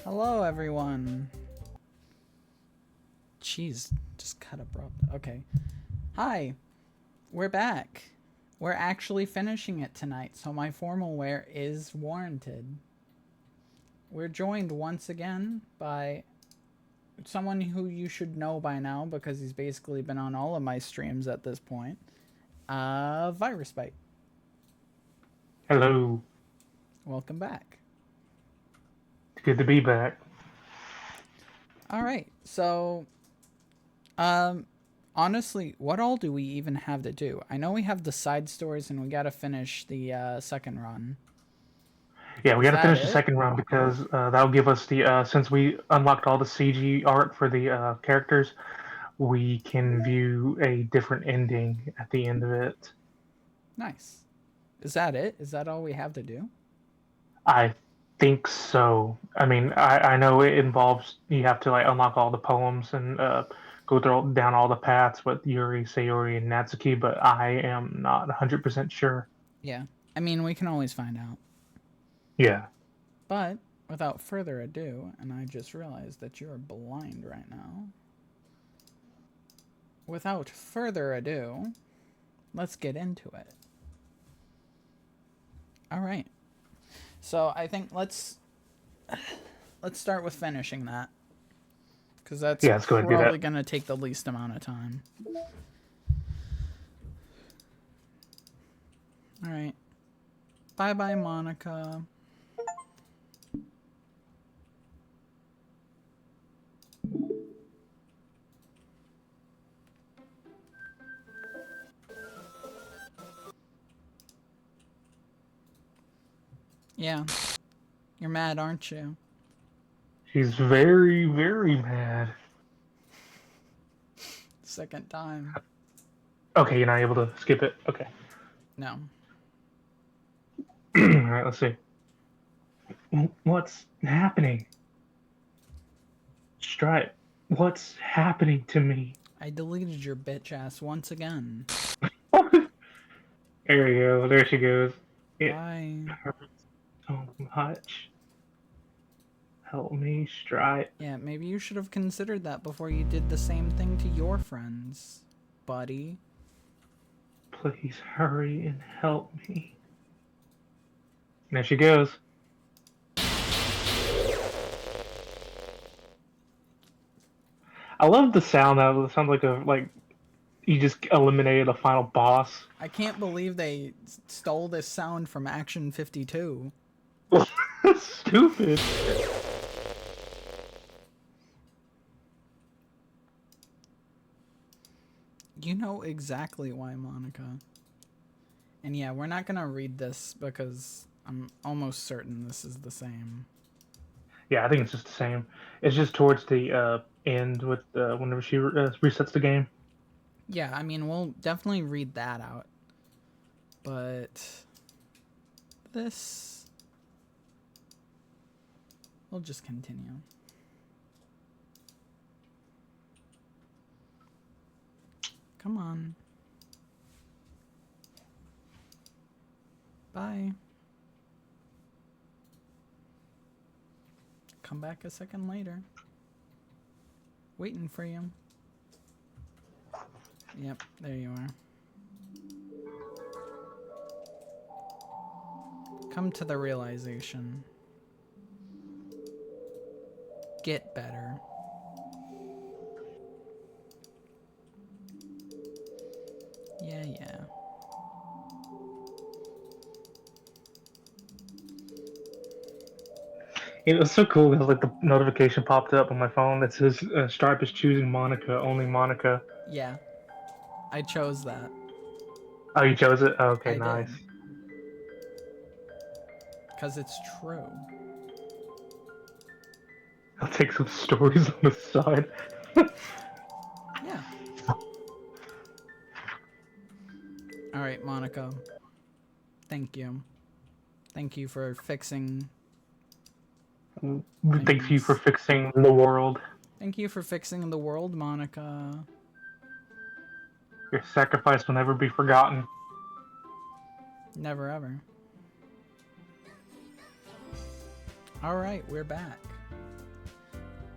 Hello, everyone. Jeez, just cut abrupt. Okay. Hi, we're back. We're actually finishing it tonight, so my formal wear is warranted. We're joined once again by someone who you should know by now because he's basically been on all of my streams at this point. Virus Bite. Hello. Welcome back. It's good to be back. Alright, so honestly, what all do we even have to do? I know we have the side stories and we gotta finish the second run. Yeah, we Is got to that finish the it? second round because that'll give us the since we unlocked all the CG art for the characters, we can view a different ending at the end of it. Nice. Is that it? Is that all we have to do? I think so. I mean, I know it involves you have to like unlock all the poems and go through down all the paths with Yuri, Sayori, and Natsuki, but I am not 100% sure. Yeah. I mean, we can always find out. Yeah. But without further ado, and I just realized that you're blind right now. Without further ado, let's get into it. All right. So I think let's start with finishing that, because that's Yeah, let's go ahead and do probably that. gonna take the least amount of time. All right. Bye bye, Monica. Yeah. You're mad, aren't you? She's very, very mad. Second time. Okay, you're not able to skip it. Okay. No. All right, let's see. What's happening? Stripe, what's happening to me? I deleted your bitch ass once again. There you go. There she goes. It Bye. hurts so much. Help me, Stripe. Yeah, maybe you should have considered that before you did the same thing to your friends, buddy. Please hurry and help me. And there she goes. I love the sound of it. It sounds like you just eliminated a final boss. I can't believe they stole this sound from Action 52. Stupid. You know exactly why, Monica. And yeah, we're not gonna read this because I'm almost certain this is the same. Yeah, I think it's just the same. It's just towards the end with whenever she resets the game. Yeah, I mean, we'll definitely read that out. But this, we'll just continue. Come on. Bye. Come back a second later. Waiting for you. Yep, there you are. Come to the realization. Get better. Yeah, yeah. It was so cool because like the notification popped up on my phone that says Stripe is choosing Monica, only Monica. Yeah, I chose that. Oh, you chose it? Oh, okay, I nice. did. Because it's true. I'll take some stories on the side. Yeah. Alright, Monica. Thank you. Thank you for fixing Thank you for things. fixing the world. Thank you for fixing the world, Monica. Your sacrifice will never be forgotten. Never ever. Alright, we're back.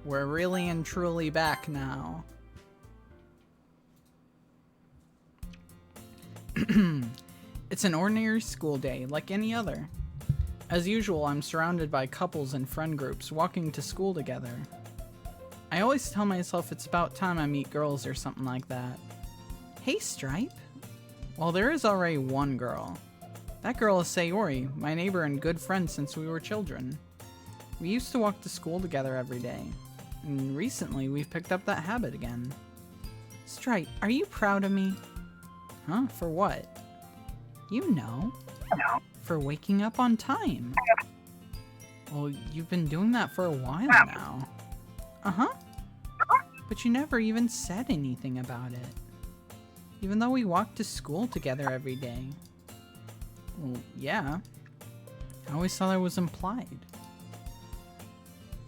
We're really and truly back now. It's an ordinary school day, like any other. As usual, I'm surrounded by couples and friend groups walking to school together. I always tell myself it's about time I meet girls or something like that. Hey, Stripe. Well, there is already one girl. That girl is Sayori, my neighbor and good friend since we were children. We used to walk to school together every day, and recently we've picked up that habit again. Stripe, are you proud of me? Huh? For what? You know. For waking up on time. Well, you've been doing that for a while now. Uh-huh. But you never even said anything about it. Even though we walked to school together every day. Well, yeah. I always thought it was implied.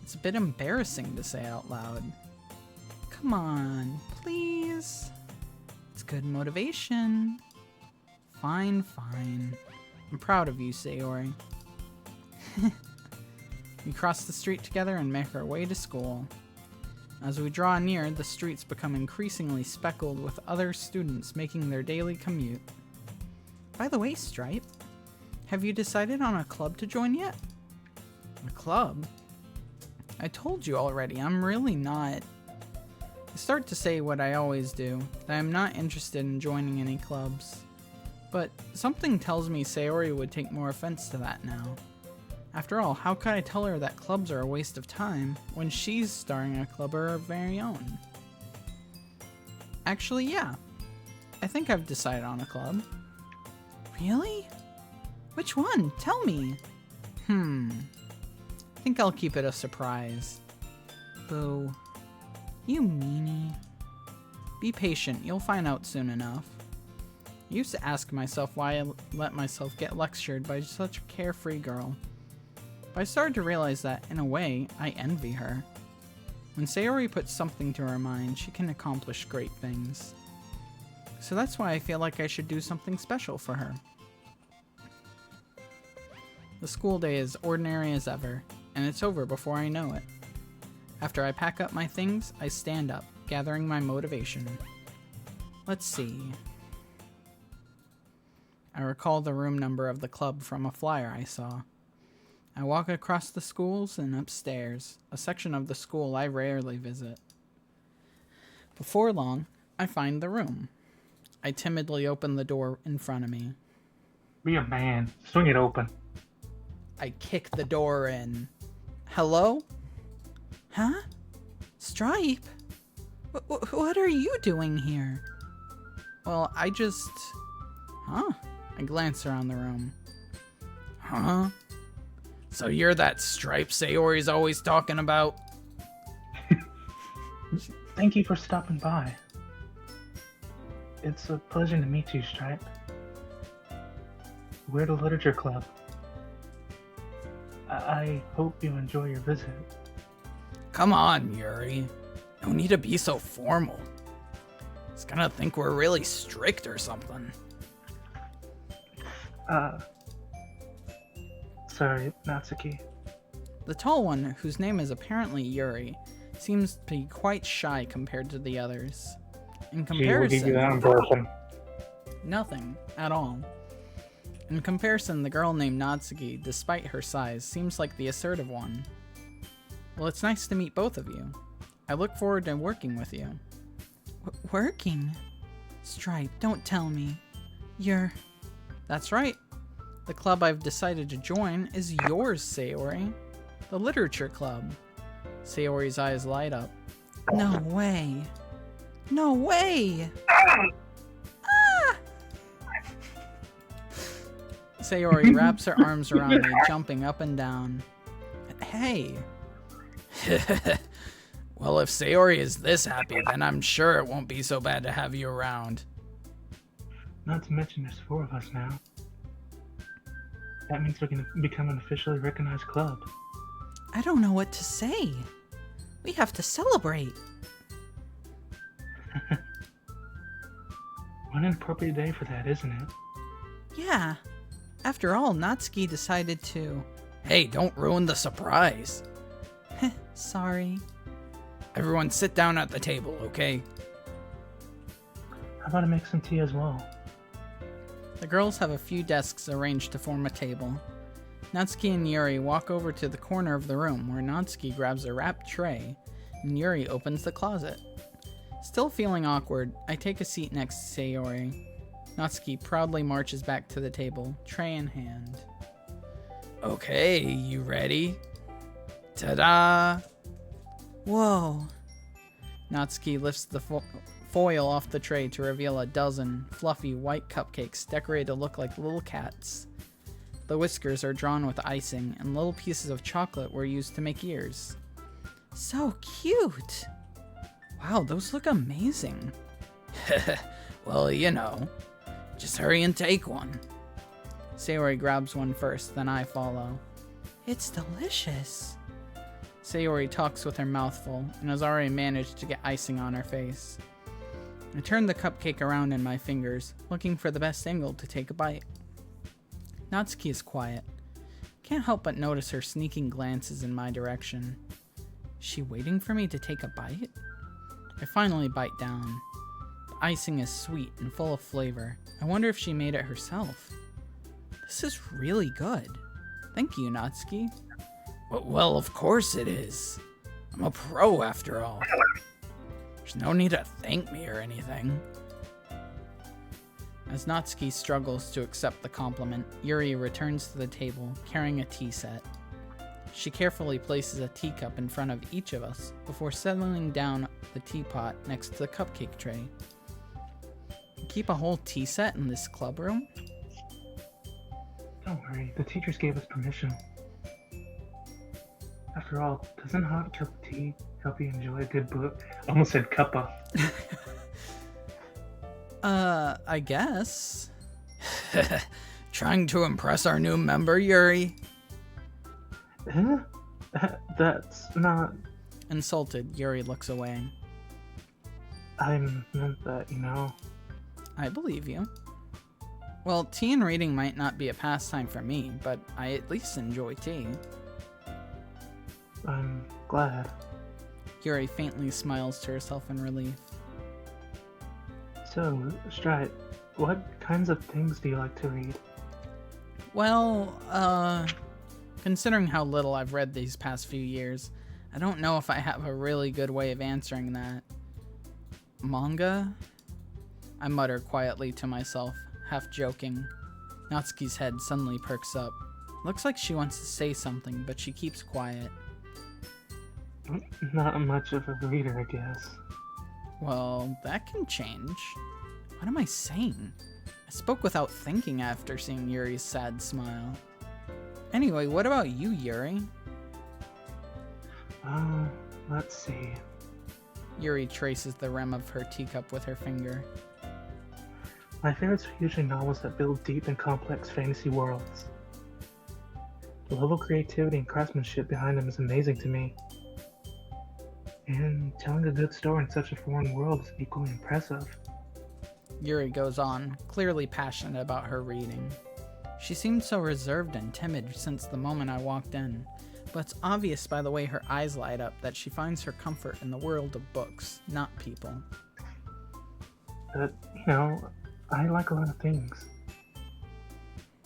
It's a bit embarrassing to say out loud. Come on, please. It's good motivation. Fine, fine. I'm proud of you, Sayori. We cross the street together and make our way to school. As we draw near, the streets become increasingly speckled with other students making their daily commute. By the way, Stripe, have you decided on a club to join yet? A club? I told you already, I'm really not... I start to say what I always do, that I'm not interested in joining any clubs. But something tells me Sayori would take more offense to that now. After all, how could I tell her that clubs are a waste of time when she's starting a club of her very own? Actually, yeah. I think I've decided on a club. Really? Which one? Tell me. I think I'll keep it a surprise. Boo. You meanie. Be patient, you'll find out soon enough. I used to ask myself why I let myself get lectured by such a carefree girl. But I started to realize that, in a way, I envy her. When Sayori puts something to her mind, she can accomplish great things. So that's why I feel like I should do something special for her. The school day is ordinary as ever, and it's over before I know it. After I pack up my things, I stand up, gathering my motivation. Let's see. I recall the room number of the club from a flyer I saw. I walk across the schools and upstairs, a section of the school I rarely visit. Before long, I find the room. I timidly open the door in front of me. Be a man. Swing it open. I kick the door in. Hello? Huh? Stripe? What are you doing here? Well, I just... Huh? I glance around the room. Huh? So you're that Stripe Sayori's always talking about? Thank you for stopping by. It's a pleasure to meet you, Stripe. We're the Literature Club. I hope you enjoy your visit. Come on, Yuri. No need to be so formal. He's gonna think we're really strict or something. Sorry, Natsuki. The tall one, whose name is apparently Yuri, seems to be quite shy compared to the others. In comparison... She will give you that in person. Nothing, at all. In comparison, the girl named Natsuki, despite her size, seems like the assertive one. Well, it's nice to meet both of you. I look forward to working with you. Working? Stripe, don't tell me. You're... That's right. The club I've decided to join is yours, Sayori. The Literature Club. Sayori's eyes light up. No way. No way! Ah! Sayori wraps her arms around me, jumping up and down. Hey. Well, if Sayori is this happy, then I'm sure it won't be so bad to have you around. Not to mention there's 4 of us now. That means we can become an officially recognized club. I don't know what to say. We have to celebrate. What an appropriate day for that, isn't it? Yeah. After all, Natsuki decided to... Hey, don't ruin the surprise. Sorry. Everyone sit down at the table, okay? How about I make some tea as well? The girls have a few desks arranged to form a table. Natsuki and Yuri walk over to the corner of the room where Natsuki grabs a wrapped tray and Yuri opens the closet. Still feeling awkward, I take a seat next to Sayori. Natsuki proudly marches back to the table, tray in hand. Okay, you ready? Ta-da! Whoa! Natsuki lifts the foil off the tray to reveal a dozen fluffy white cupcakes decorated to look like little cats. The whiskers are drawn with icing, and little pieces of chocolate were used to make ears. So cute! Wow, those look amazing. Well, you know, just hurry and take one. Sayori grabs one first, then I follow. It's delicious. Sayori talks with her mouth full, and has already managed to get icing on her face. I turn the cupcake around in my fingers, looking for the best angle to take a bite. Natsuki is quiet. Can't help but notice her sneaking glances in my direction. Is she waiting for me to take a bite? I finally bite down. The icing is sweet and full of flavor. I wonder if she made it herself. This is really good. Thank you, Natsuki. Well, of course it is. I'm a pro after all. There's no need to thank me or anything. As Natsuki struggles to accept the compliment, Yuri returns to the table, carrying a tea set. She carefully places a teacup in front of each of us before settling down the teapot next to the cupcake tray. You keep a whole tea set in this club room? Don't worry, the teachers gave us permission. After all, doesn't a hot cup of tea help you enjoy a good book? I almost said cuppa. I guess. Trying to impress our new member, Yuri? Huh? That's not... Insulted, Yuri looks away. I meant that, you know. I believe you. Well, tea and reading might not be a pastime for me, but I at least enjoy tea. I'm glad. Yuri faintly smiles to herself in relief. So, Stride, what kinds of things do you like to read? Well, considering how little I've read these past few years, I don't know if I have a really good way of answering that. Manga? I mutter quietly to myself, half joking. Natsuki's head suddenly perks up. Looks like she wants to say something, but she keeps quiet. Not much of a reader, I guess. Well, that can change. What am I saying? I spoke without thinking after seeing Yuri's sad smile. Anyway, what about you, Yuri? Let's see. Yuri traces the rim of her teacup with her finger. My favorites are usually novels that build deep and complex fantasy worlds. The level of creativity and craftsmanship behind them is amazing to me. And telling a good story in such a foreign world is equally impressive. Yuri goes on, clearly passionate about her reading. She seemed so reserved and timid since the moment I walked in, but it's obvious by the way her eyes light up that she finds her comfort in the world of books, not people. But, you know, I like a lot of things.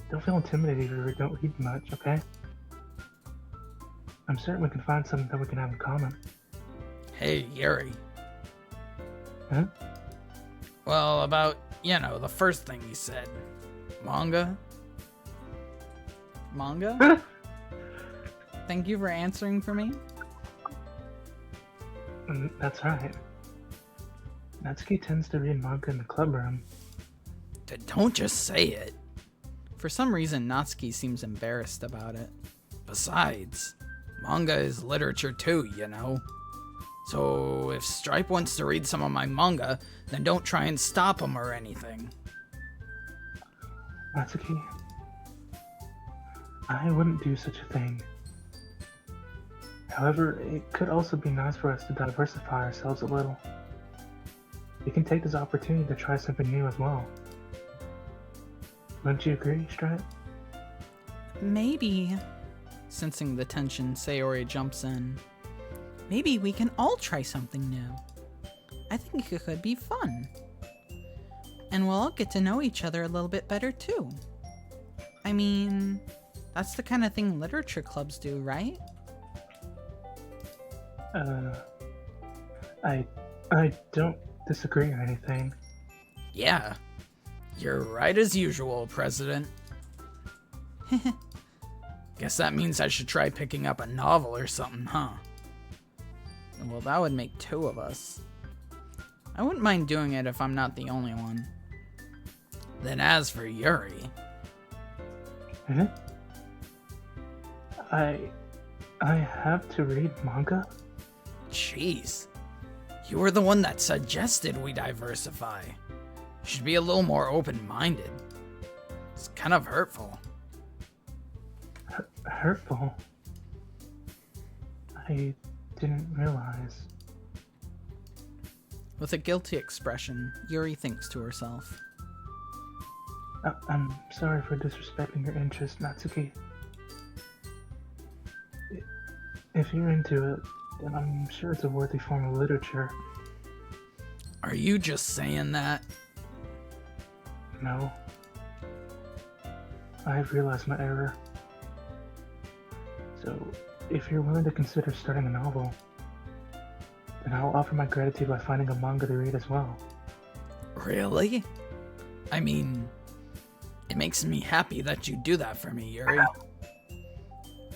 Don't feel intimidated if you don't read much, okay? I'm certain we can find something that we can have in common. Hey, Yuri. Huh? Well, about, the first thing you said. Manga? Manga? Thank you for answering for me. That's right. Natsuki tends to read manga in the club room. Don't just say it. For some reason, Natsuki seems embarrassed about it. Besides, manga is literature too, you know? So if Stripe wants to read some of my manga, then don't try and stop him or anything. Natsuki, I wouldn't do such a thing. However, it could also be nice for us to diversify ourselves a little. We can take this opportunity to try something new as well. Wouldn't you agree, Stripe? Maybe. Sensing the tension, Sayori jumps in. Maybe we can all try something new. I think it could be fun. And we'll all get to know each other a little bit better too. I mean, that's the kind of thing literature clubs do, right? I don't disagree or anything. Yeah, you're right as usual, President. Guess that means I should try picking up a novel or something, huh? Well, that would make 2 of us. I wouldn't mind doing it if I'm not the only one. Then as for Yuri... Hmm? I have to read manga? Jeez. You were the one that suggested we diversify. You should be a little more open-minded. It's kind of hurtful. Hurtful? I didn't realize. With a guilty expression, Yuri thinks to herself. I'm sorry for disrespecting your interest, Natsuki. If you're into it, then I'm sure it's a worthy form of literature. Are you just saying that? No. I've realized my error. So, if you're willing to consider starting a novel, then I'll offer my gratitude by finding a manga to read as well. Really? I mean, it makes me happy that you do that for me, Yuri.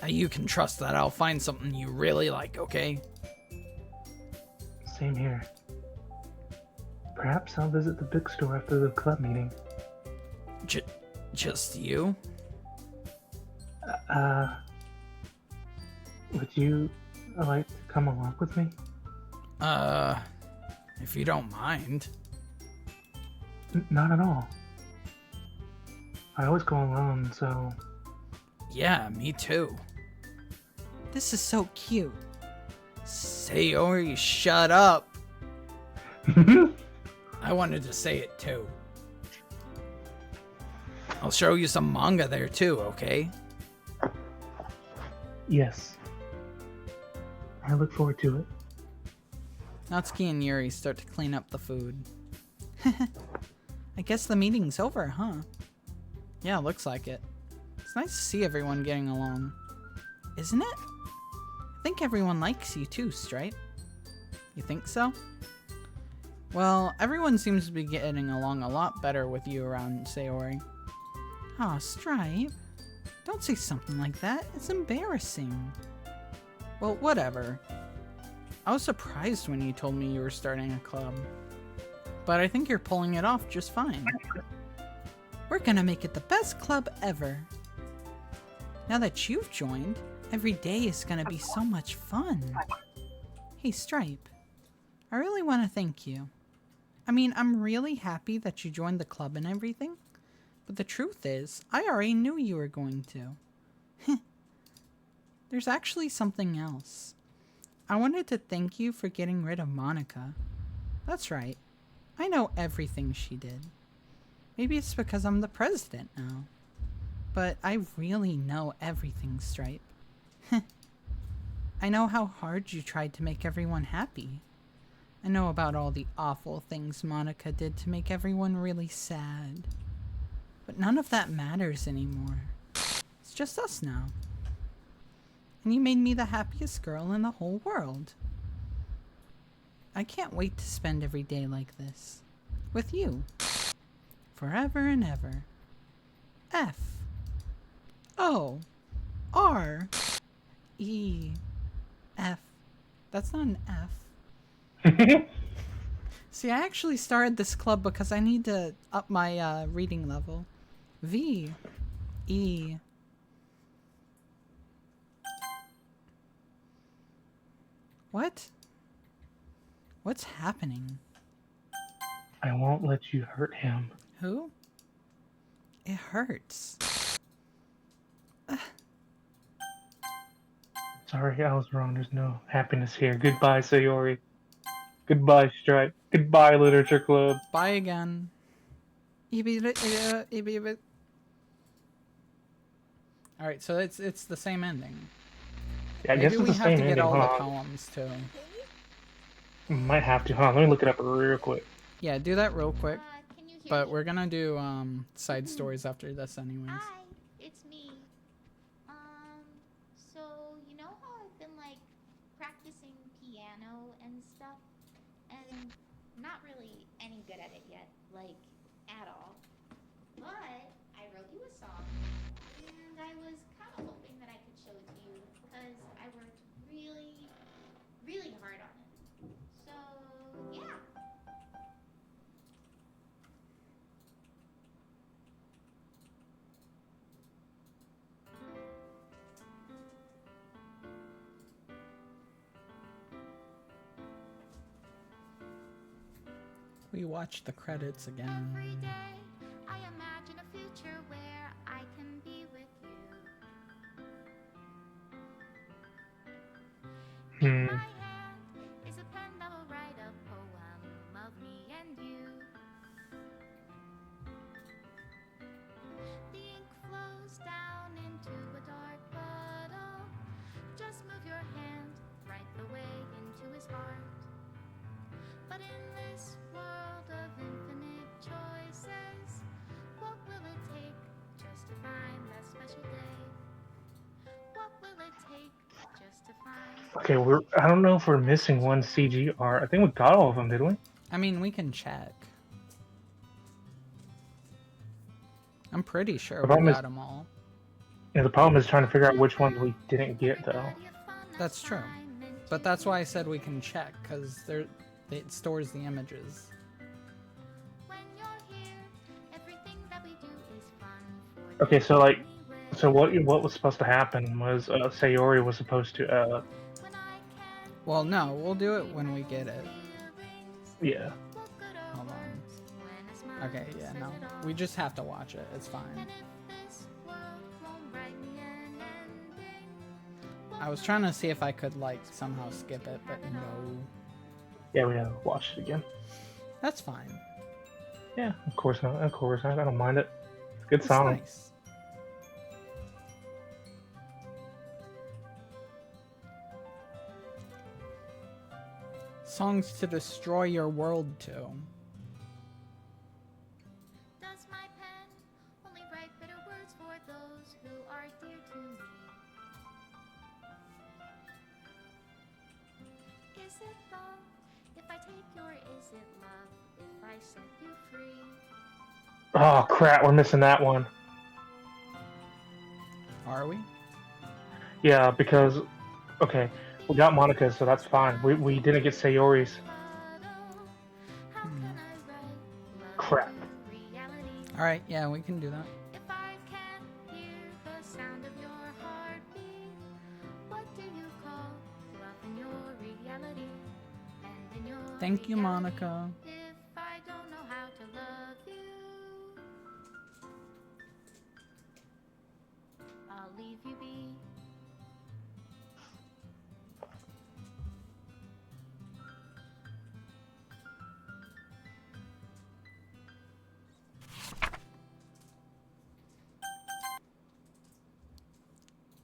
You can trust that I'll find something you really like, okay? Same here. Perhaps I'll visit the bookstore after the club meeting. Just you? Would you like to come along with me? If you don't mind. Not at all. I always go alone, so... Yeah, me too. This is so cute. Sayori, shut up. I wanted to say it too. I'll show you some manga there too, okay? Yes. I look forward to it. Natsuki and Yuri start to clean up the food. I guess the meeting's over, huh? Yeah, looks like it. It's nice to see everyone getting along. Isn't it? I think everyone likes you too, Stripe. You think so? Well, everyone seems to be getting along a lot better with you around Sayori. Aw, Stripe. Don't say something like that. It's embarrassing. Well, whatever. I was surprised when you told me you were starting a club. But I think you're pulling it off just fine. We're gonna make it the best club ever. Now that you've joined, every day is gonna be so much fun. Hey, Stripe. I really want to thank you. I mean, I'm really happy that you joined the club and everything. But the truth is, I already knew you were going to. There's actually something else. I wanted to thank you for getting rid of Monica. That's right. I know everything she did. Maybe it's because I'm the president now. But I really know everything, Stripe. I know how hard you tried to make everyone happy. I know about all the awful things Monica did to make everyone really sad. But none of that matters anymore. It's just us now. And you made me the happiest girl in the whole world. I can't wait to spend every day like this. With you. Forever and ever. F. O. R. E. F. That's not an F. See, I actually started this club because I need to up my reading level. V. E. What? What's happening? I won't let you hurt him. Who? It hurts. Sorry, I was wrong. There's no happiness here. Goodbye, Sayori. Goodbye, Stripe. Goodbye, Literature Club. Bye again. Alright, so it's the same ending. Yeah, I Maybe guess it's we the have to same get ending. all Hold the on. poems too. Might have to. Hold on. Let me look it up real quick. Yeah, do that real quick. Can you hear But me? we're gonna do side stories after this anyways. Hi, it's me. So you know how I've been like practicing piano and stuff, and not really any good at it yet, like at all. But I wrote you a song, and I was kind of hoping that I could show it to you because I worked really, really hard on it. So yeah. We watch the credits again. Every day I imagine a future where I can be with you. In Hmm. my hand is a pen that will write a poem of me and you. The ink flows down into a dark puddle. Just move your hand right the way into his heart. But in this world of infinite choices, what will it take just to find that special day? What will it take just to find? Okay, I don't know if we're missing one CG art. I think we got all of them, did we? I mean, we can check. I'm pretty sure The we problem is, got them all. yeah, the problem is trying to figure out which ones we didn't get though. That's true. But that's why I said we can check, because it stores the images. When you're here, everything that we do is fun for Okay, you so like, anyway. so what was supposed to happen was Sayori was supposed to When I can Well, no, we'll do it when we get it. feelings, yeah. we'll good Hold on. words when a smile Okay, yeah, says no. it all. We just have to watch it. It's fine. And if this world won't write me an ending, I was trying to see if I could, like, somehow skip it, but no. Yeah, we gotta watch it again. That's fine. Yeah, of course not. Of course not. I don't mind it. It's a good It's song. nice. Songs to destroy your world to. does my pen only write bitter words for those who are dear to me? Is it love if I take your is it love if I set you free? Oh crap, we're missing that one. Are we? Yeah, because okay, we got Monica, so that's fine. We didn't get Sayori's. How can I write love Crap. into reality? Alright, yeah, we can do that. If I can't hear the sound of your heartbeat, what do you call love in your reality? And in your Thank you, reality, Monica. if I don't know how to love you, I'll leave you be.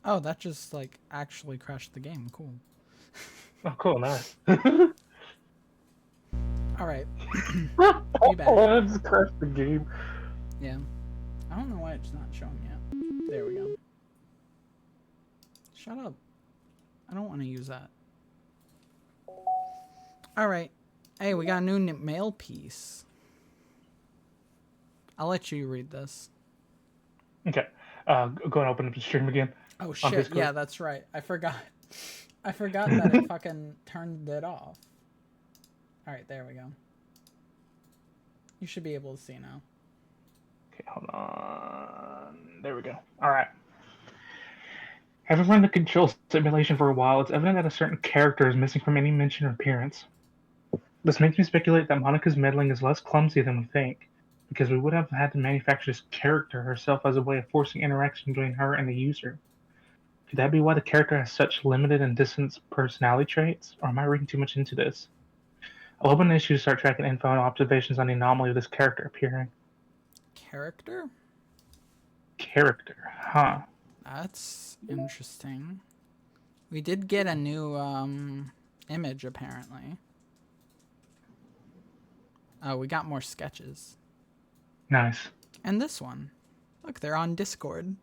Oh, that just, like, actually crashed the game. Cool. Oh, cool, nice. Alright. Oh, back. I just crashed the game. Yeah. I don't know why it's not showing yet. There we go. Shut up. I don't want to use that. Alright. Hey, we got a new mail piece. I'll let you read this. Okay, go and open up the stream again. Oh On shit, Discord. yeah, that's right. I forgot. I forgot that it fucking turned it off. Alright, there we go. You should be able to see now. Okay, hold on. There we go. All right. Having run the control simulation for a while, it's evident that a certain character is missing from any mention or appearance. This makes me speculate that Monica's meddling is less clumsy than we think, because we would have had to manufacture this character herself as a way of forcing interaction between her and the user. Could that be why the character has such limited and distant personality traits, or am I reading too much into this? I'll open an issue to start tracking info and observations on the anomaly of this character appearing. Character? Character, huh? That's interesting. We did get a new image apparently. Oh, we got more sketches. Nice. And this one. Look, they're on Discord.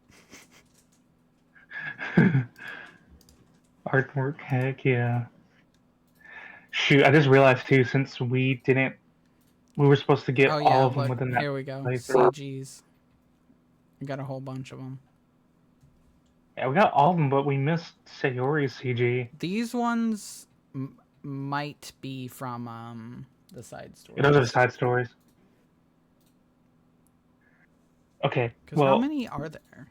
Artwork, heck yeah. Shoot, I just realized too, since we were supposed to get Oh all yeah, of them look, within that here we go. playthrough. CGs. We got a whole bunch of them. Yeah, we got all of them, but we missed Sayori's CG. These ones might be from the side stories. Those are the side stories. Okay, Because well, how many are there?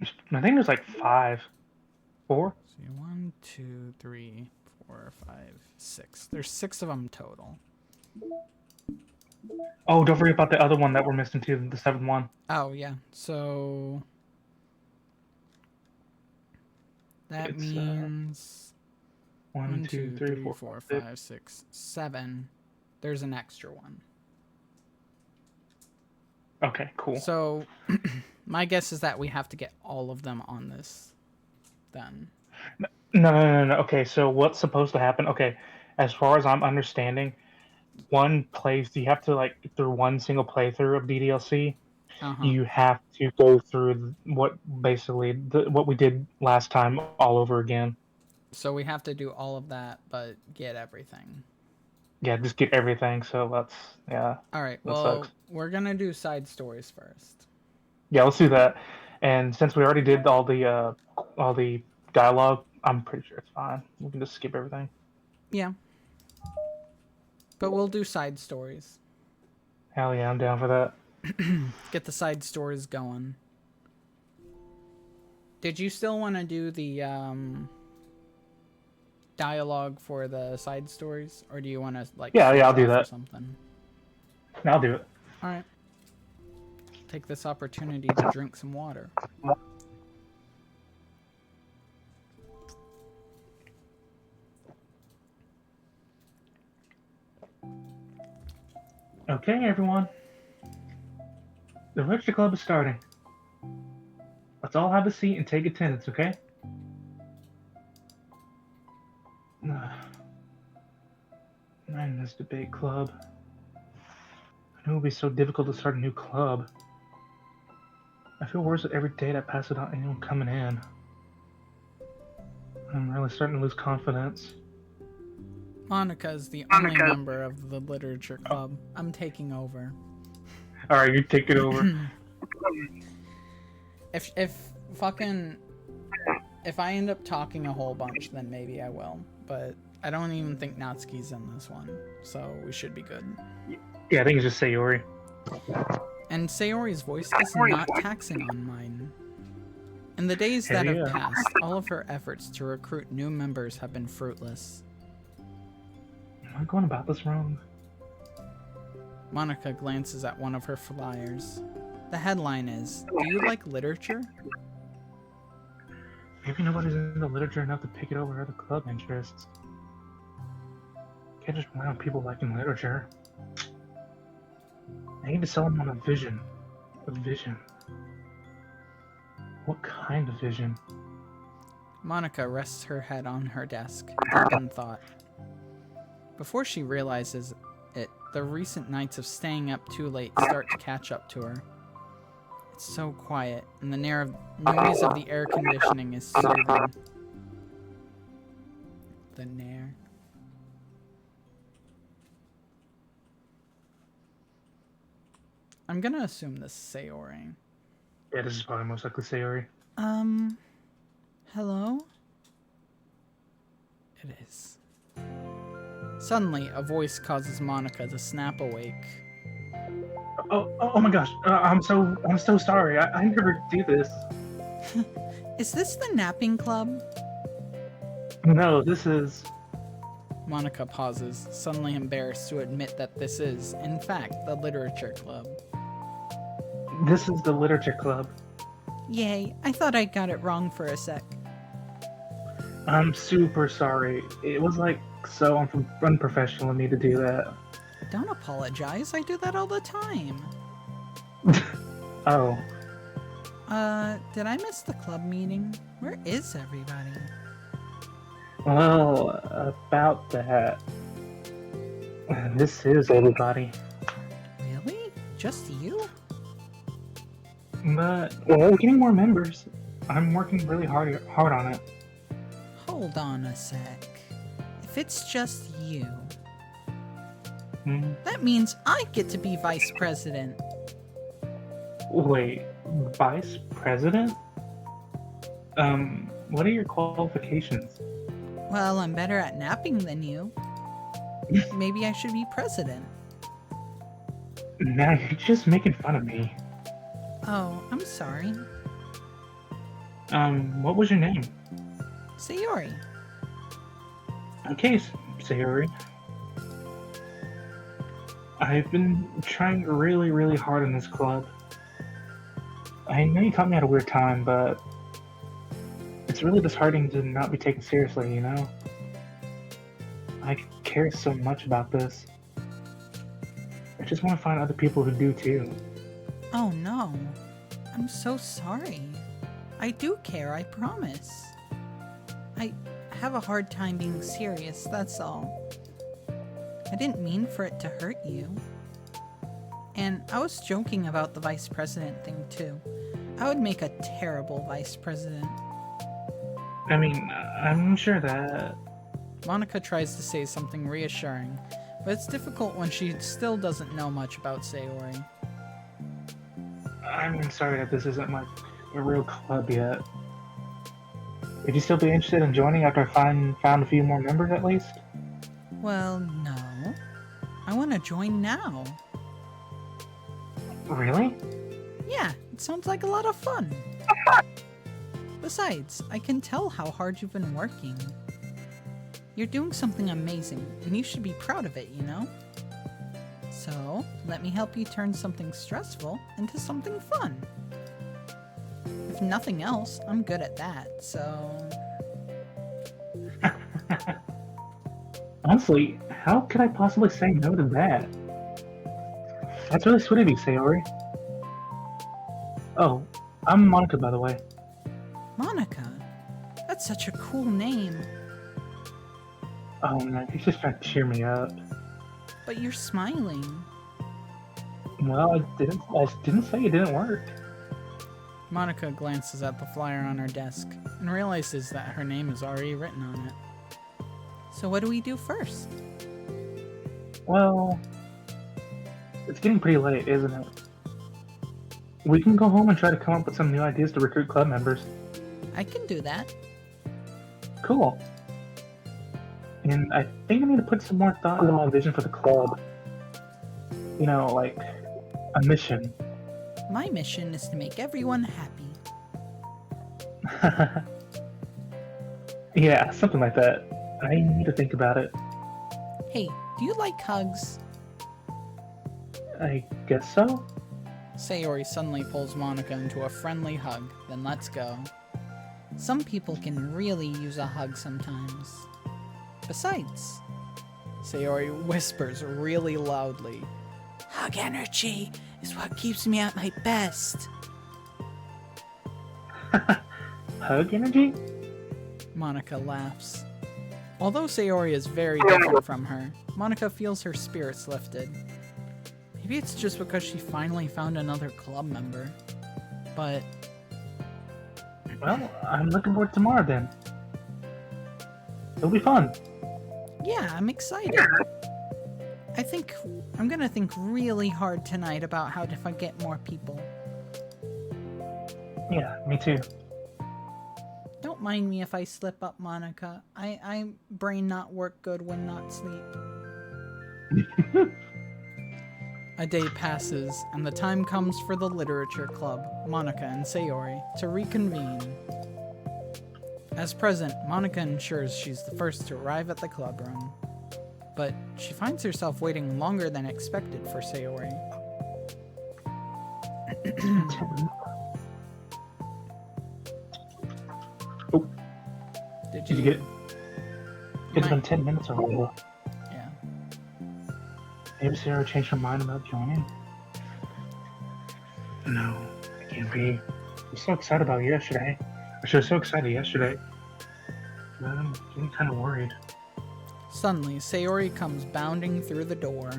I think there's like 5, 4. See, 1, 2, 3, 4, 5, 6. There's 6 of them total. Oh, don't forget about the other one that we're missing too, the 7th one. Oh yeah, so that It's, means 1, 2, 3, 4, 4, 5. 5, 6, 7. There's an extra one. Okay, cool. So my guess is that we have to get all of them on this then. No. Okay, so what's supposed to happen? Okay, as far as I'm understanding, you have to like through one single playthrough of DDLC, you have to go through what we did last time all over again. So we have to do all of that, but get everything. Yeah, just get everything. So yeah. All right. That Well, sucks. we're gonna do side stories first. Yeah, let's do that. And since we already did all the dialogue, I'm pretty sure it's fine. We can just skip everything. Yeah. But we'll do side stories. Hell yeah, I'm down for that. Get the side stories going. Did you still want to do the dialogue for the side stories, or do you want to like? Yeah, I'll switch do off or that. something. I'll do it. All right. Take this opportunity to drink some water. Okay, everyone. The Literature Club is starting. Let's all have a seat and take attendance, okay? Man, this debate club. I knew it would be so difficult to start a new club. I feel worse with every day that passes without anyone coming in. I'm really starting to lose confidence. Monica is the only member of the literature club. I'm taking over. Alright, you take it over. If I end up talking a whole bunch, then maybe I will. But I don't even think Natsuki's in this one, so we should be good. Yeah, I think it's just Sayori. And Sayori's voice is not taxing on mine. In the days that have passed, all of her efforts to recruit new members have been fruitless. Am I going about this wrong? Monica glances at one of her flyers. The headline is, "Do you like literature?" Maybe nobody's into literature enough to pick it over other club interests. Can't just rely on people liking literature. I need to sell them on a vision. A vision. What kind of vision? Monica rests her head on her desk, deep in thought. Before she realizes it, the recent nights of staying up too late start to catch up to her. It's so quiet, and the noise of the air conditioning is soothing. The nair. I'm gonna assume this is Sayori. Yeah, this is probably most likely Sayori. Hello? It is. Suddenly, a voice causes Monica to snap awake. Oh my gosh! I'm so sorry. I never do this. Is this the napping club? No, this is. Monica pauses, suddenly embarrassed to admit that this is, in fact, the literature club. This is the literature club. Yay, I thought I got it wrong for a sec. I'm super sorry. It was like so unprofessional of me to do that. Don't apologize, I do that all the time. Oh. Did I miss the club meeting? Where is everybody? Well, about that, this is everybody. Really? Just you? But we're getting more members. I'm working really hard on it. Hold on a sec. If it's just you, that means I get to be vice president. Wait, vice president? What are your qualifications? Well, I'm better at napping than you. Maybe I should be president. Now you're just making fun of me. Oh, I'm sorry. What was your name? Sayori. Okay, Sayori. I've been trying really, really hard in this club. I know you caught me at a weird time, but it's really disheartening to not be taken seriously, you know? I care so much about this. I just want to find other people who do too. Oh no. I'm so sorry. I do care, I promise. I have a hard time being serious, that's all. I didn't mean for it to hurt you. And I was joking about the vice president thing too. I would make a terrible vice president. I mean, I'm sure that... Monica tries to say something reassuring, but it's difficult when she still doesn't know much about Sayori. I'm sorry that this isn't like a real club yet. Would you still be interested in joining after I found a few more members at least? Well, no. I want to join now. Really? Yeah, it sounds like a lot of fun. Besides, I can tell how hard you've been working. You're doing something amazing, and you should be proud of it, you know? So, let me help you turn something stressful into something fun. If nothing else, I'm good at that, so... Honestly, how could I possibly say no to that? That's really sweet of you, Sayori. Oh, I'm Monica, by the way. Monica? That's such a cool name. Oh no, he's just trying to cheer me up. But you're smiling. Well, I didn't say it didn't work. Monica glances at the flyer on her desk and realizes that her name is already written on it. So what do we do first? Well, it's getting pretty late, isn't it? We can go home and try to come up with some new ideas to recruit club members. I can do that. Cool. And I think I need to put some more thought into my vision for the club. You know, like a mission. My mission is to make everyone happy. Yeah, something like that. I need to think about it. Hey, do you like hugs? I guess so. Sayori suddenly pulls Monica into a friendly hug, then lets go. Some people can really use a hug sometimes. Besides, Sayori whispers really loudly, hug energy is what keeps me at my best. Hug energy? Monica laughs. Although Sayori is very different from her, Monica feels her spirits lifted. Maybe it's just because she finally found another club member. But... Well, I'm looking forward to tomorrow then. It'll be fun. yeah, I'm excited. I think I'm gonna think really hard tonight about how to get more people. Yeah, me too. Don't mind me if I slip up, Monica. I brain not work good when not sleep. A day passes, and the time comes for the literature club, Monica and Sayori, to reconvene. As present, Monica ensures she's the first to arrive at the club room. But she finds herself waiting longer than expected for Sayori. Oh, Did did you get it? It's My- been 10 minutes already. Yeah. Maybe Sarah changed her mind about joining? No, it can't be. I was so excited about yesterday. She was so excited yesterday. I'm getting kind of worried. Suddenly, Sayori comes bounding through the door.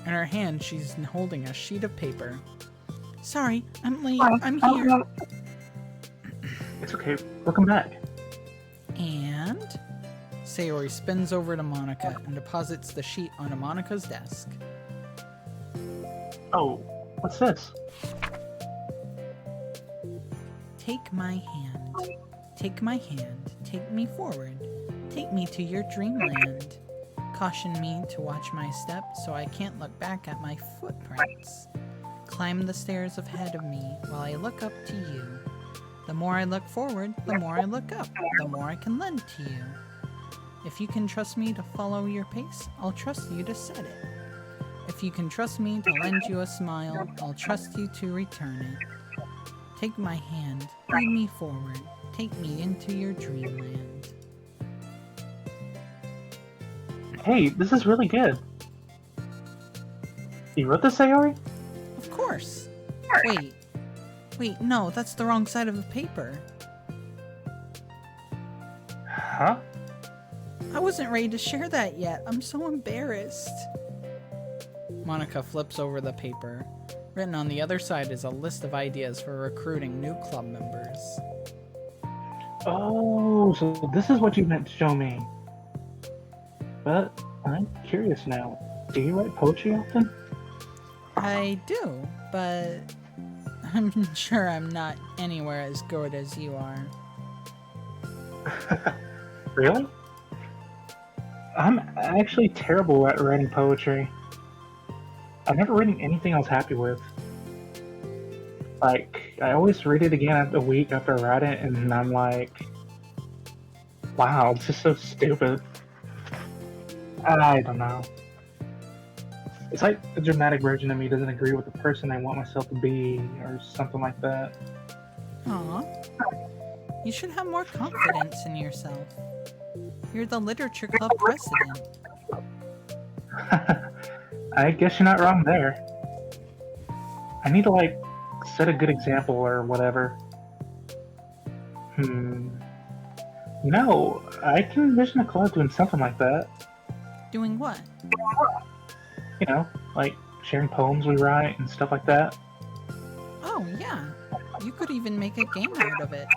In her hand, she's holding a sheet of paper. Sorry, I'm late. I'm here. It's okay. Welcome back. And Sayori spins over to Monica and deposits the sheet onto Monica's desk. Oh, what's this? Take my hand. Take my hand. Take me forward. Take me to your dreamland. Caution me to watch my steps so I can't look back at my footprints. Climb the stairs ahead of me while I look up to you. The more I look forward, the more I look up, the more I can lend to you. If you can trust me to follow your pace, I'll trust you to set it. If you can trust me to lend you a smile, I'll trust you to return it. Take my hand, lead me forward, take me into your dreamland. Hey, this is really good. You wrote this, Sayori? Of course. Wait, no, that's the wrong side of the paper. Huh? I wasn't ready to share that yet. I'm so embarrassed. Monica flips over the paper. Written on the other side is a list of ideas for recruiting new club members. Oh, so this is what you meant to show me. But I'm curious now. Do you write poetry often? I do, but I'm sure I'm not anywhere as good as you are. Really? I'm actually terrible at writing poetry. I've never written anything I was happy with. Like, I always read it again a week after I write it, and I'm like, wow, this is so stupid. I don't know. It's like the dramatic version of me doesn't agree with the person I want myself to be, or something like that. Aw. You should have more confidence in yourself. You're the literature club president. I guess you're not wrong there. I need to, like, set a good example or whatever. No, I can envision a club doing something like that. Doing what? You know, like sharing poems we write and stuff like that. Oh, yeah. You could even make a game out of it.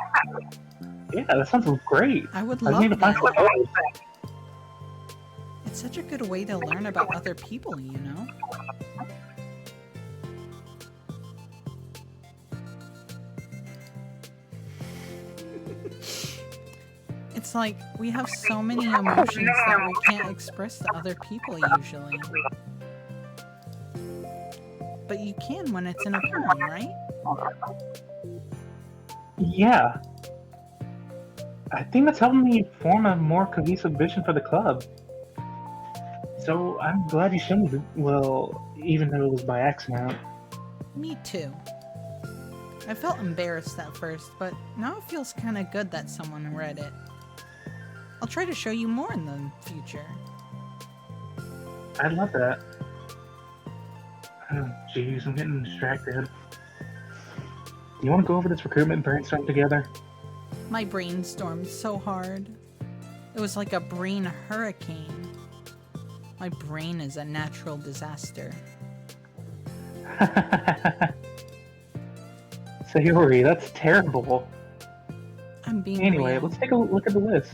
Yeah, that sounds great. I would I just need love to find that. some. It's such a good way to learn about other people, you know? It's like we have so many emotions that we can't express to other people usually. But you can when it's in a poem, right? Yeah. I think that's helping me form a more cohesive vision for the club. So I'm glad you showed me. Well, even though it was by accident. Me too. I felt embarrassed at first, but now it feels kind of good that someone read it. I'll try to show you more in the future. I love that. Oh, jeez, I'm getting distracted. Do you want to go over this recruitment brainstorm together? My brainstormed so hard. It was like a brain hurricane. My brain is a natural disaster. Sayori, that's terrible. I'm being Anyway, real. let's take a look at the list.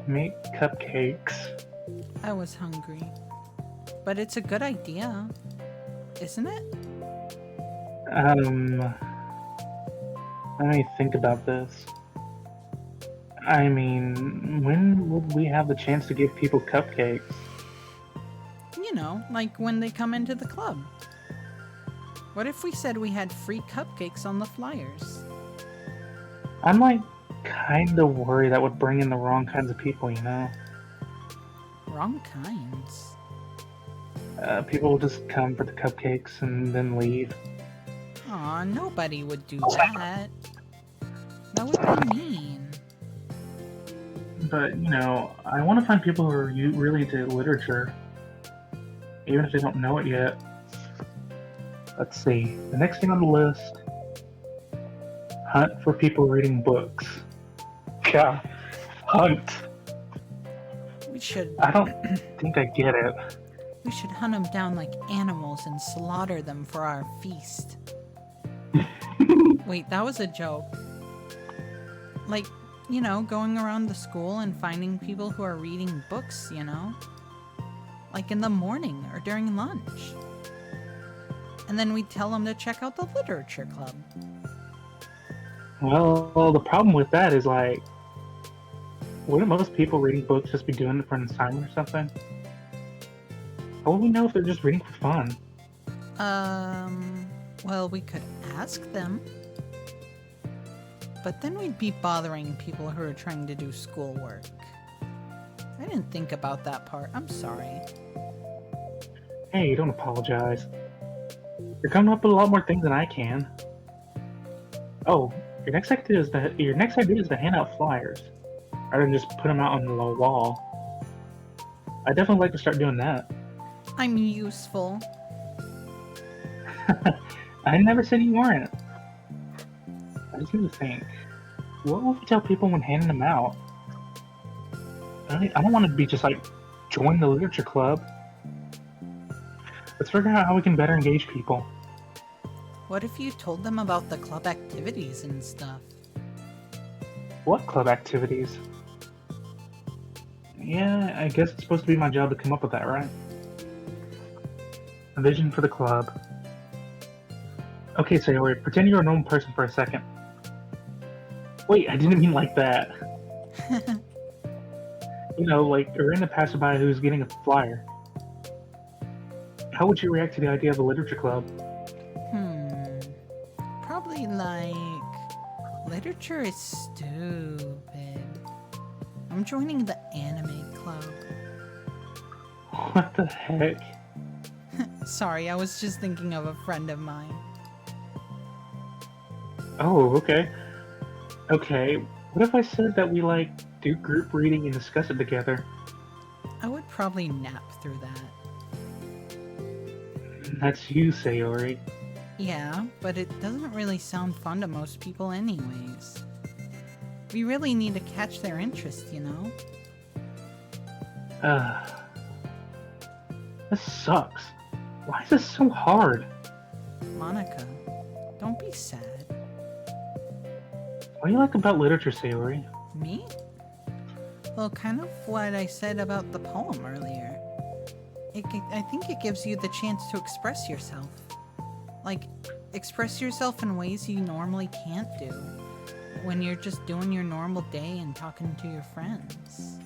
Make cupcakes. I was hungry. But it's a good idea. Isn't it? Let me think about this. I mean, when would we have the chance to give people cupcakes? You know, like when they come into the club. What if we said we had free cupcakes on the flyers? I'm like kinda worried that would bring in the wrong kinds of people, you know? Wrong kinds. People will just come for the cupcakes and then leave. Aw, nobody would do that. That would be mean. But, you know, I want to find people who are really into literature. Even if they don't know it yet. Let's see. The next thing on the list. Hunt for people reading books. Yeah, hunt. We should I don't think I get it. we should hunt them down like animals and slaughter them for our feast. Wait, that was a joke. Like, going around the school and finding people who are reading books, Like in the morning or during lunch. And then we tell them to check out the literature club. Well, the problem with that is like, wouldn't most people reading books just be doing it for an assignment or something? How would we know if they're just reading for fun? Well, we could ask them. But then we'd be bothering people who are trying to do schoolwork. I didn't think about that part. I'm sorry. Hey, don't apologize. You're coming up with a lot more things than I can. Oh, your next idea is to hand out flyers, rather than just put them out on the wall. I definitely like to start doing that. I'm useful. I never said you weren't. I just need to think. What would we tell people when handing them out? I don't want to be just like, join the literature club. Let's figure out how we can better engage people. What if you told them about the club activities and stuff? What club activities? Yeah, I guess it's supposed to be my job to come up with that, right? A vision for the club. Okay, Sayori, pretend you're a normal person for a second. Wait, I didn't mean like that. Like a random passerby who's getting a flyer. How would you react to the idea of a literature club? Probably like, literature is stupid. I'm joining the anime club. What the heck? Sorry, I was just thinking of a friend of mine. Oh, okay. Okay, what if I said that we do group reading and discuss it together? I would probably nap through that. That's you, Sayori. Yeah, but it doesn't really sound fun to most people anyways. We really need to catch their interest, This sucks. Why is this so hard? Monica, don't be sad. What do you like about literature, Sayori? Me? Well, kind of what I said about the poem earlier. I think it gives you the chance to express yourself. Like, express yourself in ways you normally can't do. When you're just doing your normal day and talking to your friends.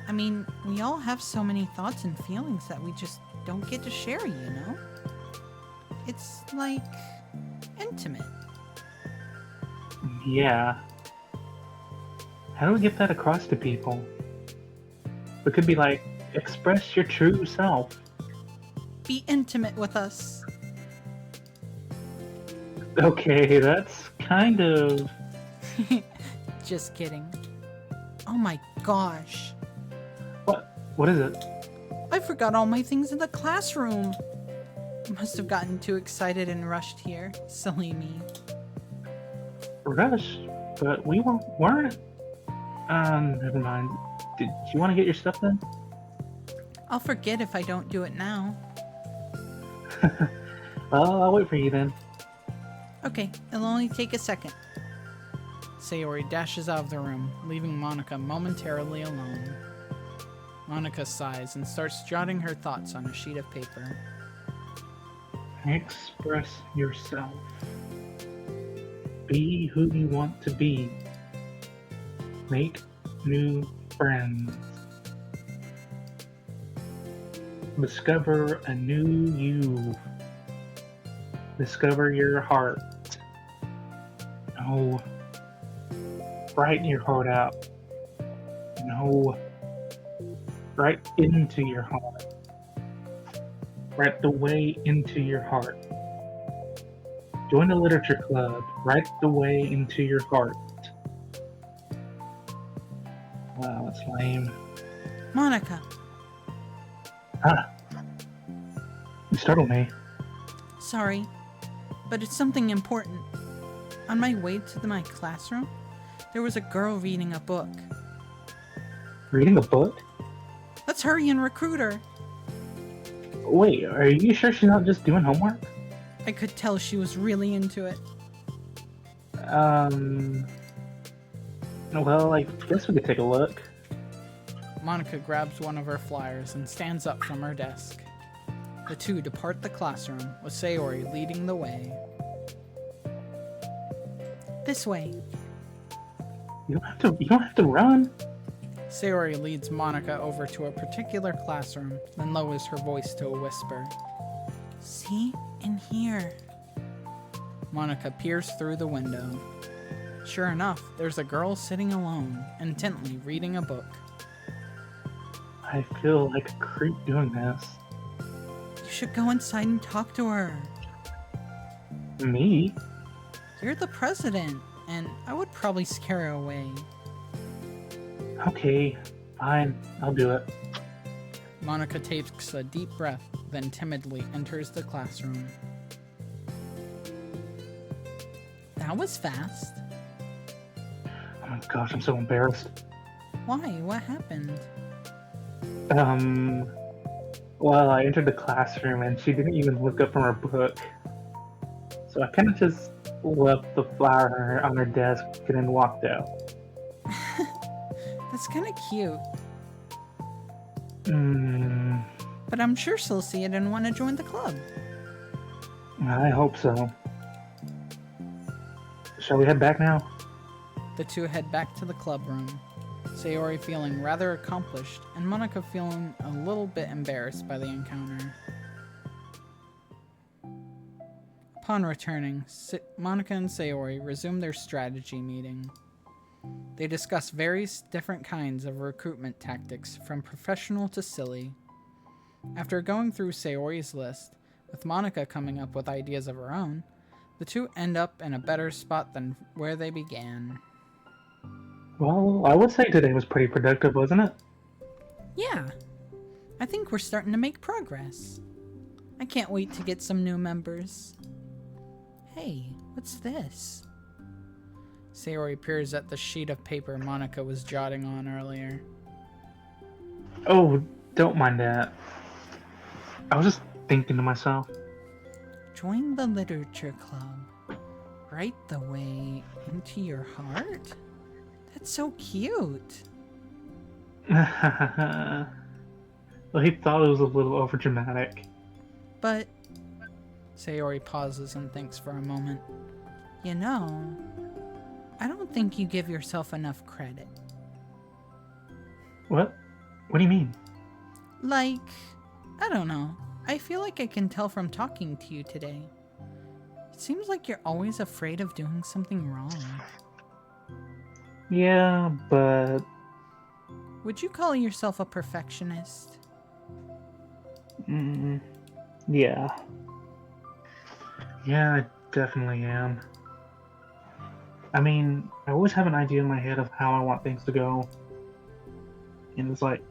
I mean, we all have so many thoughts and feelings that we just don't get to share, It's like, intimate. Yeah. How do we get that across to people? It could be like, express your true self. Be intimate with us. Okay, that's kind of... Just kidding. Oh my gosh. What is it? I forgot all my things in the classroom. Must have gotten too excited and rushed here. Silly me. Rush? But we weren't... never mind. Did you want to get your stuff then? I'll forget if I don't do it now. Well, I'll wait for you then. Okay, it'll only take a second. Sayori dashes out of the room, leaving Monica momentarily alone. Monica sighs and starts jotting her thoughts on a sheet of paper. Express yourself. Be who you want to be. Make new friends. Discover a new you. Discover your heart. No. Brighten your heart out. No. Right into your heart. Right the way into your heart. Join the literature club. Right the way into your heart. Wow, that's lame. Monica! You startled me. Sorry, but it's something important. On my way to my classroom, there was a girl reading a book. Reading a book? Let's hurry and recruit her. Wait, are you sure she's not just doing homework? I could tell she was really into it. Well, I guess we could take a look. Monica grabs one of her flyers and stands up from her desk. The two depart the classroom, with Sayori leading the way. This way. You don't have to run. Sayori leads Monica over to a particular classroom, then lowers her voice to a whisper. See? In here. Monica peers through the window. Sure enough, there's a girl sitting alone, intently reading a book. I feel like a creep doing this. You should go inside and talk to her. Me? You're the president, and I would probably scare her away. Okay, fine, I'll do it. Monica takes a deep breath, then timidly enters the classroom. That was fast. Oh my gosh, I'm so embarrassed. Why? What happened? Well, I entered the classroom and she didn't even look up from her book. So I kind of just left the flower on her desk and then walked out. That's kind of cute. Hmm, But I'm sure she'll see it and want to join the club. I hope so. Shall we head back now? The two head back to the club room, Sayori feeling rather accomplished, and Monica feeling a little bit embarrassed by the encounter. Upon returning, Monica and Sayori resume their strategy meeting. They discuss various different kinds of recruitment tactics, from professional to silly. After going through Sayori's list, with Monica coming up with ideas of her own, the two end up in a better spot than where they began. Well, I would say today was pretty productive, wasn't it? Yeah, I think we're starting to make progress. I can't wait to get some new members. Hey, what's this? Sayori peers at the sheet of paper Monica was jotting on earlier. Oh, don't mind that. I was just thinking to myself. Join the literature club. Right the way into your heart? That's so cute. Well, he thought it was a little overdramatic. But Sayori pauses and thinks for a moment. You know, I don't think you give yourself enough credit. What? What do you mean? Like, I don't know. I feel like I can tell from talking to you today. It seems like you're always afraid of doing something wrong. Yeah, but... Would you call yourself a perfectionist? Yeah. Yeah, I definitely am. I mean, I always have an idea in my head of how I want things to go. And it's like,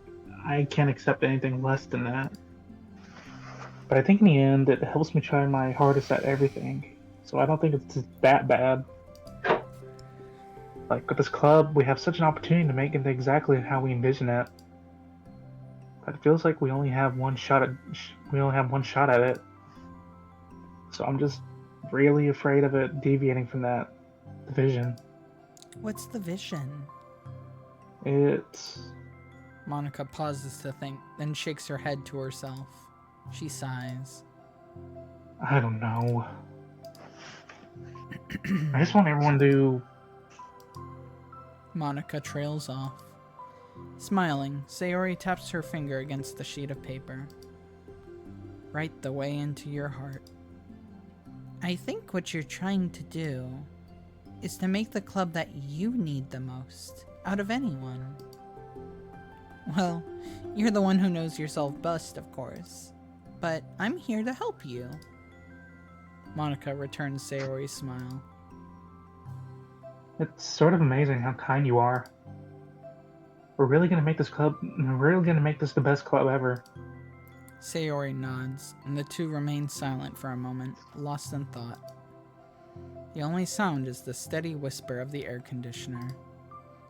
I can't accept anything less than that. But I think in the end, it helps me try my hardest at everything. So I don't think it's that bad. Like, with this club, we have such an opportunity to make it exactly how we envision it. But it feels like we only have one shot at it. So I'm just really afraid of it deviating from that vision. What's the vision? It's... Monica pauses to think, then shakes her head to herself. She sighs. I don't know. I just want everyone to... Monica trails off. Smiling, Sayori taps her finger against the sheet of paper. Right the way into your heart. I think what you're trying to do is to make the club that you need the most out of anyone. Well, you're the one who knows yourself best, of course. But I'm here to help you. Monica returns Sayori's smile. It's sort of amazing how kind you are. We're really gonna make this the best club ever. Sayori nods, and the two remain silent for a moment, lost in thought. The only sound is the steady whisper of the air conditioner.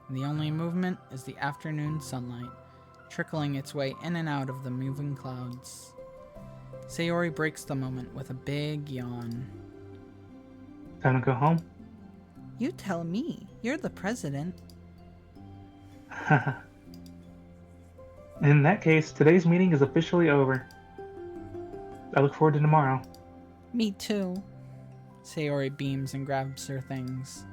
And the only movement is the afternoon sunlight, trickling its way in and out of the moving clouds. Sayori breaks the moment with a big yawn. Time to go home? You tell me. You're the president. In that case, today's meeting is officially over. I look forward to tomorrow. Me too. Sayori beams and grabs her things.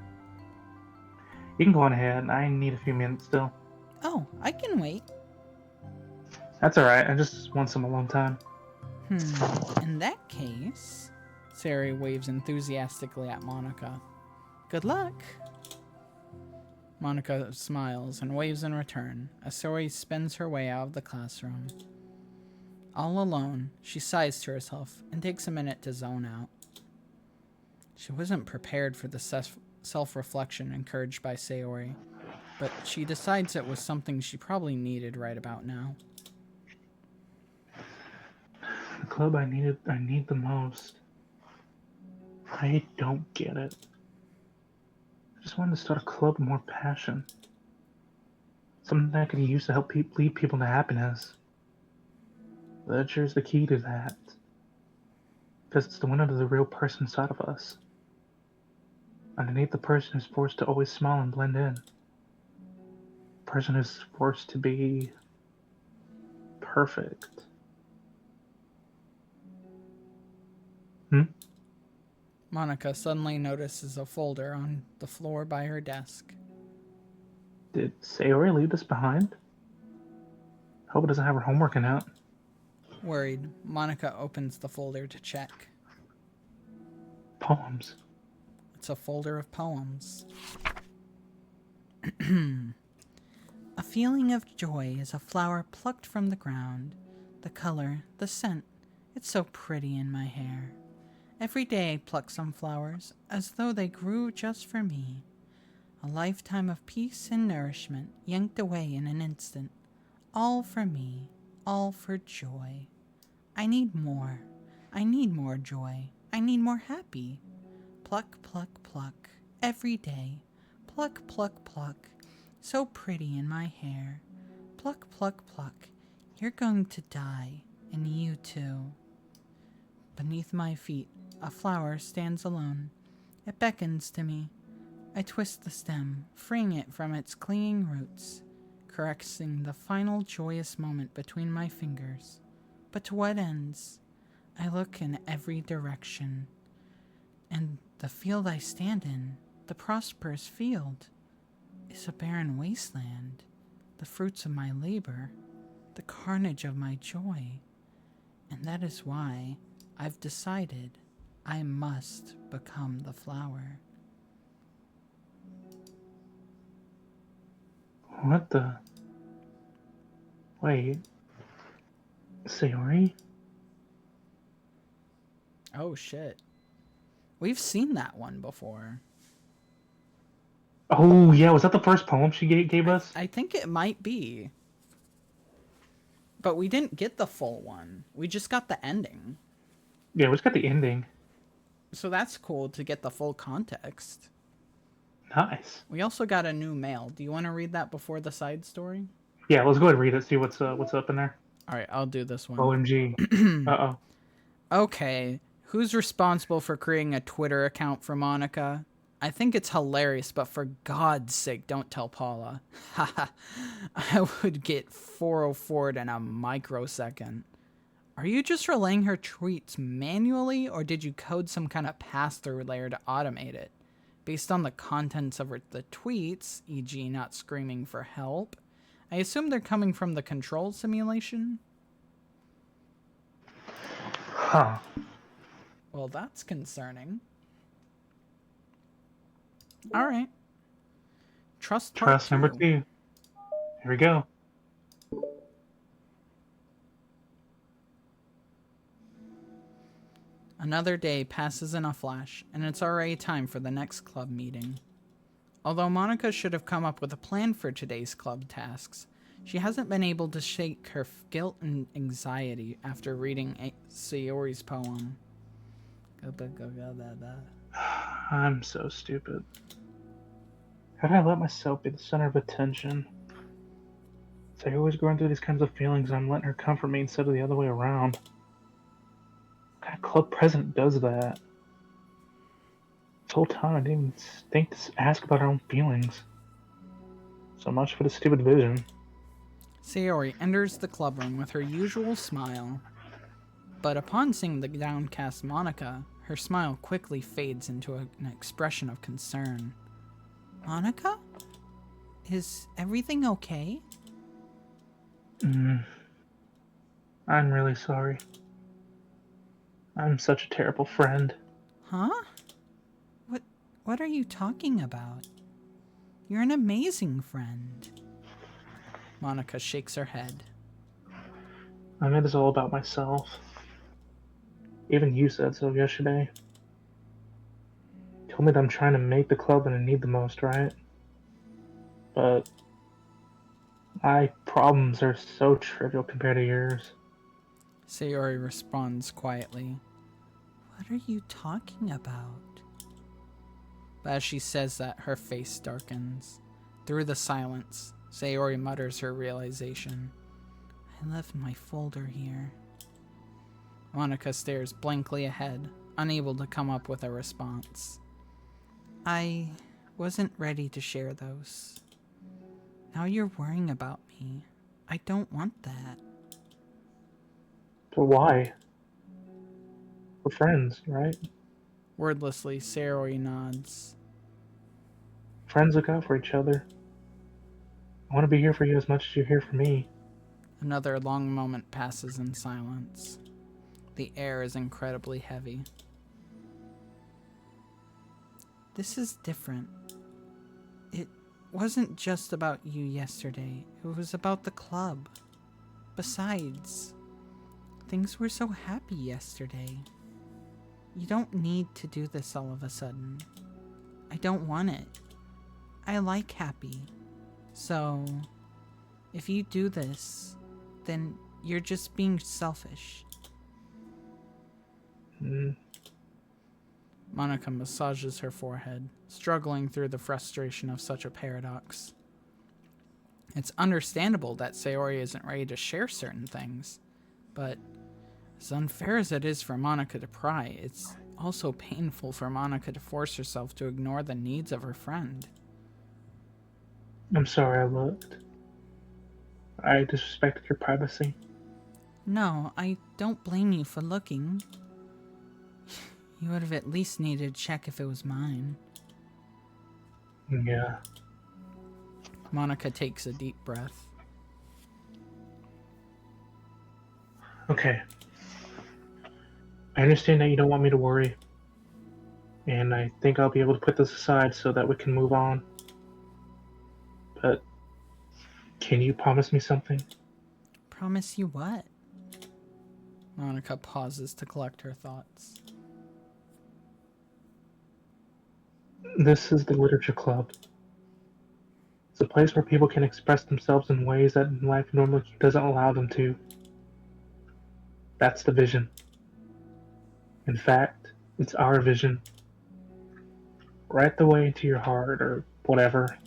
You can go on ahead. I need a few minutes still. Oh, I can wait. That's alright. I just want some alone time. In that case... Sayori waves enthusiastically at Monica. Good luck! Monica smiles and waves in return as Sayori spins her way out of the classroom. All alone, she sighs to herself and takes a minute to zone out. She wasn't prepared for the self-reflection encouraged by Sayori, but she decides it was something she probably needed right about now. The club I need the most. I don't get it. I just wanted to start a club with more passion. Something that I could use to help lead people to happiness. Literature is the key to that. Because it's the window to the real person inside of us. Underneath the person who's forced to always smile and blend in. The person who's forced to be perfect. Monica suddenly notices a folder on the floor by her desk. Did Sayori leave this behind? Hope it doesn't have her homework in it. Worried, Monica opens the folder to check. Poems. It's a folder of poems. A feeling of joy is a flower plucked from the ground. The color, the scent, it's so pretty in my hair. Every day I pluck some flowers, as though they grew just for me. A lifetime of peace and nourishment yanked away in an instant. All for me, all for joy. I need more. I need more joy. I need more happy. Pluck, pluck, pluck, every day. Pluck, pluck, pluck, so pretty in my hair. Pluck, pluck, pluck, you're going to die, and you too. Beneath my feet, a flower stands alone. It beckons to me. I twist the stem, freeing it from its clinging roots, caressing the final joyous moment between my fingers. But to what ends? I look in every direction, and the field I stand in, the prosperous field, is a barren wasteland. The fruits of my labor, the carnage of my joy. And that is why I've decided I must become the flower. What the? Wait. Sayori? Oh shit. We've seen that one before. Oh, yeah, was that the first poem she gave us? I think it might be. But we didn't get the full one. We just got the ending. Yeah, we just got the ending. So that's cool to get the full context. Nice. We also got a new mail. Do you want to read that before the side story? Yeah, let's go ahead and read it, see what's up in there. Alright, I'll do this one. OMG. Uh-oh. Okay, who's responsible for creating a Twitter account for Monica? I think it's hilarious, but for God's sake, don't tell Paula. Haha, I would get 404'd in a microsecond. Are you just relaying her tweets manually, or did you code some kind of pass-through layer to automate it? Based on the contents of the tweets, e.g. not screaming for help, I assume they're coming from the control simulation? Huh. Well, that's concerning. Alright. Trust part Trust number 2. Here we go. Another day passes in a flash, and it's already time for the next club meeting. Although Monica should have come up with a plan for today's club tasks, she hasn't been able to shake her guilt and anxiety after reading Sayori's poem. I'm so stupid. How did I let myself be the center of attention? So I always going through these kinds of feelings and I'm letting her comfort me instead of the other way around. What kind of club president does that? This whole time I didn't even think to ask about her own feelings. So much for the stupid vision. Sayori enters the clubroom with her usual smile, but upon seeing the downcast Monica, her smile quickly fades into an expression of concern. Monica? Is everything okay? I'm really sorry. I'm such a terrible friend. Huh? What are you talking about? You're an amazing friend. Monica shakes her head. I made this all about myself. Even you said so yesterday. You told me that I'm trying to make the club that I need the most, right? But my problems are so trivial compared to yours. Sayori responds quietly. What are you talking about? But as she says that, her face darkens. Through the silence, Sayori mutters her realization. I left my folder here. Monica stares blankly ahead, unable to come up with a response. I wasn't ready to share those. Now you're worrying about me. I don't want that. But why? We're friends, right? Wordlessly, Sayori nods. Friends look out for each other. I want to be here for you as much as you're here for me. Another long moment passes in silence. The air is incredibly heavy. This is different. It wasn't just about you yesterday. It was about the club. Besides, things were so happy yesterday. You don't need to do this all of a sudden. I don't want it. I like happy. So, if you do this, then you're just being selfish. Monica massages her forehead, struggling through the frustration of such a paradox. It's understandable that Sayori isn't ready to share certain things, but as unfair as it is for Monica to pry, it's also painful for Monica to force herself to ignore the needs of her friend. I'm sorry I looked. I disrespected your privacy. No, I don't blame you for looking. You would have at least needed to check if it was mine. Yeah. Monica takes a deep breath. Okay. I understand that you don't want me to worry. And I think I'll be able to put this aside so that we can move on. But can you promise me something? Promise you what? Monica pauses to collect her thoughts. This is the Literature Club. It's a place where people can express themselves in ways that life normally doesn't allow them to. That's the vision. In fact, it's our vision. Right the way into your heart or whatever.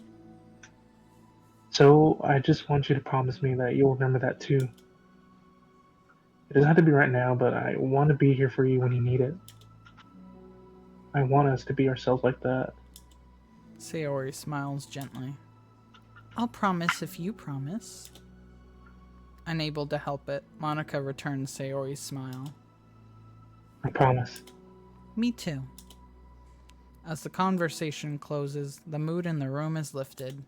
So I just want you to promise me that you'll remember that too. It doesn't have to be right now, but I want to be here for you when you need it. I want us to be ourselves like that. Sayori smiles gently. I'll promise if you promise. Unable to help it, Monica returns Sayori's smile. I promise. Me too. As the conversation closes, the mood in the room is lifted.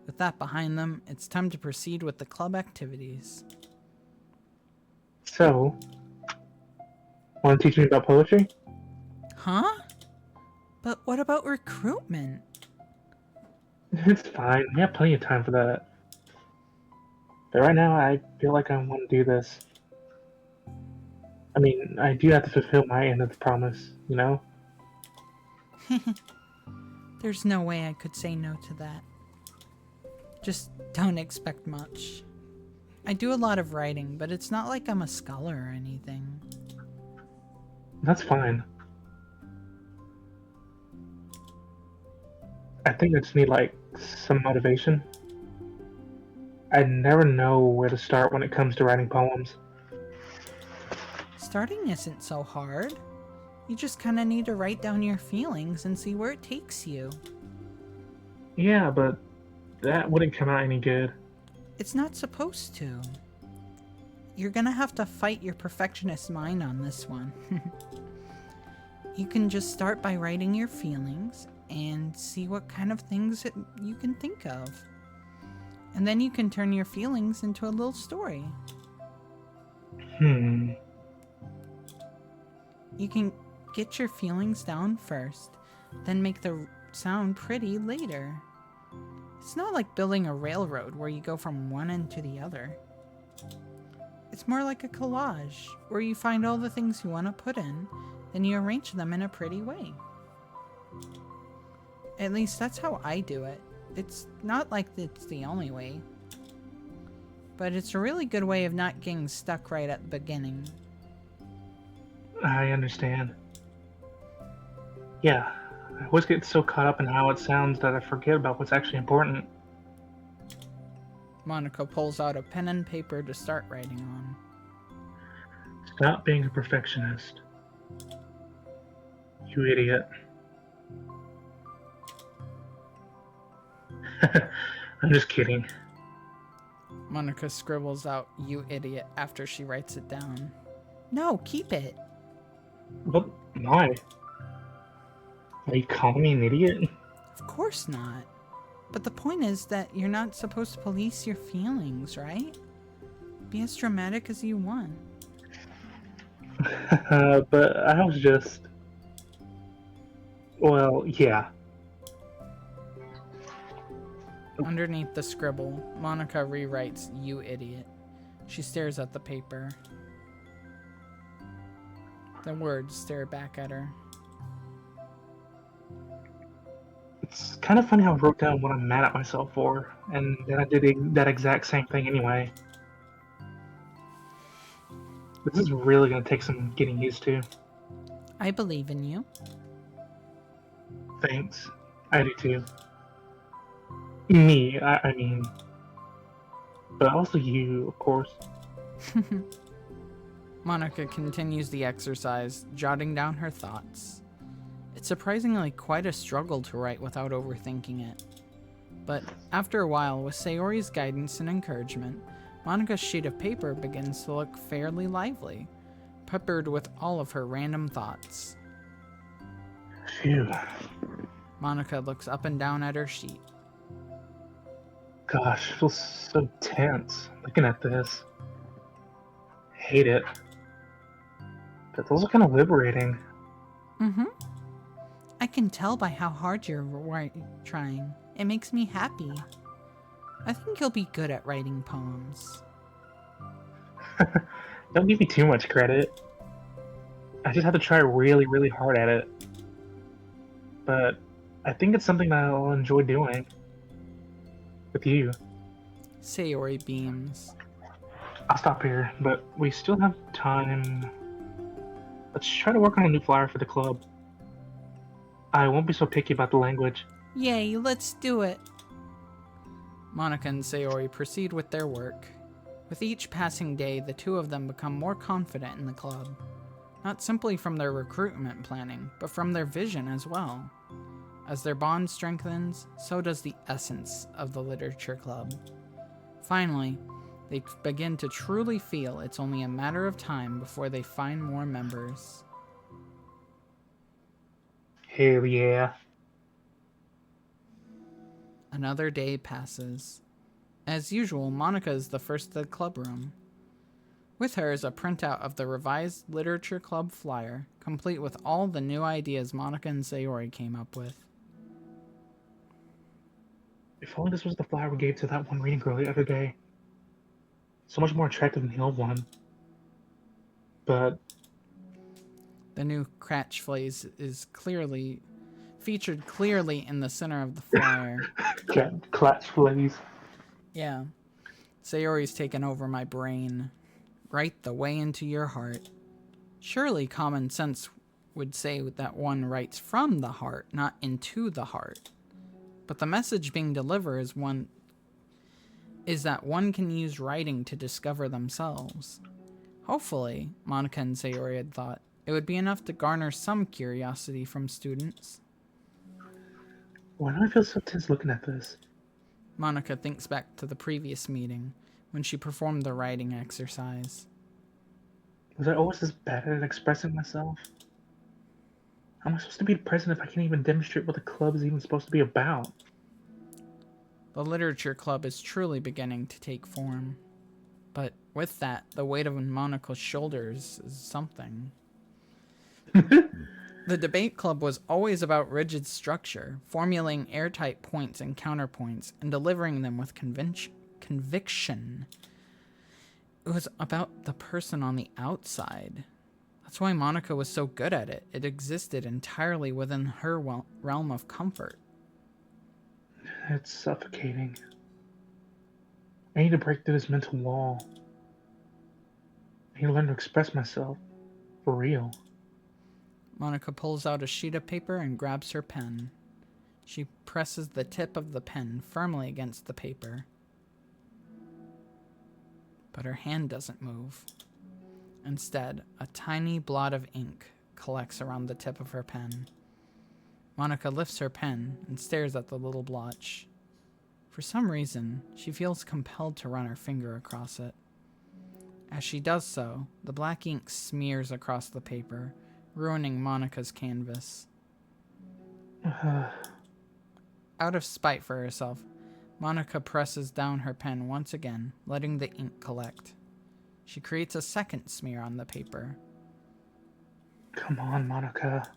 With that behind them, it's time to proceed with the club activities. So, want to teach me about poetry? Huh? But what about recruitment? It's fine. We have plenty of time for that. But right now, I feel like I want to do this. I mean, I do have to fulfill my end of the promise, you know? There's no way I could say no to that. Just don't expect much. I do a lot of writing, but it's not like I'm a scholar or anything. That's fine. I think I just need like some motivation. I never know where to start when it comes to writing poems. Starting isn't so hard. You just kind of need to write down your feelings and see where it takes you. Yeah, but that wouldn't come out any good. It's not supposed to. You're gonna have to fight your perfectionist mind on this one. You can just start by writing your feelings and see what kind of things you can think of. And then you can turn your feelings into a little story. Hmm. You can get your feelings down first, then make the sound pretty later. It's not like building a railroad where you go from one end to the other. It's more like a collage where you find all the things you want to put in, then you arrange them in a pretty way. At least that's how I do it. It's not like it's the only way, but it's a really good way of not getting stuck right at the beginning. I understand. Yeah, I always get so caught up in how it sounds that I forget about what's actually important. Monica pulls out a pen and paper to start writing on. Stop being a perfectionist. You idiot. I'm just kidding. Monica scribbles out, "You idiot," after she writes it down. No, keep it. What? Why? Are you calling me an idiot? Of course not. But the point is that you're not supposed to police your feelings, right? Be as dramatic as you want. But I was just. Well, yeah. Underneath the scribble, Monica rewrites, "You idiot." She stares at the paper. The words stare back at her. It's kind of funny how I wrote down what I'm mad at myself for, and then I did that exact same thing anyway. This is really going to take some getting used to. I believe in you. Thanks. I do too. Me, I mean. But also you, of course. Monica continues the exercise, jotting down her thoughts. It's surprisingly quite a struggle to write without overthinking it. But after a while, with Sayori's guidance and encouragement, Monica's sheet of paper begins to look fairly lively, peppered with all of her random thoughts. Phew. Monica looks up and down at her sheet. Gosh, it feels so tense looking at this. Hate it. But it's also kind of liberating. Mm-hmm. I can tell by how hard you're trying. It makes me happy. I think you'll be good at writing poems. Don't give me too much credit. I just have to try really, really hard at it. But I think it's something that I'll enjoy doing. With you. Sayori beams. I'll stop here, but we still have time. Let's try to work on a new flyer for the club. I won't be so picky about the language. Yay, let's do it. Monica and Sayori proceed with their work. With each passing day, the two of them become more confident in the club. Not simply from their recruitment planning, but from their vision as well. As their bond strengthens, so does the essence of the literature club. Finally, they begin to truly feel it's only a matter of time before they find more members. Hell yeah. Another day passes. As usual, Monica is the first to the club room. With her is a printout of the revised literature club flyer, complete with all the new ideas Monica and Sayori came up with. If only this was the flyer we gave to that one reading girl the other day. So much more attractive than the old one. But The new catchphrase is featured clearly in the center of the flyer. clutch please. Yeah. Sayori's taken over my brain. Write the way into your heart. Surely common sense would say that one writes from the heart, not into the heart. But the message being delivered is that one can use writing to discover themselves. Hopefully, Monica and Sayori had thought, it would be enough to garner some curiosity from students. Why do I feel so tense looking at this? Monica thinks back to the previous meeting, when she performed the writing exercise. Was I always this bad at expressing myself? How am I supposed to be present if I can't even demonstrate what the club is even supposed to be about? The literature club is truly beginning to take form. But with that, the weight of Monica's shoulders is something. The debate club was always about rigid structure, formulating airtight points and counterpoints, and delivering them with conviction. It was about the person on the outside. That's why Monica was so good at it. It existed entirely within her realm of comfort. It's suffocating. I need to break through this mental wall. I need to learn to express myself. For real. Monica pulls out a sheet of paper and grabs her pen. She presses the tip of the pen firmly against the paper. But her hand doesn't move. Instead, a tiny blot of ink collects around the tip of her pen. Monica lifts her pen and stares at the little blotch. For some reason, she feels compelled to run her finger across it. As she does so, the black ink smears across the paper, ruining Monica's canvas. Out of spite for herself, Monica presses down her pen once again, letting the ink collect. She creates a second smear on the paper. Come on, Monica.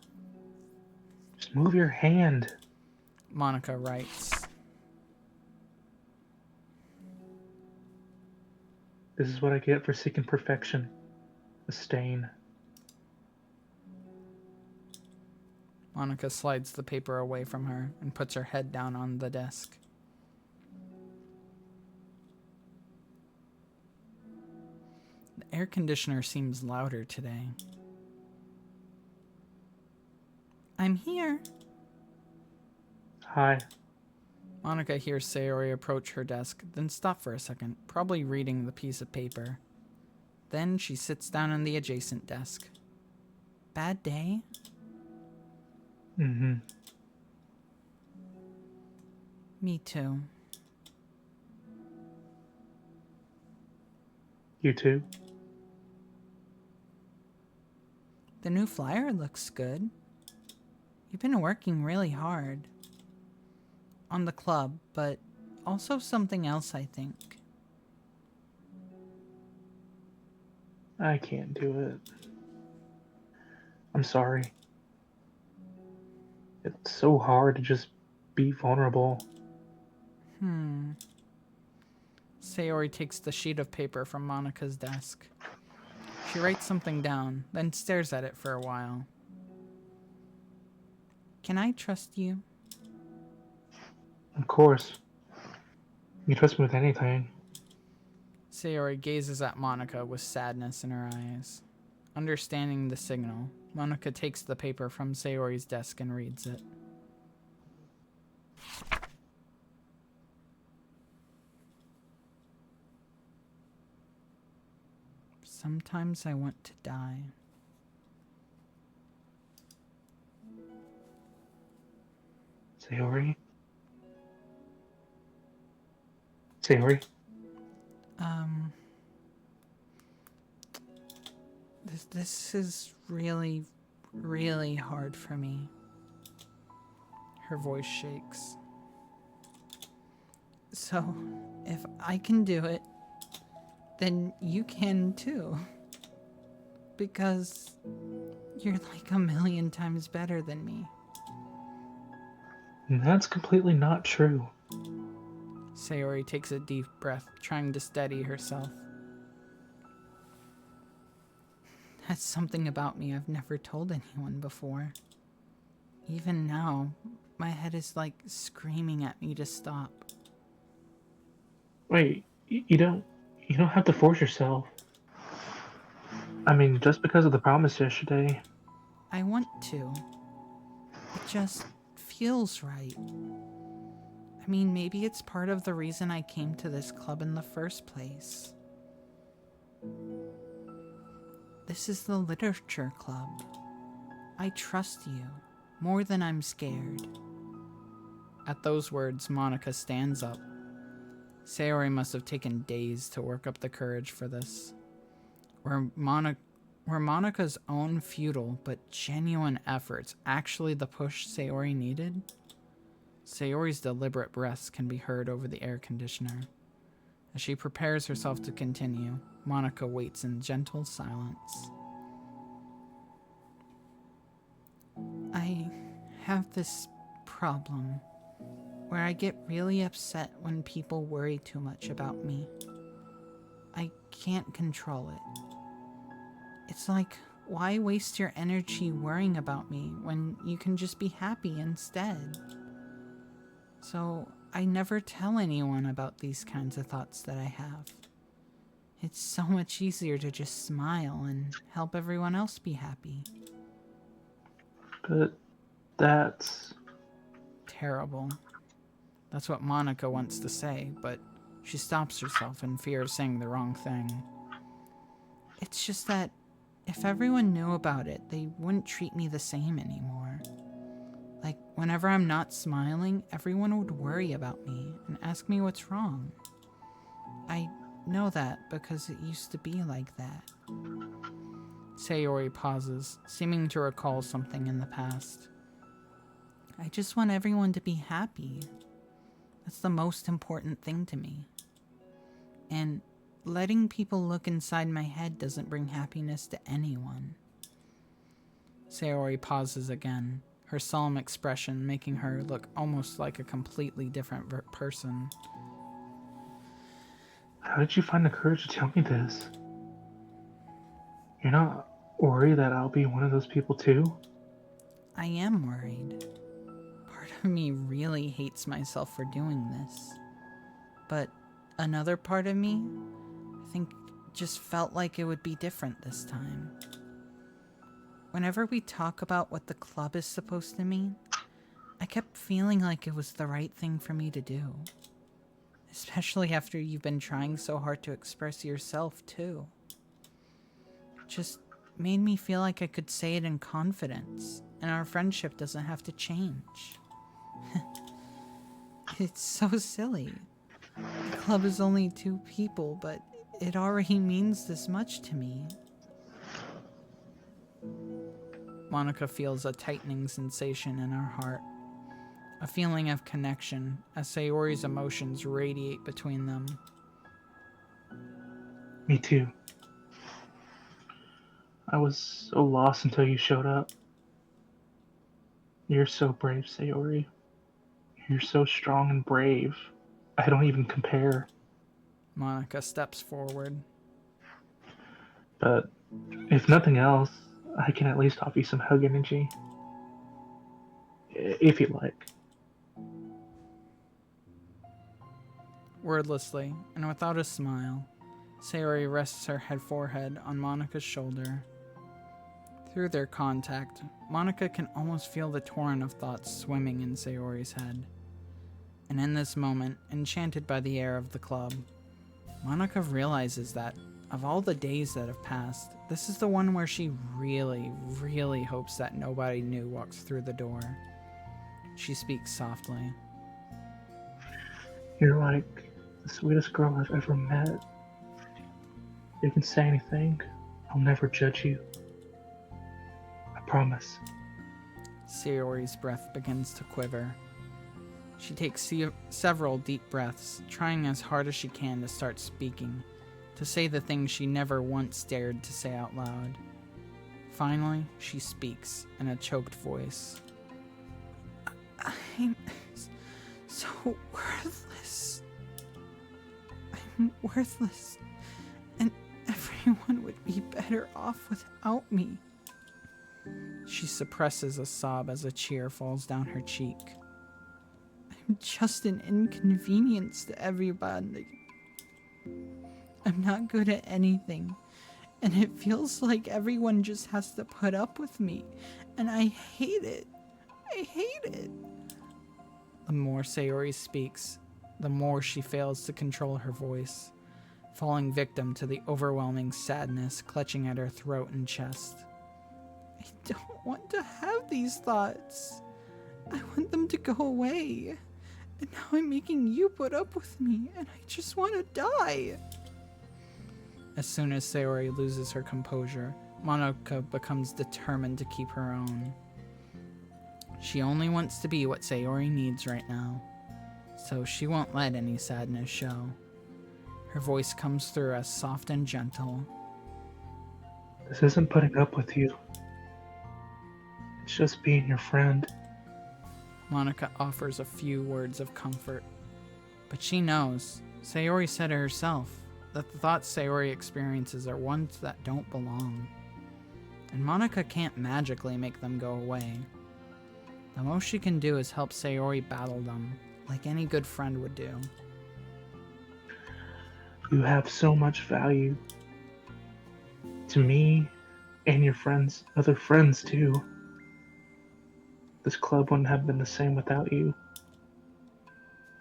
Just move your hand. Monica writes. This is what I get for seeking perfection. A stain. Monica slides the paper away from her and puts her head down on the desk. The air conditioner seems louder today. I'm here. Hi. Monica hears Sayori approach her desk, then stop for a second, probably reading the piece of paper. Then she sits down on the adjacent desk. Bad day? Mm-hmm. Me too. You too? The new flyer looks good. You've been working really hard. On the club, but also something else, I think. I can't do it. I'm sorry. It's so hard to just be vulnerable. Sayori takes the sheet of paper from Monica's desk. She writes something down, then stares at it for a while. Can I trust you? Of course. You trust me with anything. Sayori gazes at Monica with sadness in her eyes. Understanding the signal, Monica takes the paper from Sayori's desk and reads it. Sometimes I want to die. Sayori? Sayori? This is really, really hard for me. Her voice shakes. So, if I can do it, then you can too. Because you're like a million times better than me. That's completely not true. Sayori takes a deep breath, trying to steady herself. That's something about me I've never told anyone before. Even now, my head is like screaming at me to stop. Wait, you don't have to force yourself. I mean, just because of the promise yesterday. I want to. It just feels right. I mean, maybe it's part of the reason I came to this club in the first place. This is the literature club. I trust you more than I'm scared. At those words, Monica stands up. Sayori must have taken days to work up the courage for this. Were Monica's own futile but genuine efforts actually the push Sayori needed? Sayori's deliberate breaths can be heard over the air conditioner. As she prepares herself to continue, Monica waits in gentle silence. I have this problem where I get really upset when people worry too much about me. I can't control it. It's like, why waste your energy worrying about me when you can just be happy instead? So I never tell anyone about these kinds of thoughts that I have. It's so much easier to just smile and help everyone else be happy. But that's... Terrible. That's what Monica wants to say, but she stops herself in fear of saying the wrong thing. It's just that if everyone knew about it, they wouldn't treat me the same anymore. Like, whenever I'm not smiling, everyone would worry about me and ask me what's wrong. I know that because it used to be like that. Sayori pauses, seeming to recall something in the past. I just want everyone to be happy. That's the most important thing to me. And letting people look inside my head doesn't bring happiness to anyone. Sayori pauses again, her solemn expression making her look almost like a completely different person. How did you find the courage to tell me this? You're not worried that I'll be one of those people too? I am worried. Part of me really hates myself for doing this. But another part of me, I think, just felt like it would be different this time. Whenever we talk about what the club is supposed to mean, I kept feeling like it was the right thing for me to do. Especially after you've been trying so hard to express yourself, too. Just made me feel like I could say it in confidence, and our friendship doesn't have to change. It's so silly. The club is only 2 people, but it already means this much to me. Monica feels a tightening sensation in her heart. A feeling of connection as Sayori's emotions radiate between them. Me too. I was so lost until you showed up. You're so brave, Sayori. You're so strong and brave. I don't even compare. Monica steps forward. But if nothing else, I can at least offer you some hug energy. If you like. Wordlessly, and without a smile, Sayori rests her forehead on Monica's shoulder. Through their contact, Monica can almost feel the torrent of thoughts swimming in Sayori's head. And in this moment, enchanted by the air of the club, Monica realizes that, of all the days that have passed, this is the one where she really, really hopes that nobody new walks through the door. She speaks softly. You're like the sweetest girl I've ever met. You can say anything. I'll never judge you. I promise. Sayori's breath begins to quiver. She takes several deep breaths, trying as hard as she can to start speaking, to say the things she never once dared to say out loud. Finally, she speaks in a choked voice. I'm so worthless. I'm worthless, and everyone would be better off without me. She suppresses a sob as a tear falls down her cheek. I'm just an inconvenience to everybody. I'm not good at anything, and it feels like everyone just has to put up with me, and I hate it. I hate it. The more Sayori speaks, the more she fails to control her voice, falling victim to the overwhelming sadness clutching at her throat and chest. I don't want to have these thoughts. I want them to go away. And now I'm making you put up with me, and I just want to die. As soon as Sayori loses her composure, Monica becomes determined to keep her own. She only wants to be what Sayori needs right now, so she won't let any sadness show. Her voice comes through as soft and gentle. This isn't putting up with you. It's just being your friend. Monica offers a few words of comfort, but she knows, Sayori said it herself, that the thoughts Sayori experiences are ones that don't belong. And Monica can't magically make them go away. The most she can do is help Sayori battle them, like any good friend would do. You have so much value. To me, and your friends, other friends too. This club wouldn't have been the same without you.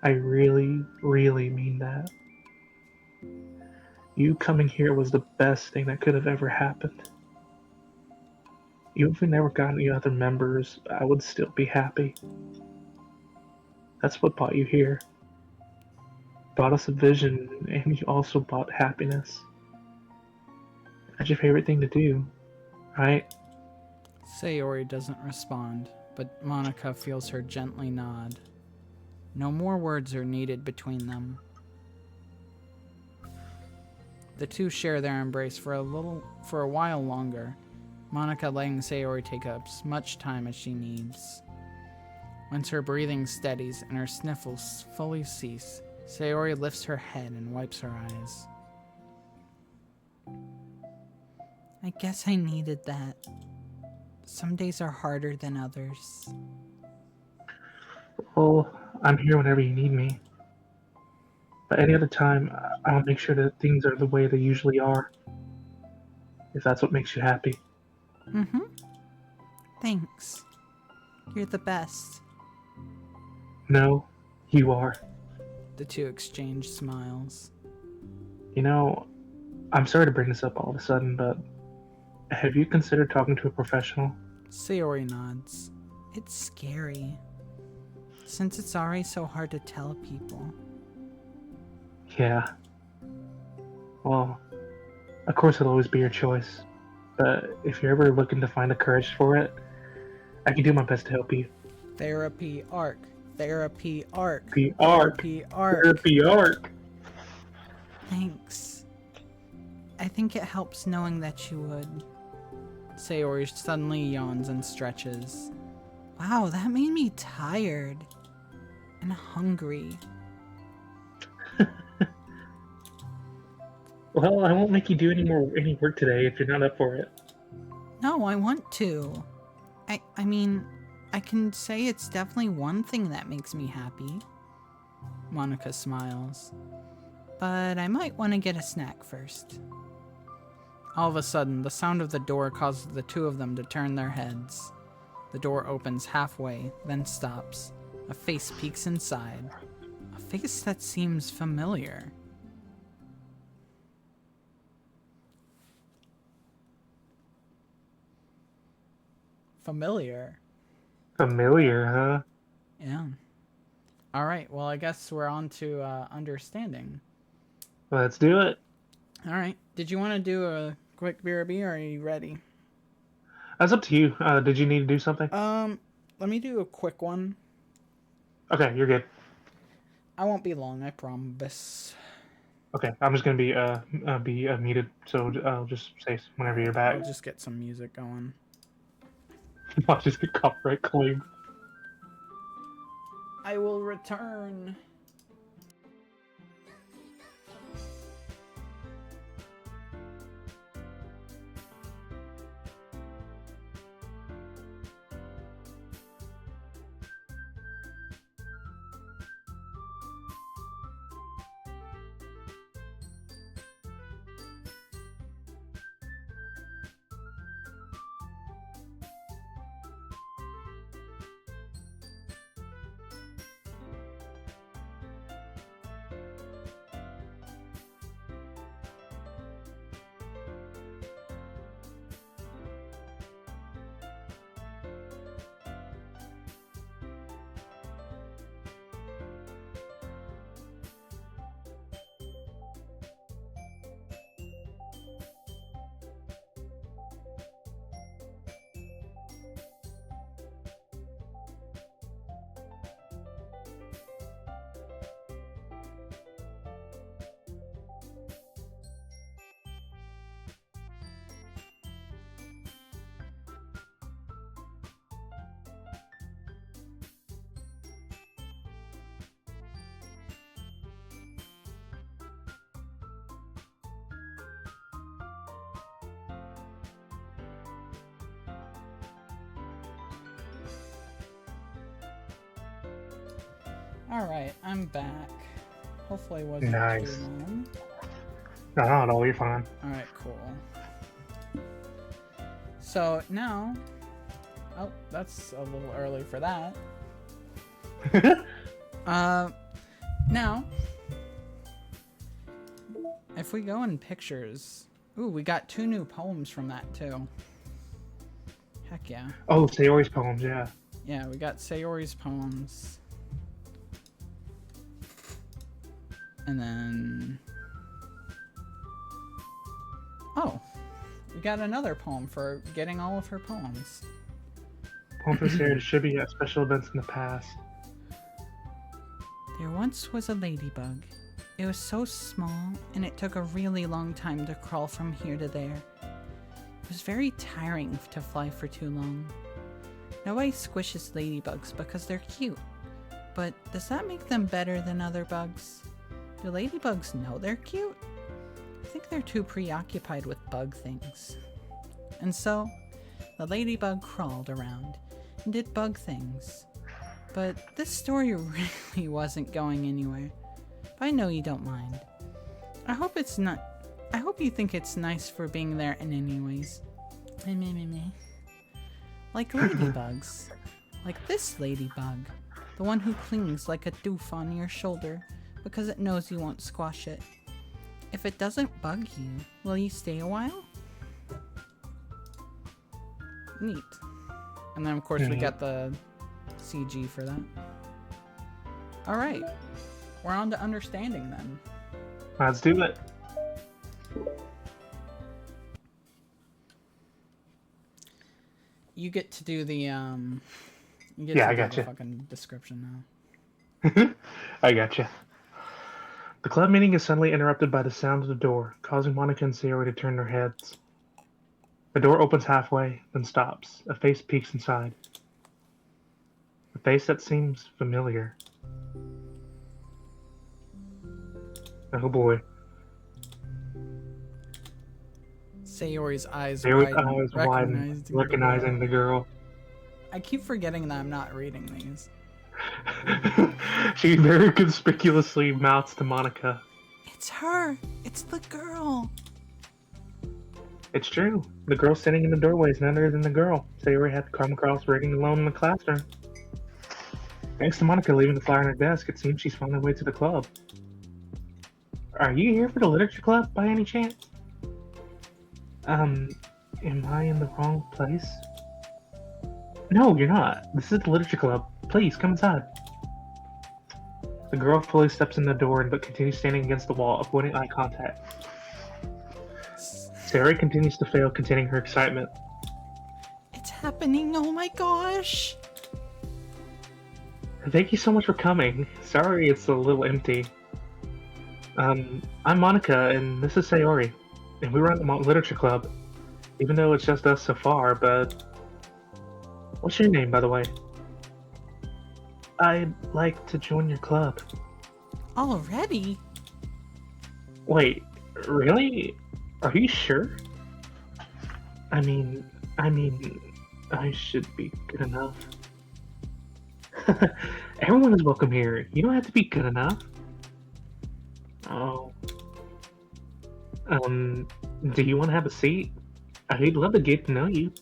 I really, really mean that. You coming here was the best thing that could have ever happened. Even if we never got any other members, I would still be happy. That's what brought you here. Brought us a vision, and you also brought happiness. That's your favorite thing to do, right? Sayori doesn't respond, but Monica feels her gently nod. No more words are needed between them. The two share their embrace for a while longer, Monica letting Sayori take up as much time as she needs. Once her breathing steadies and her sniffles fully cease, Sayori lifts her head and wipes her eyes. I guess I needed that. Some days are harder than others. Well, I'm here whenever you need me. But any other time, I'll make sure that things are the way they usually are. If that's what makes you happy. Mm-hmm. Thanks. You're the best. No, you are. The two exchange smiles. You know, I'm sorry to bring this up all of a sudden, but have you considered talking to a professional? Sayori nods. It's scary. Since it's already so hard to tell people. Yeah. Well, of course it'll always be your choice. But if you're ever looking to find the courage for it, I can do my best to help you. Therapy arc. Therapy arc. Therapy arc. Therapy arc. Therapy arc. Thanks. I think it helps knowing that you would. Sayori suddenly yawns and stretches. Wow, that made me tired. And hungry. Well, I won't make you do any work today if you're not up for it. No, I want to. I mean, I can say it's definitely one thing that makes me happy. Monica smiles. But I might want to get a snack first. All of a sudden, the sound of the door causes the two of them to turn their heads. The door opens halfway, then stops. A face peeks inside. A face that seems familiar. Familiar? Familiar, huh? Yeah. Alright, well, I guess we're on to understanding. Let's do it. Alright, did you want to do a quick BRB, or are you ready? That's up to you. Did you need to do something? Let me do a quick one. Okay, you're good. I won't be long, I promise. Okay, I'm just gonna be muted, so I'll just say whenever you're back. I'll just get some music going. I'll just get copyright claimed. I will return. Alright, I'm back. Hopefully it wasn't Nice. too long. No, not at all. You're fine. Alright, cool. So now... Oh, that's a little early for that. Now... If we go in pictures... Ooh, we got 2 new poems from that, too. Heck yeah. Oh, Sayori's poems, yeah. Yeah, we got Sayori's poems. And then... Oh! We got another poem for getting all of her poems. Poem for Sayori distributed at special events in the past. There once was a ladybug. It was so small, and it took a really long time to crawl from here to there. It was very tiring to fly for too long. Nobody squishes ladybugs because they're cute. But does that make them better than other bugs? Do ladybugs know they're cute? I think they're too preoccupied with bug things. And so, the ladybug crawled around and did bug things. But this story really wasn't going anywhere. But I know you don't mind. I hope you think it's nice for being there in any ways. Like ladybugs. Like this ladybug. The one who clings like a doof on your shoulder because it knows you won't squash it. If it doesn't bug you, will you stay a while? Neat. And then of course we got the CG for that. Alright. We're on to understanding then. Let's do it. You get to do the you get Yeah, to I do gotcha. the fucking description now. I gotcha. The club meeting is suddenly interrupted by the sound of the door, causing Monica and Sayori to turn their heads. The door opens halfway, then stops. A face peeks inside. A face that seems familiar. Oh boy. Sayori's eyes Sayori's widen, eyes widen, recognizing the girl. I keep forgetting that I'm not reading these. She very conspicuously mouths to Monica. It's her! It's the girl! It's true. The girl standing in the doorway is none other than the girl Sayori had come across reading alone in the classroom. Thanks to Monica leaving the flyer on her desk, it seems she's found her way to the club. Are you here for the literature club, by any chance? Am I in the wrong place? No, you're not. This is the literature club. Please, come inside. The girl fully steps in the door but continues standing against the wall, avoiding eye contact. Sayori continues to fail, containing her excitement. It's happening, oh my gosh! Thank you so much for coming. Sorry it's a little empty. I'm Monica, and this is Sayori. And we run the literature club. Even though it's just us so far, but... What's your name, by the way? I'd like to join your club. Already? Wait, really? Are you sure? I mean, I should be good enough. Everyone is welcome here. You don't have to be good enough. Oh. Do you want to have a seat? I'd love to get to know you.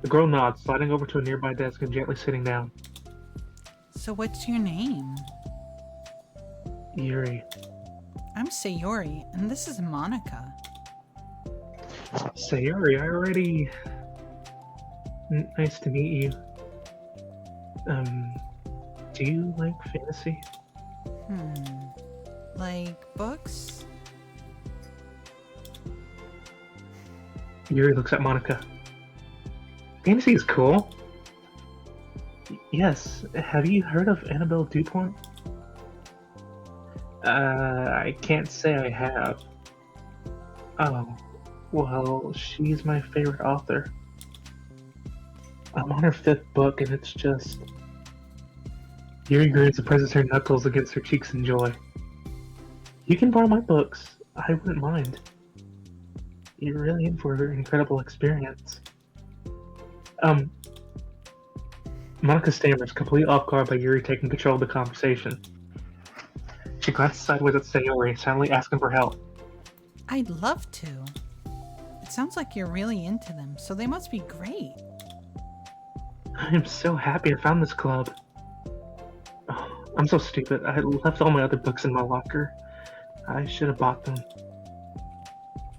The girl nods, sliding over to a nearby desk and gently sitting down. So what's your name? Yuri. I'm Sayori, and this is Monica. Sayori, I already... Nice to meet you. Do you like fantasy? Like books? Yuri looks at Monica. Fantasy is cool. Yes. Have you heard of Annabelle Dupont? I can't say I have. Oh. Well, she's my favorite author. I'm on her 5th book and it's just... Yuri grins and presses her knuckles against her cheeks in joy. You can borrow my books. I wouldn't mind. You're really in for an incredible experience. Monica stammers, completely off guard by Yuri taking control of the conversation. She glances sideways at Sayori, silently asking for help. I'd love to. It sounds like you're really into them, so they must be great. I am so happy I found this club. Oh, I'm so stupid. I left all my other books in my locker. I should have bought them.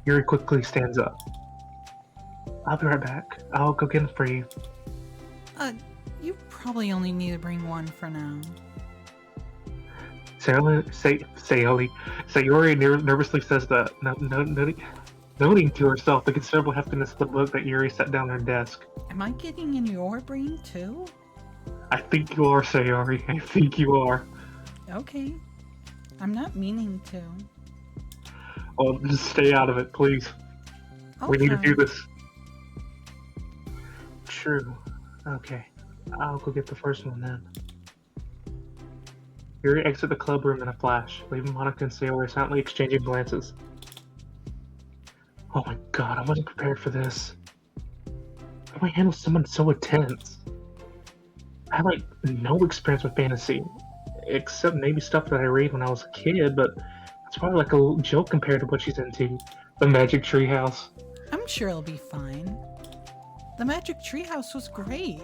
Yuri quickly stands up. I'll be right back. I'll go get them for you. You probably only need to bring one for now. Sayori nervously says that, noting to herself the considerable heftiness of the book that Yuri set down on her desk. Am I getting in your brain too? I think you are, Sayori. I think you are. Okay. I'm not meaning to. Oh, just stay out of it, please. We need to do this. True. Okay. I'll go get the first one then. Yuri exits the club room in a flash, leaving Monica and Sayori silently exchanging glances. Oh my god, I wasn't prepared for this. How do I handle someone so intense? I have no experience with fantasy, except maybe stuff that I read when I was a kid, but it's probably a little joke compared to what she's into. The Magic Treehouse. I'm sure it'll be fine. The Magic Treehouse was great.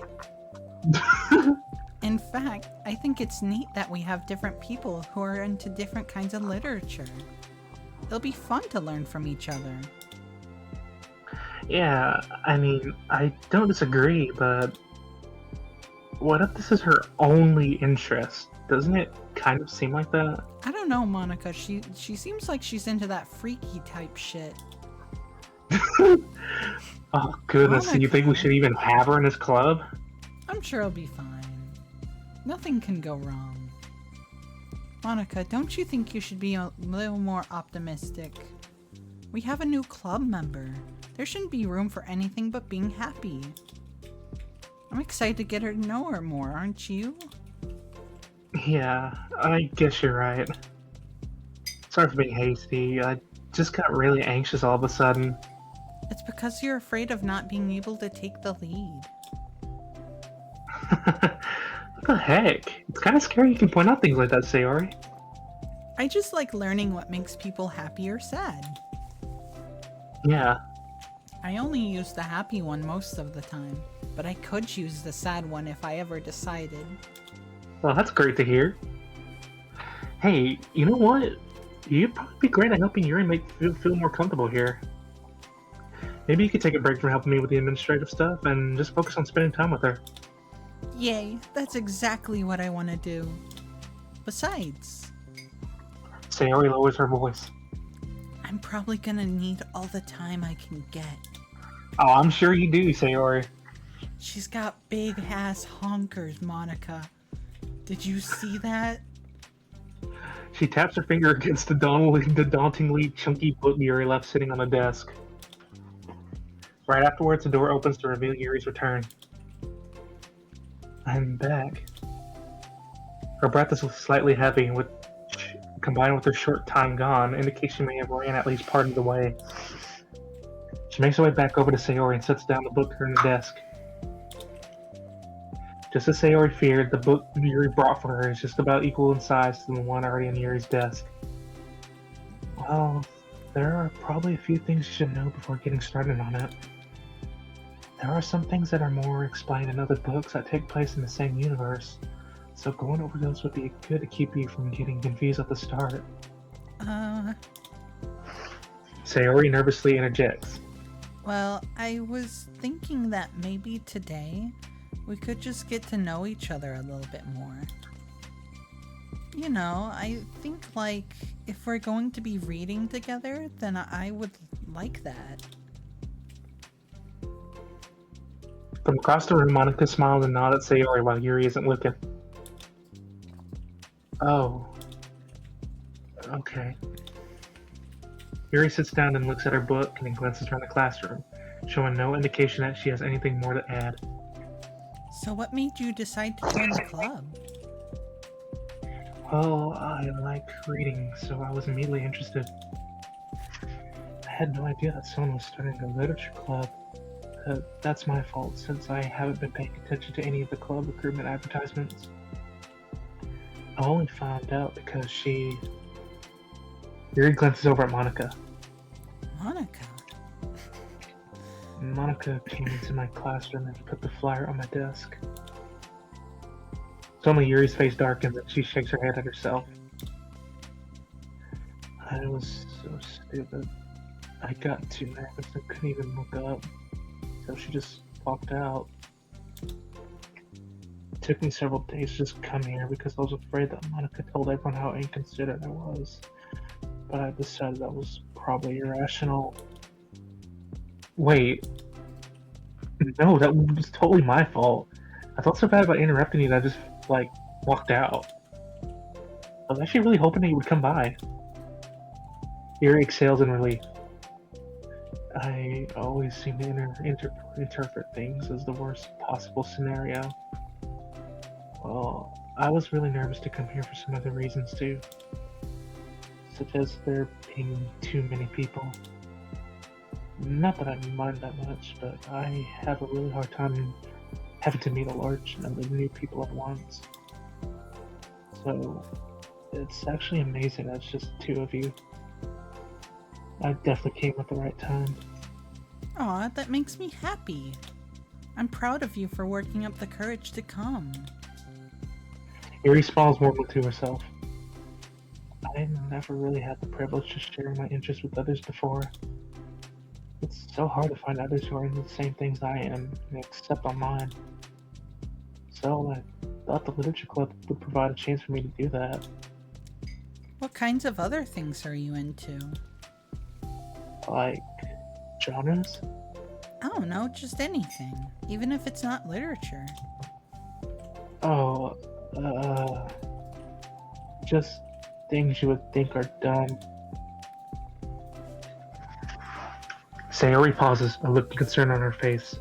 In fact, I think it's neat that we have different people who are into different kinds of literature. It'll be fun to learn from each other. Yeah, I mean, I don't disagree, but what if this is her only interest? Doesn't it kind of seem like that? I don't know, Monica. She seems like she's into that freaky type shit. Oh goodness, Monica. you think we should even have her in this club? I'm sure it'll be fine. Nothing can go wrong. Monica, don't you think you should be a little more optimistic? We have a new club member. There shouldn't be room for anything but being happy. I'm excited to get her to know her more, aren't you? Yeah, I guess you're right. Sorry for being hasty. I just got really anxious all of a sudden. It's because you're afraid of not being able to take the lead. What the heck? It's kind of scary you can point out things like that, Sayori. I just like learning what makes people happy or sad. Yeah. I only use the happy one most of the time, but I could use the sad one if I ever decided. Well, that's great to hear. Hey, you know what? You'd probably be great at helping Yuri make feel more comfortable here. Maybe you could take a break from helping me with the administrative stuff and just focus on spending time with her. Yay, that's exactly what I want to do. Besides, Sayori lowers her voice. I'm probably gonna need all the time I can get. Oh, I'm sure you do, Sayori. She's got big ass honkers, Monica. Did you see that? She taps her finger against the dauntingly chunky book Yuri left sitting on the desk. Right afterwards, the door opens to reveal Yuri's return. I'm back. Her breath is slightly heavy, combined with her short time gone, indicates she may have ran at least part of the way. She makes her way back over to Sayori and sets down the book on the desk. Just as Sayori feared, the book Yuri brought for her is just about equal in size to the one already on Yuri's desk. Well, there are probably a few things you should know before getting started on it. There are some things that are more explained in other books that take place in the same universe, so going over those would be good to keep you from getting confused at the start. Sayori nervously interjects. Well, I was thinking that maybe today we could just get to know each other a little bit more. You know, I think if we're going to be reading together, then I would like that. From across the room, Monica smiles and nods at Sayori while Yuri isn't looking. Oh. Okay. Yuri sits down and looks at her book and then glances around the classroom, showing no indication that she has anything more to add. So what made you decide to join the club? Well, I like reading, so I was immediately interested. I had no idea that someone was starting a literature club. That's my fault since I haven't been paying attention to any of the club recruitment advertisements. I only found out because Yuri glances over at Monica. Monica? Monica came into my classroom and put the flyer on my desk. Suddenly Yuri's face darkens and she shakes her head at herself. I was so stupid. I got too nervous and couldn't even look up. So she just walked out. It took me several days to just come here because I was afraid that Monica told everyone how inconsiderate I was. But I decided that was probably irrational. Wait. No, that was totally my fault. I felt so bad about interrupting you that I just, walked out. I was actually really hoping that you would come by. Yuri exhales in relief. I always seem to interpret things as the worst possible scenario. Well, I was really nervous to come here for some other reasons too. Such as there being too many people. Not that I mind that much, but I have a really hard time having to meet a large number of new people at once. So, it's actually amazing that it's just two of you. I definitely came at the right time. Aw, that makes me happy. I'm proud of you for working up the courage to come. Yuri smiles warmly to herself. I never really had the privilege to share my interests with others before. It's so hard to find others who are into the same things I am and accept online. So I thought the literature club would provide a chance for me to do that. What kinds of other things are you into? Like genres? I don't know, just anything. Even if it's not literature. Oh, just things you would think are dumb. Sayori pauses, a look of concern on her face.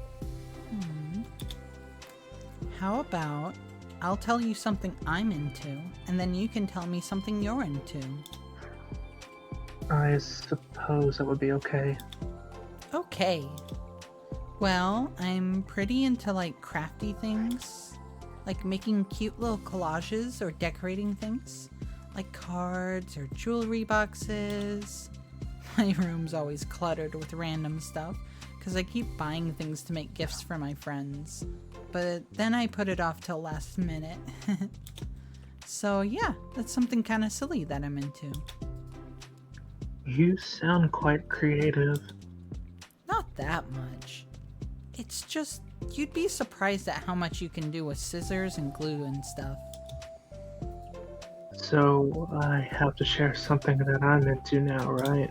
How about I'll tell you something I'm into, and then you can tell me something you're into. I suppose that would be okay. Okay. Well, I'm pretty into crafty things. Like making cute little collages or decorating things. Like cards or jewelry boxes. My room's always cluttered with random stuff, because I keep buying things to make gifts for my friends. But then I put it off till last minute. So yeah, that's something kind of silly that I'm into. You sound quite creative. Not that much. It's just, you'd be surprised at how much you can do with scissors and glue and stuff. So, I have to share something that I'm into now, right?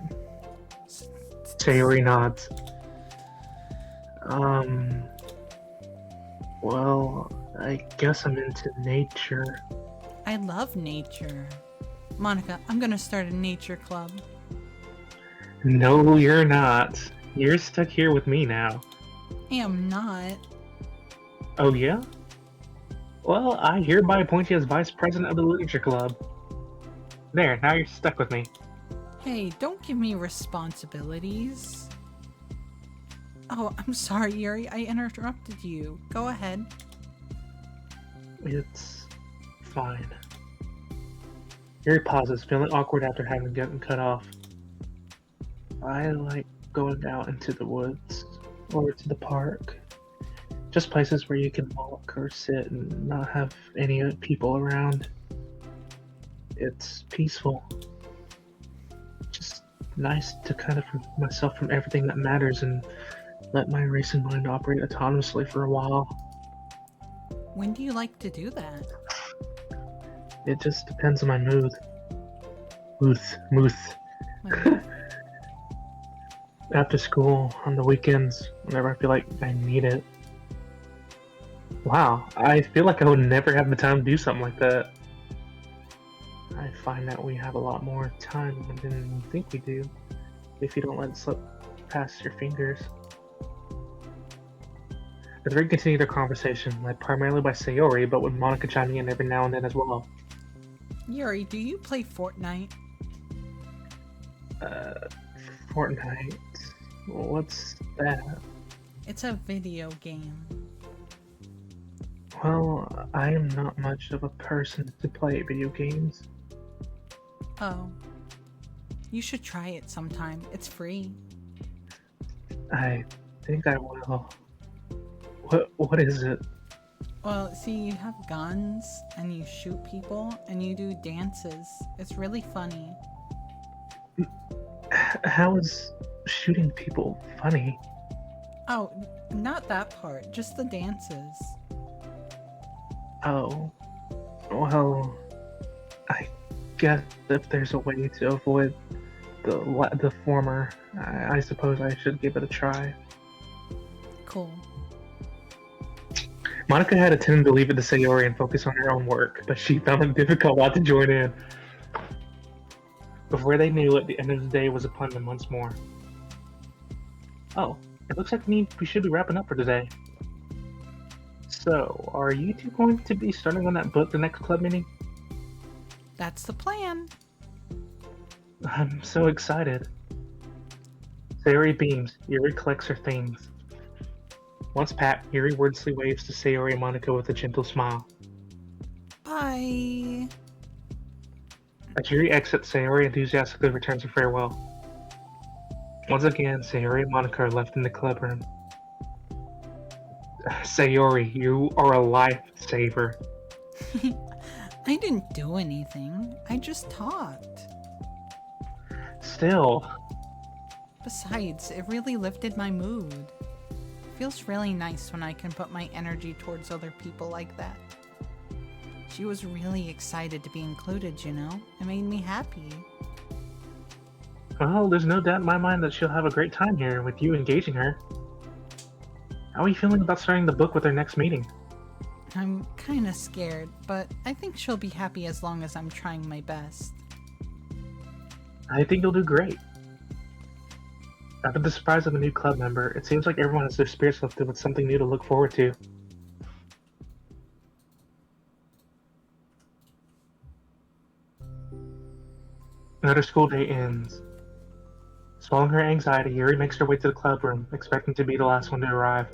Sayori nods. Well, I guess I'm into nature. I love nature. Monica, I'm gonna start a nature club. No, you're not. You're stuck here with me now. I am not. Oh, yeah? Well, I hereby appoint you as vice president of the literature club. There, now you're stuck with me. Hey, don't give me responsibilities. Oh, I'm sorry, Yuri. I interrupted you. Go ahead. It's fine. Yuri pauses, feeling awkward after having gotten cut off. I like going out into the woods or to the park. Just places where you can walk or sit and not have any people around. It's peaceful. Just nice to kind of remove myself from everything that matters and let my racing mind operate autonomously for a while. When do you like to do that? It just depends on my mood. Mood. Like, After school, on the weekends, whenever I feel like I need it. Wow, I feel like I would never have the time to do something like that. I find that we have a lot more time than you think we do, if you don't let it slip past your fingers. The three continue their conversation, led primarily by Sayori, but with Monica chiming in every now and then as well. Yuri, do you play Fortnite? Fortnite? What's that? It's a video game. Well, I am not much of a person to play video games. Oh. You should try it sometime. It's free. I think I will. What is it? Well, see, you have guns, and you shoot people, and you do dances. It's really funny. How is shooting people funny? Oh, not that part, just the dances. Oh, well, I guess if there's a way to avoid the former, I suppose I should give it a try. Cool. Monica had attempted to leave it to Sayori and focus on her own work, but she found it difficult not to join in. Before they knew it, the end of the day was upon them once more. Oh, it looks like we should be wrapping up for today. So, are you two going to be starting on that book the next club meeting? That's the plan. I'm so excited. Sayori beams. Yuri collects her things. Once packed, Yuri wordlessly waves to Sayori and Monica with a gentle smile. Bye. As Yuri exits, Sayori enthusiastically returns a farewell. Once again, Sayori and Monica are left in the club room. Sayori, you are a lifesaver. I didn't do anything. I just talked. Still, Besides, it really lifted my mood. Feels really nice when I can put my energy towards other people like that. She was really excited to be included, you know? It made me happy. well, there's no doubt in my mind that she'll have a great time here with you engaging her. How are you feeling about starting the book with our next meeting? I'm kinda scared, but I think she'll be happy as long as I'm trying my best. I think you'll do great. After the surprise of a new club member, it seems like everyone has their spirits lifted with something new to look forward to. Another school day ends. Swallowing her anxiety, Yuri makes her way to the club room, expecting to be the last one to arrive.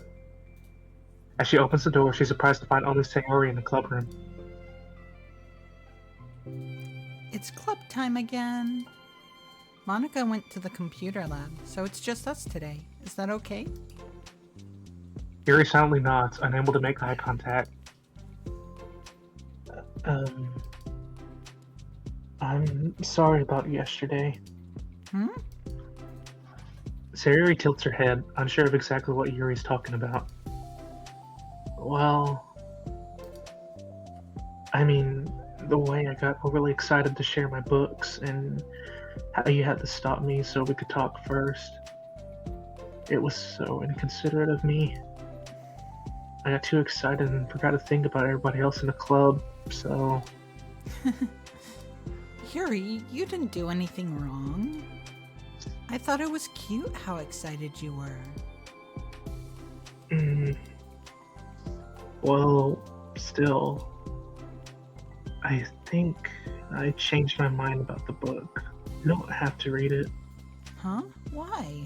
As she opens the door, she's surprised to find only Sayori in the club room. It's club time again. Monica went to the computer lab, so it's just us today. Is that okay? Yuri silently nods, unable to make eye contact. I'm sorry about yesterday. Hmm? Sayori tilts her head, unsure of exactly what Yuri's talking about. Well, I mean, the way I got overly excited to share my books and how you had to stop me so we could talk first. It was so inconsiderate of me. I got too excited and forgot to think about everybody else in the club, so... Yuri, you didn't do anything wrong. I thought it was cute how excited you were. Well, still, I think I changed my mind about the book. You don't have to read it Huh? Why?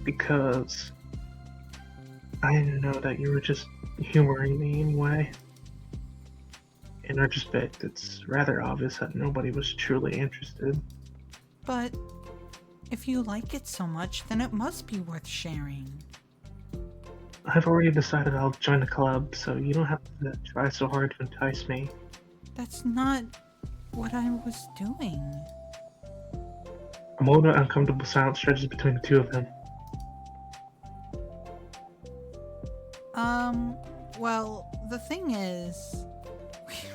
because I know that you were just humoring me anyway. In retrospect, it's rather obvious that nobody was truly interested. But if you like it so much, then it must be worth sharing. I've already decided I'll join the club, so you don't have to try so hard to entice me. That's not what I was doing. A moment of uncomfortable silence stretches between the two of them. Well, the thing is,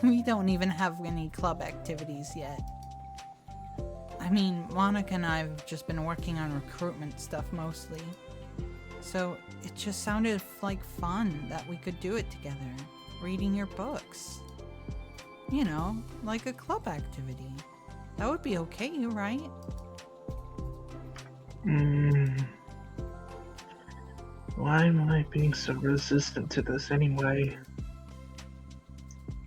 we don't even have any club activities yet. I mean, Monica and I have just been working on recruitment stuff mostly. So it just sounded like fun that we could do it together, reading your books. You know, like a club activity. That would be okay, right? Why am I being so resistant to this anyway?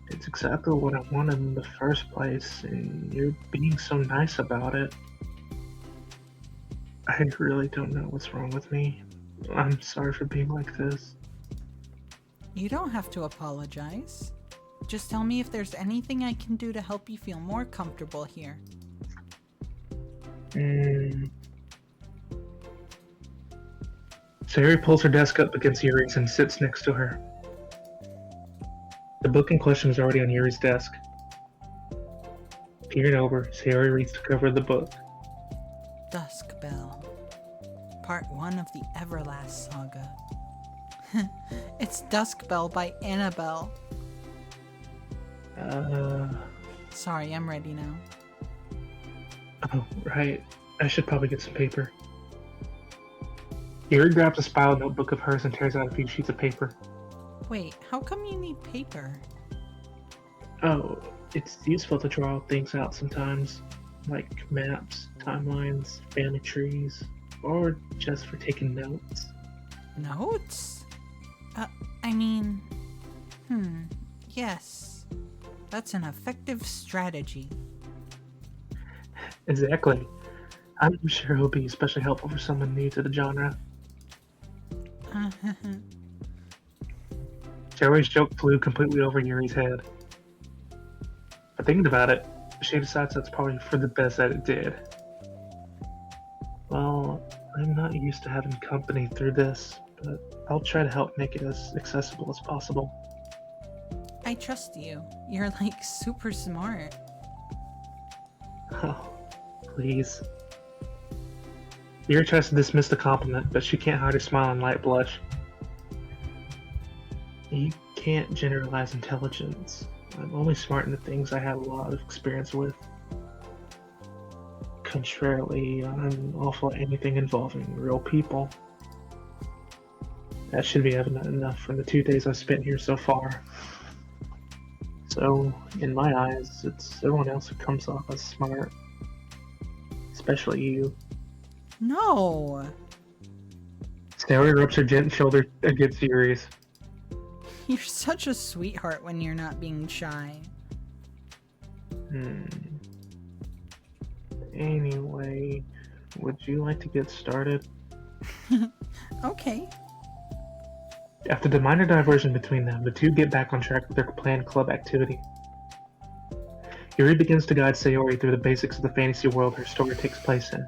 It's exactly what I wanted in the first place, and you're being so nice about it. I really don't know what's wrong with me. I'm sorry for being like this. You don't have to apologize. Just tell me if there's anything I can do to help you feel more comfortable here. Sayori pulls her desk up against Yuri's and sits next to her. The book in question is already on Yuri's desk. Peering over, Sayori reads the cover of the book. Dusk Bell. Part 1 of the Everlast Saga. It's Dusk Bell by Annabelle. Sorry, I'm ready now. Oh, right. I should probably get some paper. Yuri grabs a spiral notebook of hers and tears out a few sheets of paper. Wait, how come you need paper? Oh, it's useful to draw things out sometimes, like maps, timelines, family trees, or just for taking notes. Notes? Yes. That's an effective strategy. Exactly. I'm sure it'll be especially helpful for someone new to the genre. Sayori's joke flew completely over Yuri's head. But thinking about it, she decides that's probably for the best that it did. Well, I'm not used to having company through this, but I'll try to help make it as accessible as possible. I trust you. You're like super smart. Oh, please. Yuri tries to dismiss the compliment, but she can't hide her smile and light blush. You can't generalize intelligence. I'm only smart in the things I have a lot of experience with. Contrarily, I'm awful at anything involving real people. That should be evident enough from the 2 days I've spent here so far. So, in my eyes, it's everyone else who comes off as smart. Especially you. No! Sayori rubs her gentle shoulder against Yuri's. You're such a sweetheart when you're not being shy. Anyway, would you like to get started? Okay. After the minor diversion between them, the two get back on track with their planned club activity. Yuri begins to guide Sayori through the basics of the fantasy world her story takes place in.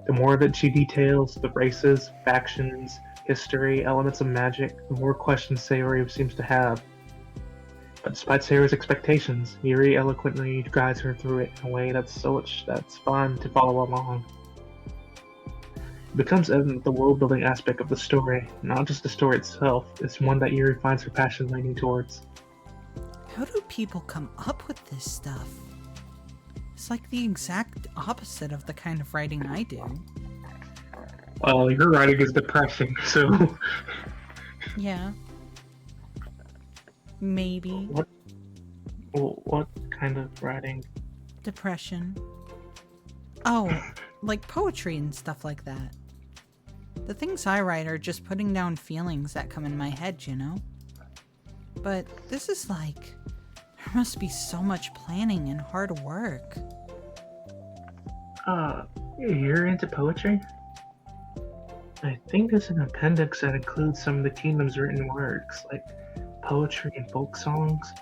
The more of it she details, the races, factions, history, elements of magic, the more questions Sayori seems to have. But despite Sayori's expectations, Yuri eloquently guides her through it in a way that's fun to follow along. It becomes evident that the world-building aspect of the story, not just the story itself, is one that Yuri finds her passion leaning towards. How do people come up with this stuff? It's like the exact opposite of the kind of writing I do. Well, your writing is depressing, so... Yeah. Maybe. What kind of writing? Depression. Oh, like poetry and stuff like that. The things I write are just putting down feelings that come in my head, you know? But this is like... There must be so much planning and hard work. You're into poetry? I think there's an appendix that includes some of the kingdom's written works, like poetry and folk songs.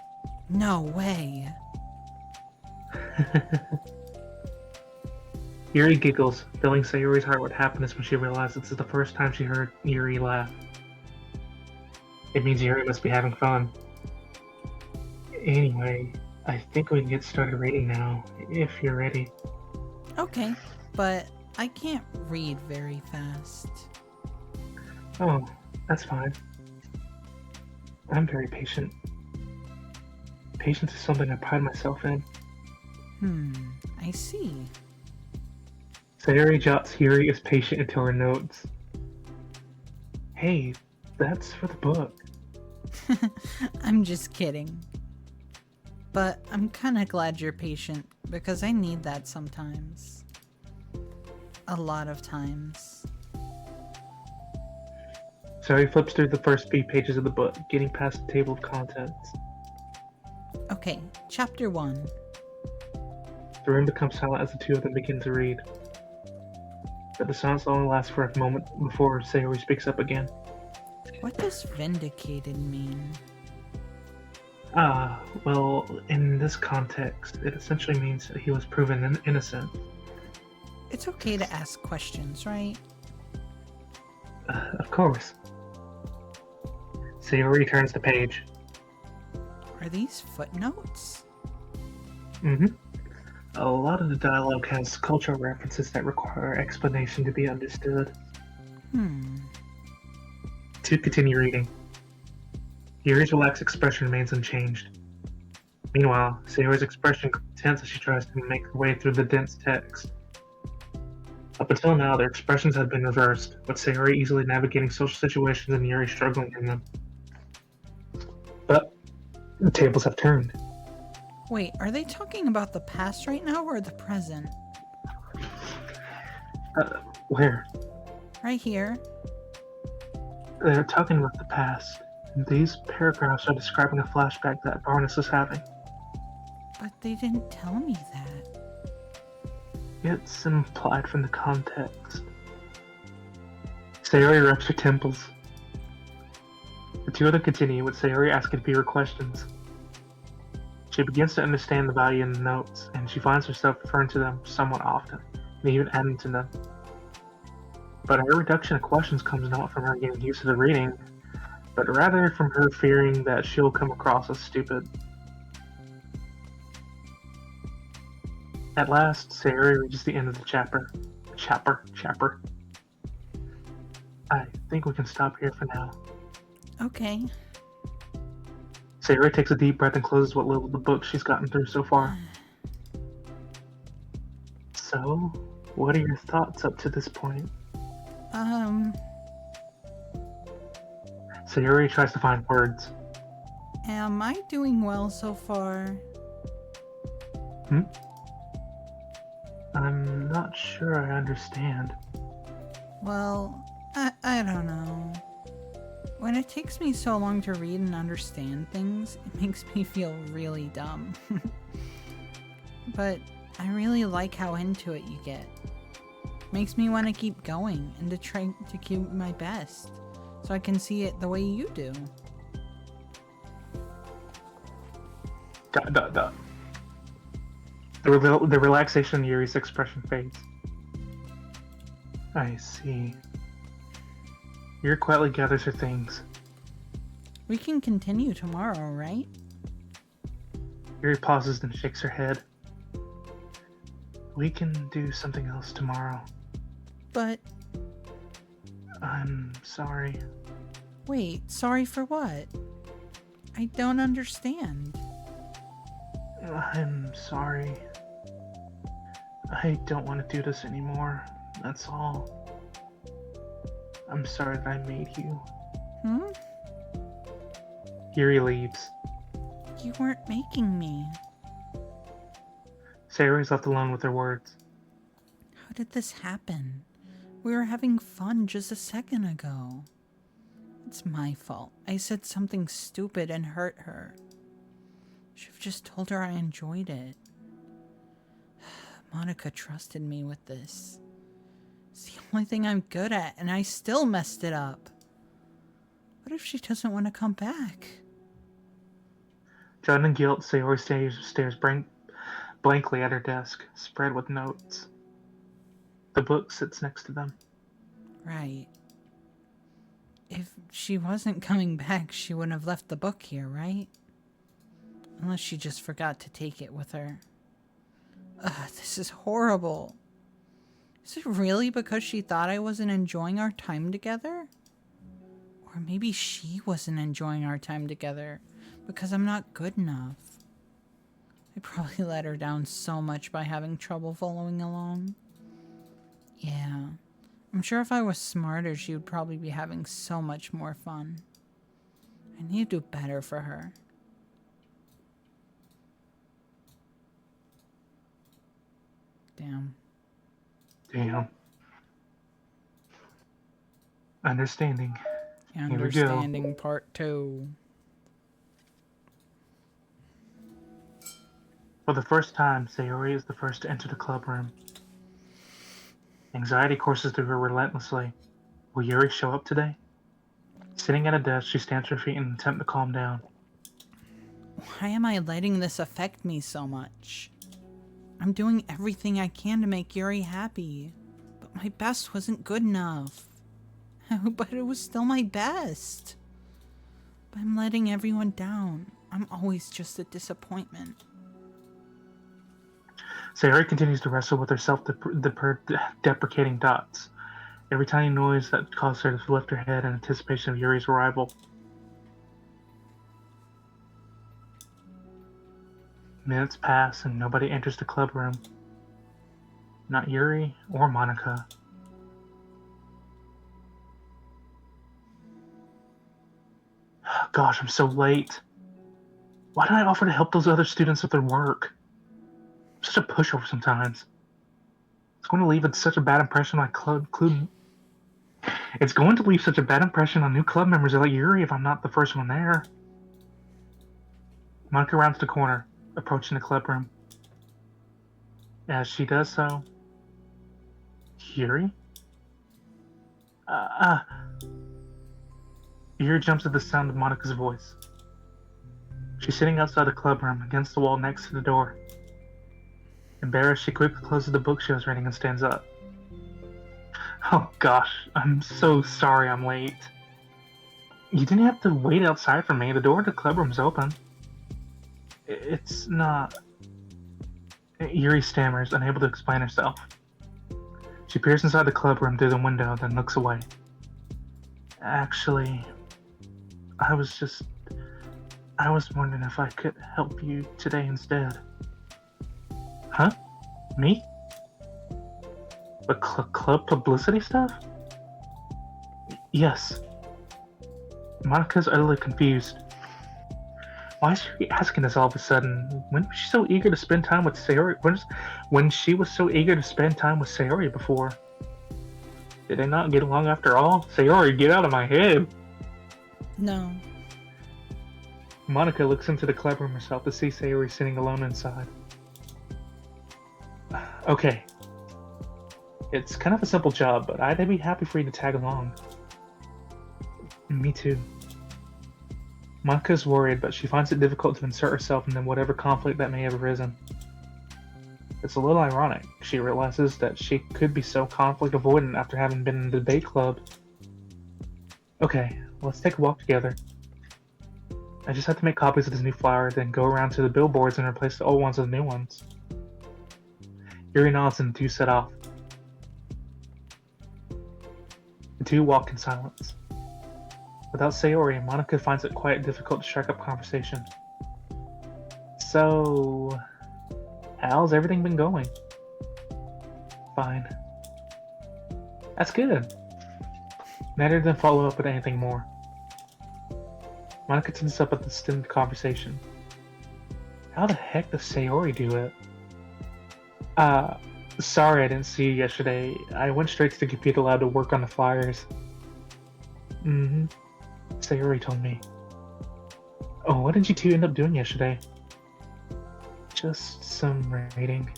No way. Yuri giggles, filling Sayori's heart with happiness when she realizes this is the first time she heard Yuri laugh. It means Yuri must be having fun. Anyway, I think we can get started reading now, if you're ready. Okay, but I can't read very fast. Oh, that's fine. I'm very patient. Patience is something I pride myself in. I see. Sayori jots Yuri is patient into her notes. Hey, that's for the book. I'm just kidding. But I'm kinda glad you're patient, because I need that sometimes. A lot of times. Sayori flips through the first few pages of the book, getting past the table of contents. Okay, chapter 1. The room becomes silent as the two of them begin to read. but the silence only lasts for a moment before Sayori speaks up again. What does vindicated mean? Well, in this context, it essentially means that he was proven innocent. It's okay to ask questions, right? Of course. Sayori turns the page. Are these footnotes? Mm-hmm. A lot of the dialogue has cultural references that require explanation to be understood. To continue reading. Yuri's relaxed expression remains unchanged. Meanwhile, Sayori's expression grows tense as she tries to make her way through the dense text. Up until now, their expressions had been reversed, with Sayori easily navigating social situations and Yuri struggling in them. But the tables have turned. Wait, are they talking about the past right now or the present? Where? Right here. They're talking about the past. These paragraphs are describing a flashback that Barnes is having. But they didn't tell me that. It's implied from the context. Sayori rubs her temples. The two of them continue, with Sayori asking Peter questions. She begins to understand the value in the notes, and she finds herself referring to them somewhat often, and even adding to them. But her reduction of questions comes not from her getting used to the reading, but rather from her fearing that she'll come across as stupid. At last, Sayori reaches the end of the chapter. I think we can stop here for now. Okay. Sayori takes a deep breath and closes what little of the book she's gotten through so far. So, what are your thoughts up to this point? Sayori tries to find words. Am I doing well so far? I'm not sure I understand. Well, I don't know. When it takes me so long to read and understand things, it makes me feel really dumb. But I really like how into it you get. Makes me want to keep going and to try to keep my best, so I can see it the way you do. ... The relaxation in Yuri's expression fades. I see. Yuri quietly gathers her things. We can continue tomorrow, right? Yuri pauses and shakes her head. We can do something else tomorrow. But... I'm sorry. Wait, sorry for what? I don't understand. I'm sorry. I don't want to do this anymore. That's all. I'm sorry that I made you. Yuri leaves. You weren't making me. Sayori's left alone with her words. How did this happen? We were having fun just a second ago. It's my fault. I said something stupid and hurt her. Should have just told her I enjoyed it. Monica trusted me with this. It's the only thing I'm good at, and I still messed it up. What if she doesn't want to come back? Dread and guilt, Sayori stares blankly at her desk, spread with notes. The book sits next to them. Right. If she wasn't coming back, she wouldn't have left the book here, right? Unless she just forgot to take it with her. Ugh, this is horrible. Is it really because she thought I wasn't enjoying our time together? Or maybe she wasn't enjoying our time together because I'm not good enough. I probably let her down so much by having trouble following along. Yeah, I'm sure if I was smarter, she would probably be having so much more fun. I need to do better for her. Damn. Understanding. Understanding part 2. For the first time, Sayori is the first to enter the club room. Anxiety courses through her relentlessly. Will Yuri show up today? Sitting at a desk, she stamps her feet in an attempt to calm down. Why am I letting this affect me so much? I'm doing everything I can to make Yuri happy, but my best wasn't good enough. But it was still my best. But I'm letting everyone down. I'm always just a disappointment. Sayori continues to wrestle with her self-deprecating thoughts. Every tiny noise that caused her to lift her head in anticipation of Yuri's arrival. Minutes pass and nobody enters the club room. Not Yuri or Monica. Gosh, I'm so late. Why did I offer to help those other students with their work? I'm such a pushover sometimes. It's going to leave such a bad impression on It's going to leave such a bad impression on new club members like Yuri if I'm not the first one there. Monica rounds the corner, approaching the club room. As she does so, Yuri? Yuri jumps at the sound of Monica's voice. She's sitting outside the club room, against the wall next to the door. Embarrassed, she quickly closes the book she was reading and stands up. Oh gosh, I'm so sorry I'm late. You didn't have to wait outside for me. The door to the club room's open. It's not... Yuri stammers, unable to explain herself. She peers inside the club room through the window, then looks away. Actually, I was wondering if I could help you today instead. Huh? Me? The club publicity stuff? Yes. Monica's utterly confused. Why is she asking this all of a sudden? When was she so eager to spend time with Sayori? When she was so eager to spend time with Sayori before? Did they not get along after all? Sayori, get out of my head! No. Monica looks into the club room herself to see Sayori sitting alone inside. Okay. It's kind of a simple job, but I'd be happy for you to tag along. Me too. Monica's worried, but she finds it difficult to insert herself into whatever conflict that may have arisen. It's a little ironic. She realizes that she could be so conflict avoidant after having been in the debate club. Okay, let's take a walk together. I just have to make copies of this new flyer, then go around to the billboards and replace the old ones with the new ones. Yuri nods and the two set off. The two walk in silence. Without Sayori, Monica finds it quite difficult to strike up conversation. So, how's everything been going? Fine. That's good. Neither of them follow up with anything more. Monica turns up at the stem of the conversation. How the heck does Sayori do it? Sorry I didn't see you yesterday. I went straight to the computer lab to work on the flyers. Mm-hmm. Sayori told me. Oh, what did you two end up doing yesterday? Just some reading.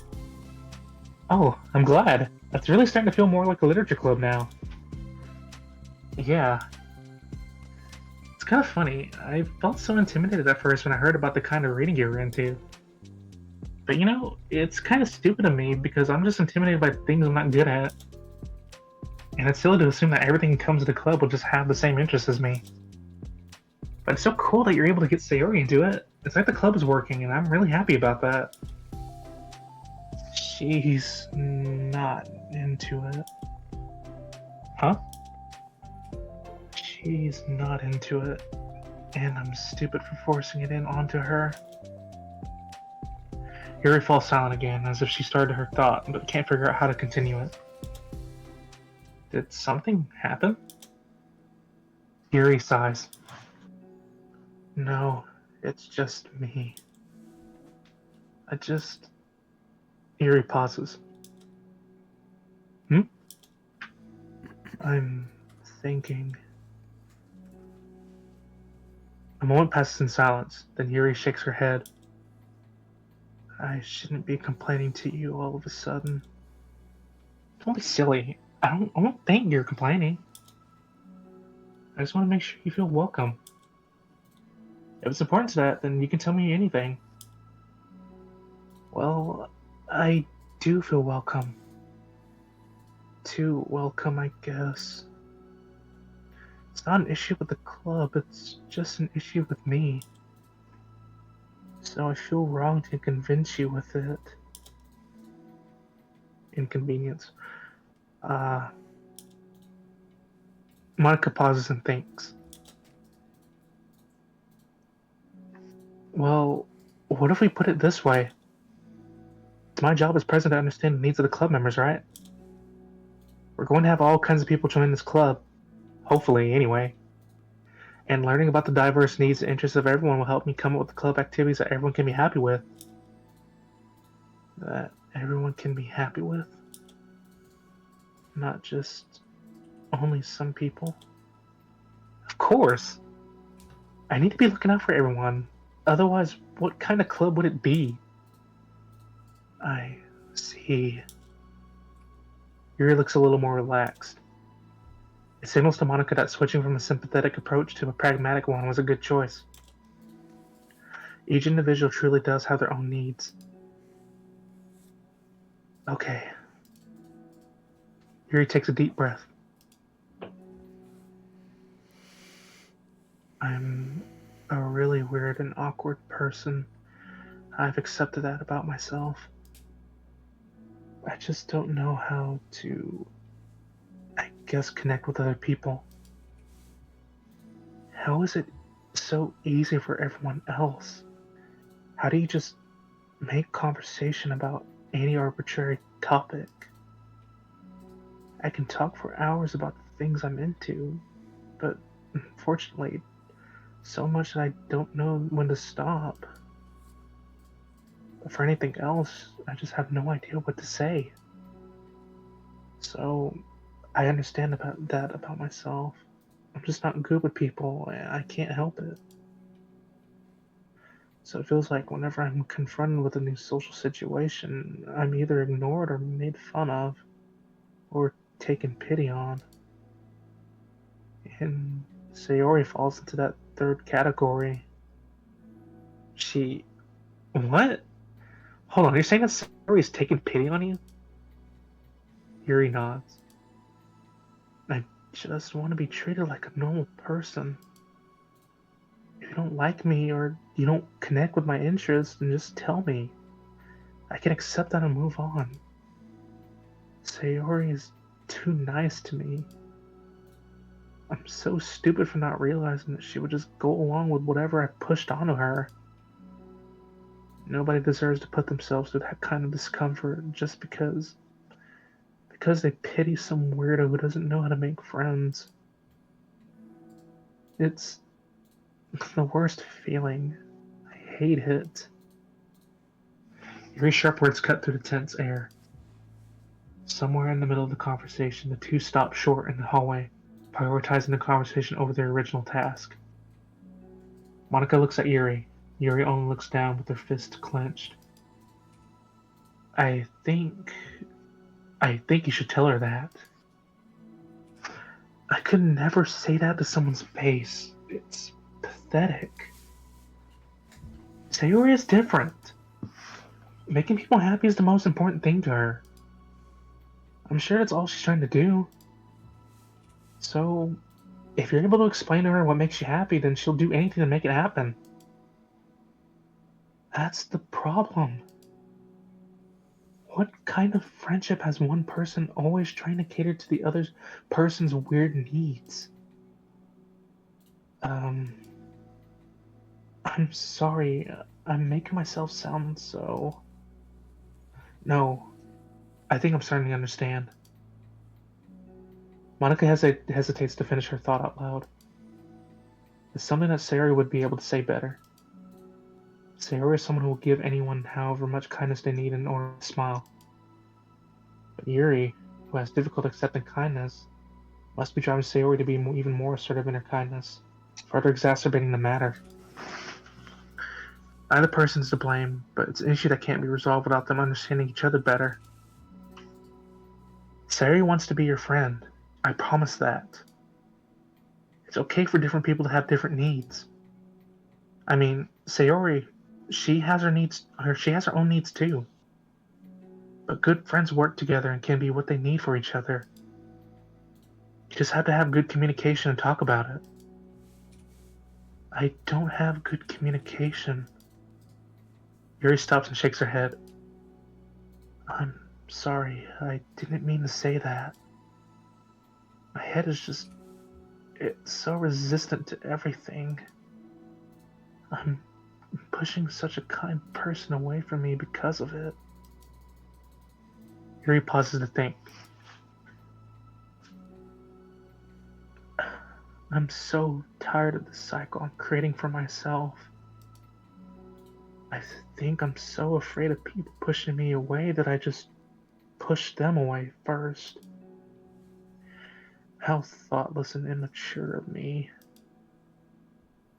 Oh, I'm glad. That's really starting to feel more like a literature club now. Yeah. It's kind of funny. I felt so intimidated at first when I heard about the kind of reading you were into. But you know, it's kind of stupid of me because I'm just intimidated by things I'm not good at. And it's silly to assume that everything that comes to the club will just have the same interests as me. But it's so cool that you're able to get Sayori into it. It's like the club is working, and I'm really happy about that. She's not into it. Huh? She's not into it. And I'm stupid for forcing it in onto her. Yuri falls silent again, as if she started her thought, but can't figure out how to continue it. Did something happen? Yuri sighs. No, it's just me. Yuri pauses. I'm thinking. A moment passes in silence, then Yuri shakes her head. I shouldn't be complaining to you all of a sudden. Don't be silly. I don't think you're complaining. I just want to make sure you feel welcome. If it's important to that, then you can tell me anything. Well, I do feel welcome. Too welcome, I guess. It's not an issue with the club, it's just an issue with me. So I feel wrong to convince you with it. Inconvenience. Monica pauses and thinks. Well, what if we put it this way? It's my job as president to understand the needs of the club members, right? We're going to have all kinds of people join this club. Hopefully, anyway. And learning about the diverse needs and interests of everyone will help me come up with the club activities that everyone can be happy with. That everyone can be happy with. Not just only some people. Of course! I need to be looking out for everyone. Otherwise, what kind of club would it be? I see. Yuri looks a little more relaxed. It signals to Monica that switching from a sympathetic approach to a pragmatic one was a good choice. Each individual truly does have their own needs. Okay. Yuri takes a deep breath. I'm a really weird and awkward person. I've accepted that about myself. I just don't know how to, I guess, connect with other people. How is it so easy for everyone else? How do you just make conversation about any arbitrary topic? I can talk for hours about the things I'm into, but unfortunately, so much that I don't know when to stop. For anything else, I just have no idea what to say. So, I understand about myself. I'm just not good with people, and I can't help it. So it feels like whenever I'm confronted with a new social situation, I'm either ignored or made fun of, or taken pity on. And Sayori falls into that third category. What? Hold on, you're saying that Sayori's taking pity on you? Yuri nods. I just want to be treated like a normal person. If you don't like me or you don't connect with my interests, then just tell me. I can accept that and move on. Sayori is too nice to me. I'm so stupid for not realizing that she would just go along with whatever I pushed onto her. Nobody deserves to put themselves through that kind of discomfort just because they pity some weirdo who doesn't know how to make friends. It's the worst feeling. I hate it. Yuri's sharp words cut through the tense air. Somewhere in the middle of the conversation, the two stop short in the hallway, prioritizing the conversation over their original task. Monica looks at Yuri. Yuri only looks down with her fist clenched. I think you should tell her that. I could never say that to someone's face. It's pathetic. Sayori is different. Making people happy is the most important thing to her. I'm sure that's all she's trying to do. So, if you're able to explain to her what makes you happy, then she'll do anything to make it happen. That's the problem. What kind of friendship has one person always trying to cater to the other person's weird needs? I'm sorry. I'm making myself sound so... No. I think I'm starting to understand. Monica hesitates to finish her thought out loud. It's something that Sayori would be able to say better. Sayori is someone who will give anyone however much kindness they need in order to smile. But Yuri, who has difficulty accepting kindness, must be driving Sayori to be even more assertive in her kindness, further exacerbating the matter. Neither person's to blame, but it's an issue that can't be resolved without them understanding each other better. Sayori wants to be your friend. I promise that. It's okay for different people to have different needs. I mean, Sayori, she has her needs, or she has her own needs too. But good friends work together and can be what they need for each other. You just have to have good communication and talk about it. I don't have good communication. Yuri stops and shakes her head. I'm sorry, I didn't mean to say that. My head is just... it's so resistant to everything. I'm pushing such a kind person away from me because of it. Yuri pauses to think. I'm so tired of the cycle I'm creating for myself. I think I'm so afraid of people pushing me away that I just push them away first. How thoughtless and immature of me.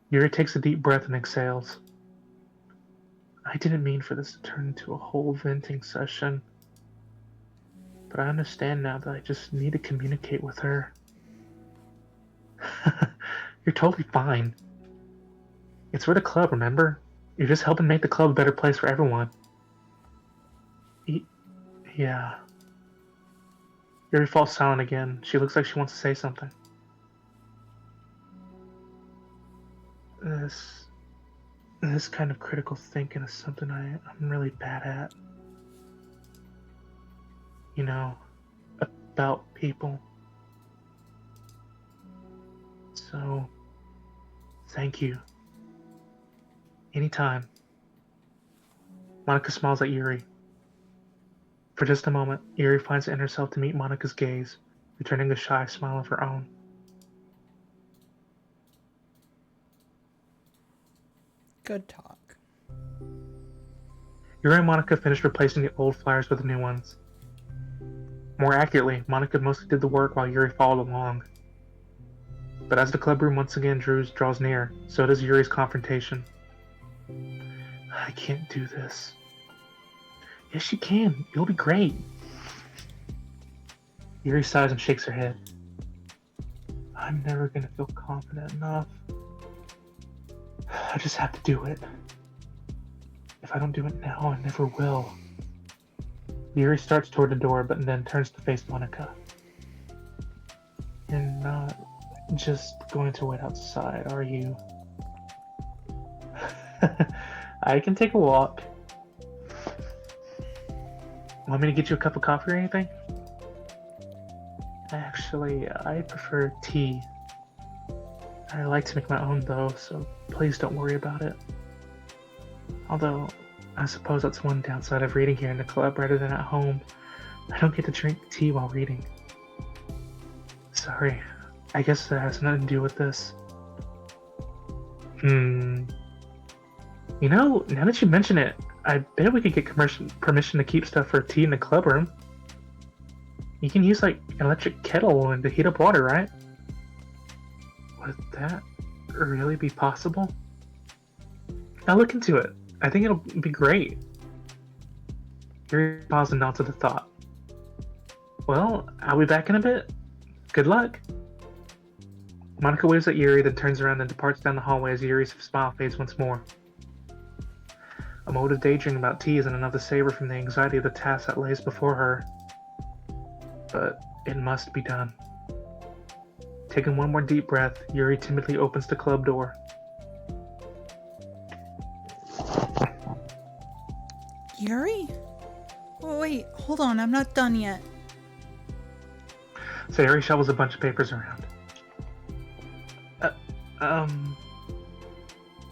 Yuri takes a deep breath and exhales. I didn't mean for this to turn into a whole venting session. But I understand now that I just need to communicate with her. You're totally fine. It's for the club, remember? You're just helping make the club a better place for everyone. Yeah. Yuri falls silent again. She looks like she wants to say something. This kind of critical thinking is something I'm really bad at. You know, about people. So, thank you. Anytime. Monica smiles at Yuri. For just a moment, Yuri finds it in herself to meet Monica's gaze, returning a shy smile of her own. Good talk. Yuri and Monica finished replacing the old flyers with the new ones. More accurately, Monica mostly did the work while Yuri followed along. But as the club room once again draws near, so does Yuri's confrontation. I can't do this. Yes, you can. You'll be great. Yuri sighs and shakes her head. I'm never gonna feel confident enough. I just have to do it. If I don't do it now, I never will. Yuri starts toward the door, but then turns to face Monica. You're not just going to wait outside, are you? I can take a walk. Want me to get you a cup of coffee or anything? Actually, I prefer tea. I like to make my own though, so please don't worry about it. Although, I suppose that's one downside of reading here in the club rather than at home. I don't get to drink tea while reading. Sorry, I guess that has nothing to do with this. You know, now that you mention it, I bet we could get permission to keep stuff for tea in the club room. You can use like an electric kettle and to heat up water, right? Would that really be possible? I'll look into it. I think it'll be great. Yuri paused and nods at the thought. Well, I'll be back in a bit. Good luck. Monica waves at Yuri, then turns around and departs down the hallway as Yuri's smile fades once more. A mode of daydreaming about tea isn't enough to save her from the anxiety of the task that lays before her. But it must be done. Taking one more deep breath, Yuri timidly opens the club door. Yuri? Oh, wait, hold on, I'm not done yet. Sayori shovels a bunch of papers around.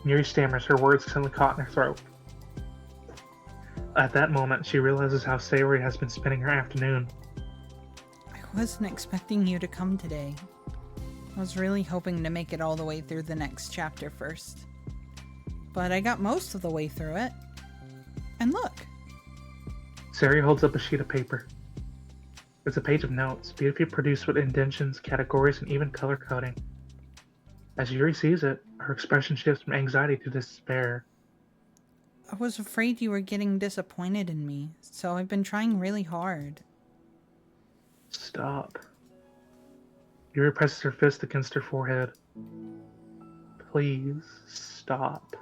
Yuri stammers, her words suddenly caught in her throat. At that moment, she realizes how Sayori has been spending her afternoon. I wasn't expecting you to come today. I was really hoping to make it all the way through the next chapter first. But I got most of the way through it. And look! Sayori holds up a sheet of paper. It's a page of notes, beautifully produced with indentions, categories, and even color coding. As Yuri sees it, her expression shifts from anxiety to despair. I was afraid you were getting disappointed in me, so I've been trying really hard. Stop. Yuri presses her fist against her forehead. Please stop.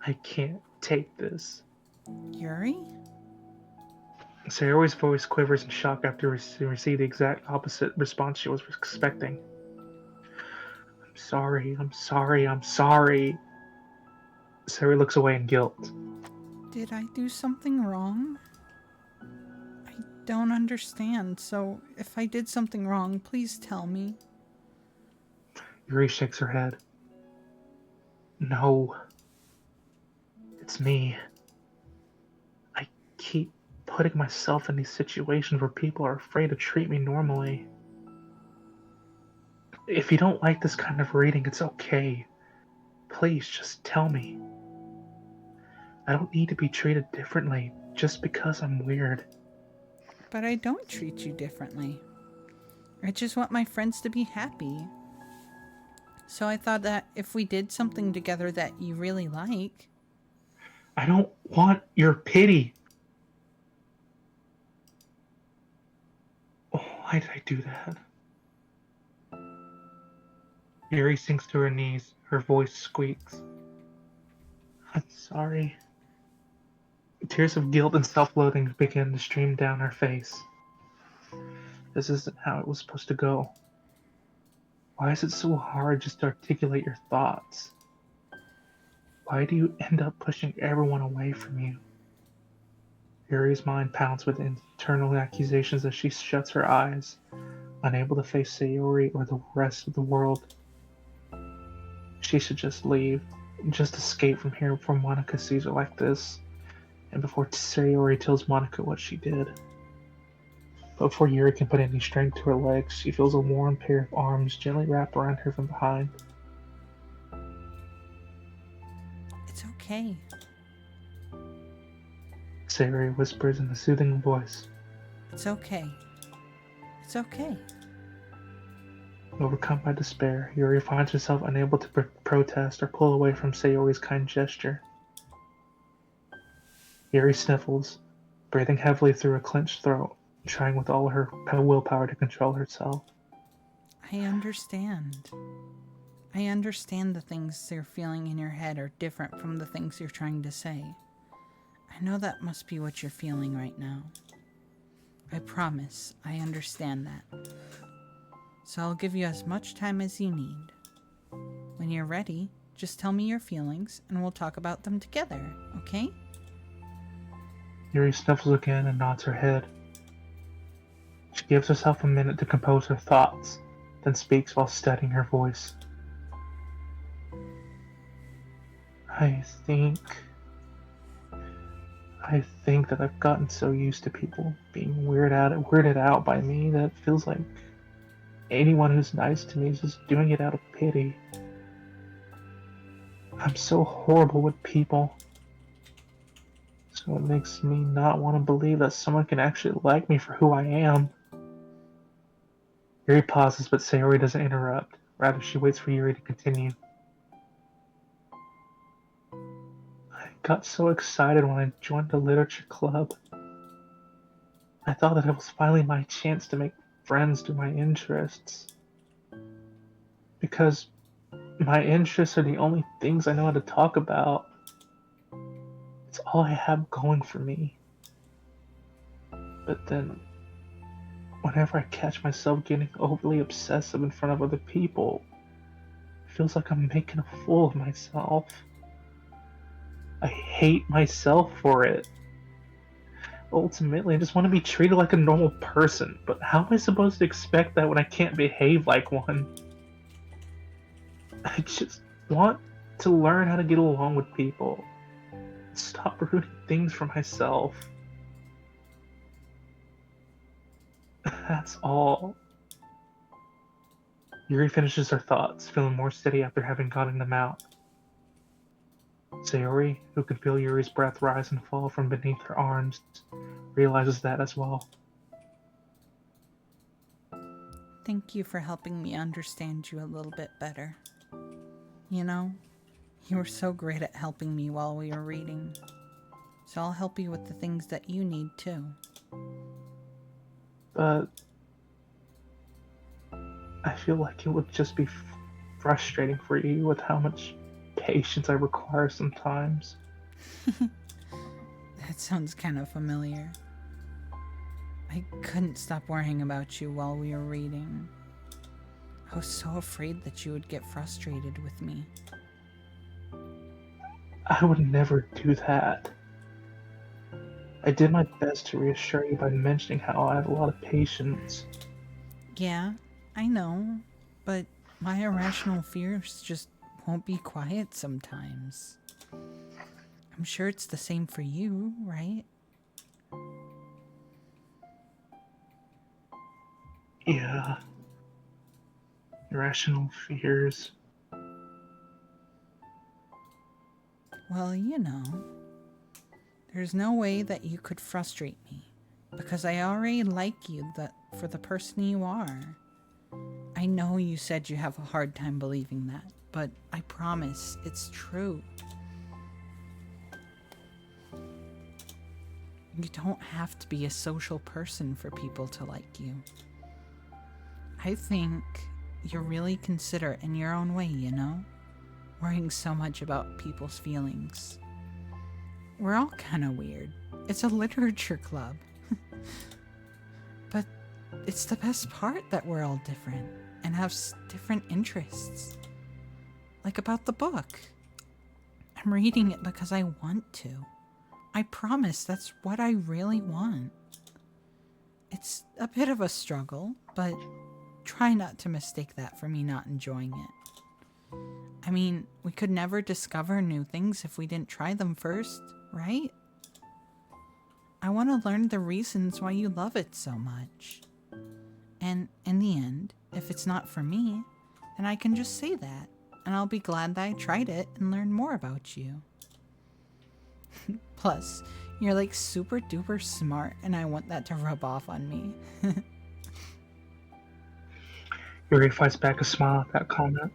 I can't take this. Yuri? Sayori's voice quivers in shock after receiving the exact opposite response she was expecting. I'm sorry, I'm sorry, I'm sorry. Sayori looks away in guilt. Did I do something wrong? I don't understand, so if I did something wrong, please tell me. Yuri shakes her head. No. It's me. I keep putting myself in these situations where people are afraid to treat me normally. If you don't like this kind of reading, it's okay. Please just tell me. I don't need to be treated differently just because I'm weird. But I don't treat you differently. I just want my friends to be happy. So I thought that if we did something together that you really like... I don't want your pity. Oh, why did I do that? Yuri sinks to her knees. Her voice squeaks. I'm sorry. Tears of guilt and self-loathing begin to stream down her face. This isn't how it was supposed to go. Why is it so hard just to articulate your thoughts? Why do you end up pushing everyone away from you? Yuri's mind pounds with internal accusations as she shuts her eyes, unable to face Sayori or the rest of the world. She should just leave, just escape from here before Monica sees her like this, and before Sayori tells Monica what she did. But before Yuri can put any strength to her legs, she feels a warm pair of arms gently wrapped around her from behind. It's okay. Sayori whispers in a soothing voice. It's okay. It's okay. Overcome by despair, Yuri finds herself unable to protest or pull away from Sayori's kind gesture. Yuri sniffles, breathing heavily through a clenched throat, trying with all her willpower to control herself. I understand. I understand the things you're feeling in your head are different from the things you're trying to say. I know that must be what you're feeling right now. I promise I understand that. So I'll give you as much time as you need. When you're ready, just tell me your feelings and we'll talk about them together, okay? Yuri sniffles again and nods her head. She gives herself a minute to compose her thoughts, then speaks while steadying her voice. I think that I've gotten so used to people being weirded out by me that it feels like anyone who's nice to me is just doing it out of pity. I'm so horrible with people. So it makes me not want to believe that someone can actually like me for who I am. Yuri pauses, but Sayori doesn't interrupt. Rather, she waits for Yuri to continue. I got so excited when I joined the literature club. I thought that it was finally my chance to make friends through my interests. Because my interests are the only things I know how to talk about. It's all I have going for me. But then, whenever I catch myself getting overly obsessive in front of other people, it feels like I'm making a fool of myself. I hate myself for it. Ultimately, I just want to be treated like a normal person, but how am I supposed to expect that when I can't behave like one? I just want to learn how to get along with people. Stop ruining things for myself. That's all. Yuri finishes her thoughts, feeling more steady after having gotten them out. Sayori, who could feel Yuri's breath rise and fall from beneath her arms, realizes that as well. Thank you for helping me understand you a little bit better. You know, you were so great at helping me while we were reading. So I'll help you with the things that you need too. but I feel like it would just be frustrating for you with how much patience I require sometimes. That sounds kind of familiar. I couldn't stop worrying about you while we were reading. I was so afraid that you would get frustrated with me. I would never do that. I did my best to reassure you by mentioning how I have a lot of patience. Yeah, I know, but my irrational fears just won't be quiet sometimes. I'm sure it's the same for you, right? Yeah. Irrational fears. Well, you know, there's no way that you could frustrate me because I already like you for the person you are. I know you said you have a hard time believing that, but I promise it's true. You don't have to be a social person for people to like you. I think you're really considerate in your own way, you know? Worrying so much about people's feelings. We're all kind of weird. It's a literature club. But it's the best part that we're all different and have different interests. Like about the book. I'm reading it because I want to. I promise that's what I really want. It's a bit of a struggle, but try not to mistake that for me not enjoying it. I mean, we could never discover new things if we didn't try them first, right? I want to learn the reasons why you love it so much. And in the end, if it's not for me, then I can just say that, and I'll be glad that I tried it and learned more about you. Plus, you're like super duper smart, and I want that to rub off on me. Yuri fights back a smile at that comment.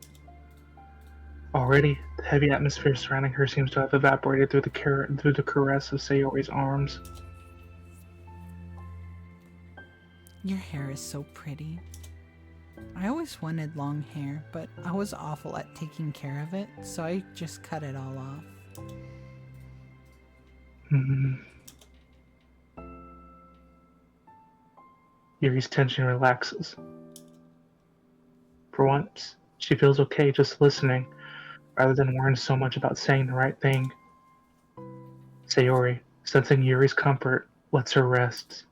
Already, the heavy atmosphere surrounding her seems to have evaporated through the caress of Sayori's arms. Your hair is so pretty. I always wanted long hair, but I was awful at taking care of it, so I just cut it all off. Yuri's tension relaxes. For once, she feels okay just listening, rather than worrying so much about saying the right thing. Sayori, sensing Yuri's comfort, lets her rest.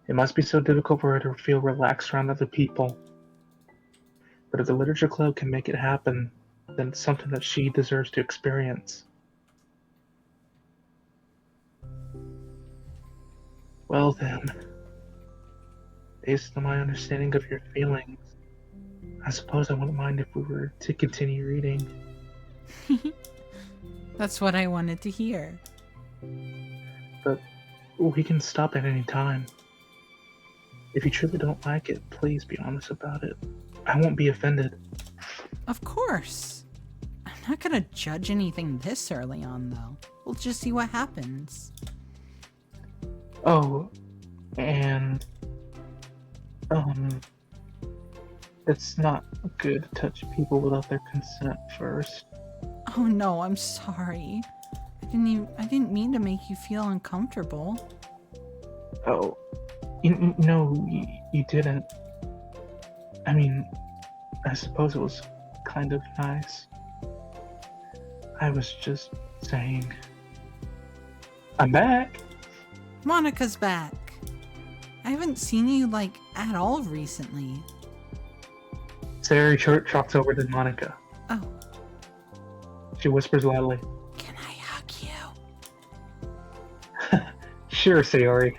It must be so difficult for her to feel relaxed around other people. But if the literature club can make it happen, then it's something that she deserves to experience. Well then, based on my understanding of your feelings, I suppose I wouldn't mind if we were to continue reading. That's what I wanted to hear. But we can stop at any time. If you truly don't like it, please be honest about it. I won't be offended. Of course. I'm not gonna judge anything this early on, though. We'll just see what happens. Oh, and it's not good to touch people without their consent first. Oh no, I'm sorry. I didn't mean to make you feel uncomfortable. Oh, no, you didn't. I mean, I suppose it was kind of nice. I was just saying. I'm back! Monica's back. I haven't seen you, at all recently. Sayori trots over to Monica. Oh. She whispers loudly, Can I hug you? Sure, Sayori.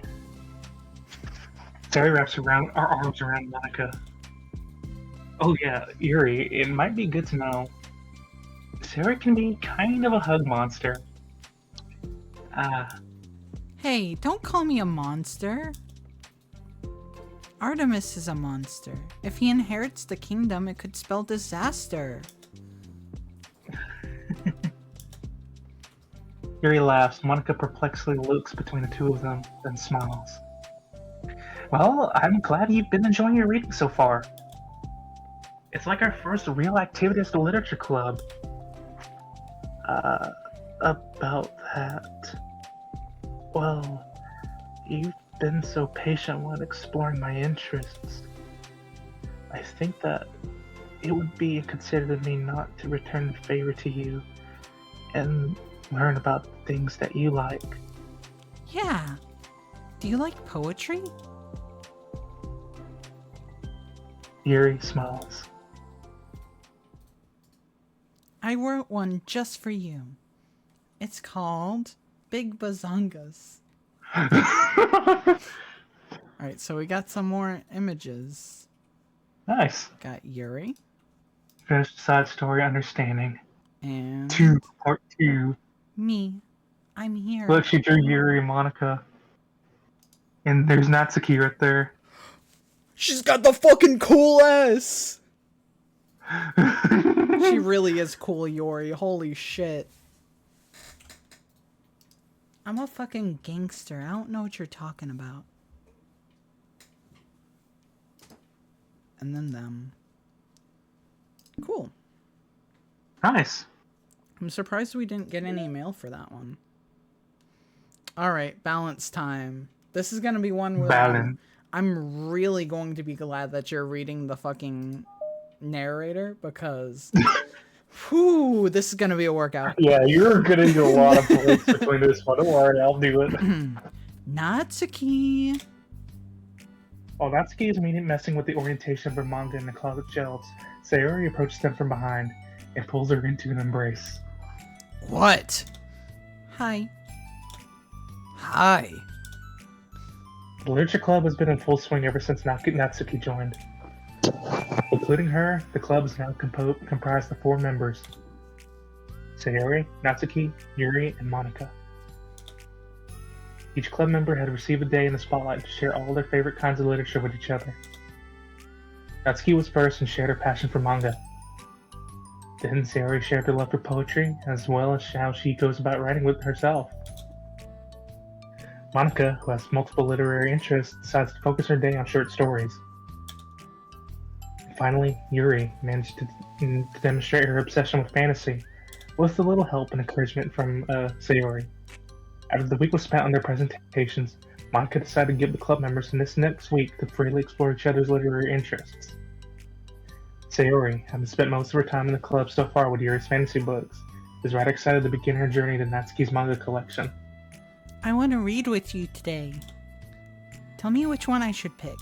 Sayori wraps her arms around Monica. Oh yeah, Yuri, it might be good to know. Sayori can be kind of a hug monster. Hey, don't call me a monster. Artemis is a monster. If he inherits the kingdom, it could spell disaster. Yuri laughs. Monica perplexedly looks between the two of them, then smiles. Well, I'm glad you've been enjoying your reading so far. It's like our first real activity as the literature club. Uh, about that. Well, you've been so patient when exploring my interests. I think that it would be inconsiderate of me not to return the favor to you and learn about the things that you like. Yeah. Do you like poetry? Yuri smiles. I wrote one just for you. It's called Big Bazongas. Alright, so we got some more images. Nice. Got Yuri. Finished side story understanding. And Part 2. me. I'm here. Look, she drew Yuri and Monica. And there's Natsuki right there. She's got the fucking cool ass! She really is cool, Yuri. Holy shit. I'm a fucking gangster. I don't know what you're talking about. And then them. Cool. Nice. I'm surprised we didn't get any mail for that one. Alright, balance time. This is gonna be one where Balance. I'm really going to be glad that you're reading the fucking narrator because whew, this is gonna be a workout. Yeah, you're getting a lot of points between this one. Don't worry, I'll do it. Natsuki. While Natsuki is messing with the orientation of her manga in the closet shelves, Sayori approaches them from behind and pulls her into an embrace. What? Hi. Hi. The Literature Club has been in full swing ever since Natsuki joined. Including her, the club is now comprised of 4 members: Sayori, Natsuki, Yuri, and Monica. Each club member had received a day in the spotlight to share all their favorite kinds of literature with each other. Natsuki was first and shared her passion for manga. Then Sayori shared her love for poetry, as well as how she goes about writing with herself. Monica, who has multiple literary interests, decides to focus her day on short stories. Finally, Yuri managed to demonstrate her obsession with fantasy, with a little help and encouragement from Sayori. After the week was spent on their presentations, Monica decided to give the club members this next week to freely explore each other's literary interests. Sayori, having spent most of her time in the club so far with Yuri's fantasy books, is rather excited to begin her journey to Natsuki's manga collection. I want to read with you today. Tell me which one I should pick.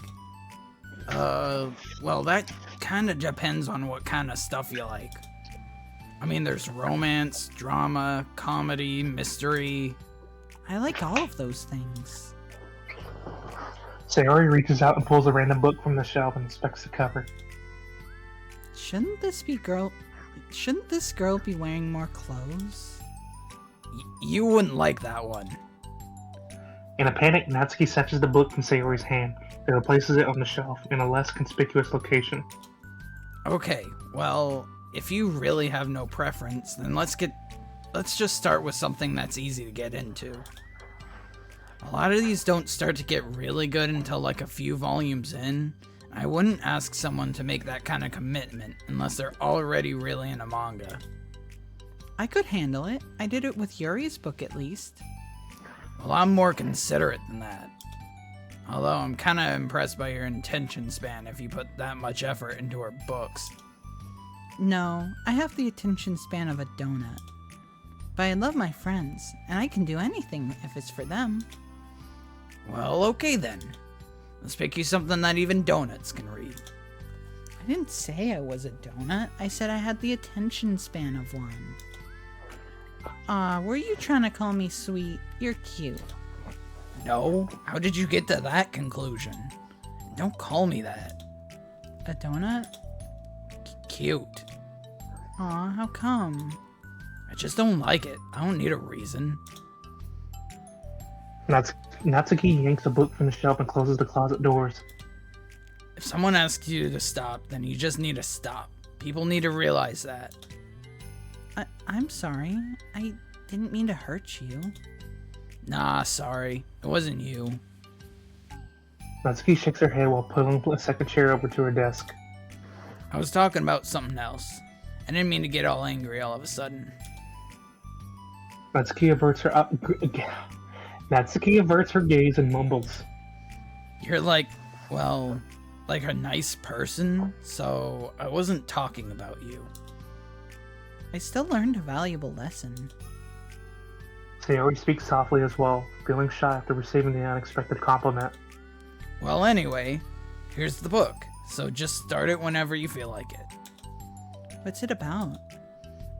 Well, that kind of depends on what kind of stuff you like. I mean, there's romance, drama, comedy, mystery. I like all of those things. Sayori reaches out and pulls a random book from the shelf and inspects the cover. Shouldn't this girl be wearing more clothes? You wouldn't like that one. In a panic, Natsuki snatches the book from Sayori's hand and replaces it on the shelf in a less conspicuous location. Okay, well, if you really have no preference, then let's just start with something that's easy to get into. A lot of these don't start to get really good until like a few volumes in. I wouldn't ask someone to make that kind of commitment unless they're already really into manga. I could handle it. I did it with Yuri's book at least. Well, I'm more considerate than that. Although I'm kind of impressed by your attention span if you put that much effort into her books. No, I have the attention span of a donut. But I love my friends, and I can do anything if it's for them. Well, okay then. Let's pick you something that even donuts can read. I didn't say I was a donut. I said I had the attention span of one. Aw, were you trying to call me sweet? You're cute. No? How did you get to that conclusion? Don't call me that. A donut? Cute. Aw, how come? I just don't like it. I don't need a reason. Natsuki yanks a book from the shelf and closes the closet doors. If someone asks you to stop, then you just need to stop. People need to realize that. I'm sorry. I didn't mean to hurt you. Nah, sorry. It wasn't you. Natsuki shakes her head while pulling a second chair over to her desk. I was talking about something else. I didn't mean to get all angry all of a sudden. Natsuki averts her gaze and mumbles. You're like a nice person, so I wasn't talking about you. I still learned a valuable lesson. Sayori speaks softly as well, feeling shy after receiving the unexpected compliment. Well, anyway, here's the book, so just start it whenever you feel like it. What's it about?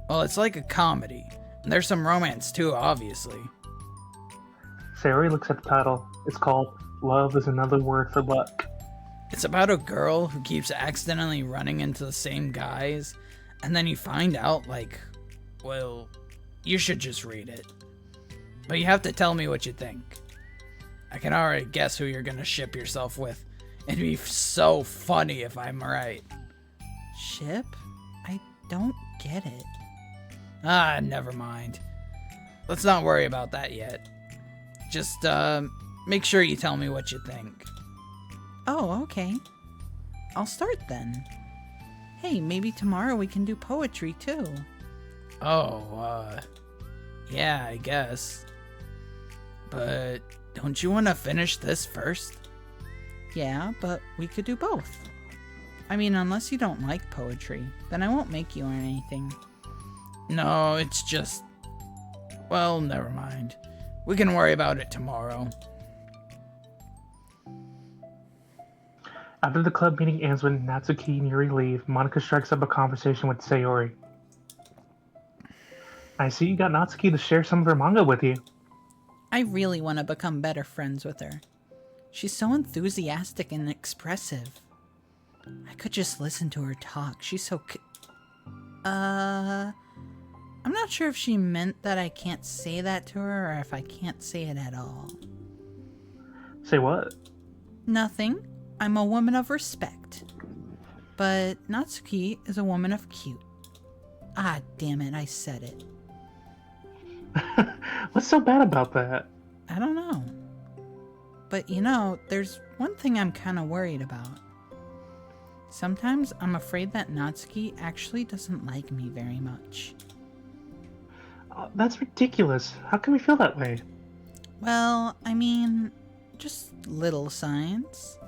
Well, it's like a comedy, and there's some romance too, obviously. Sayori looks at the title. It's called Love is Another Word for Luck. It's about a girl who keeps accidentally running into the same guys, and then you find out, well, you should just read it. But you have to tell me what you think. I can already guess who you're gonna ship yourself with. It'd be so funny if I'm right. Ship? I don't get it. Ah, never mind. Let's not worry about that yet. Just, make sure you tell me what you think. Oh, okay. I'll start then. Hey, maybe tomorrow we can do poetry too. Oh, yeah, I guess. But don't you want to finish this first? Yeah, but we could do both. I mean, unless you don't like poetry, then I won't make you or anything. No, it's just... Well, never mind. We can worry about it tomorrow. After the club meeting ends when Natsuki and Yuri leave, Monika strikes up a conversation with Sayori. I see you got Natsuki to share some of her manga with you. I really want to become better friends with her. She's so enthusiastic and expressive. I could just listen to her talk. She's so I'm not sure if she meant that I can't say that to her or if I can't say it at all. Say what? Nothing. I'm a woman of respect. But Natsuki is a woman of cute. Ah, damn it, I said it. What's so bad about that? I don't know. But there's one thing I'm kind of worried about. Sometimes I'm afraid that Natsuki actually doesn't like me very much. That's ridiculous. How can we feel that way? Well, I mean, just little signs.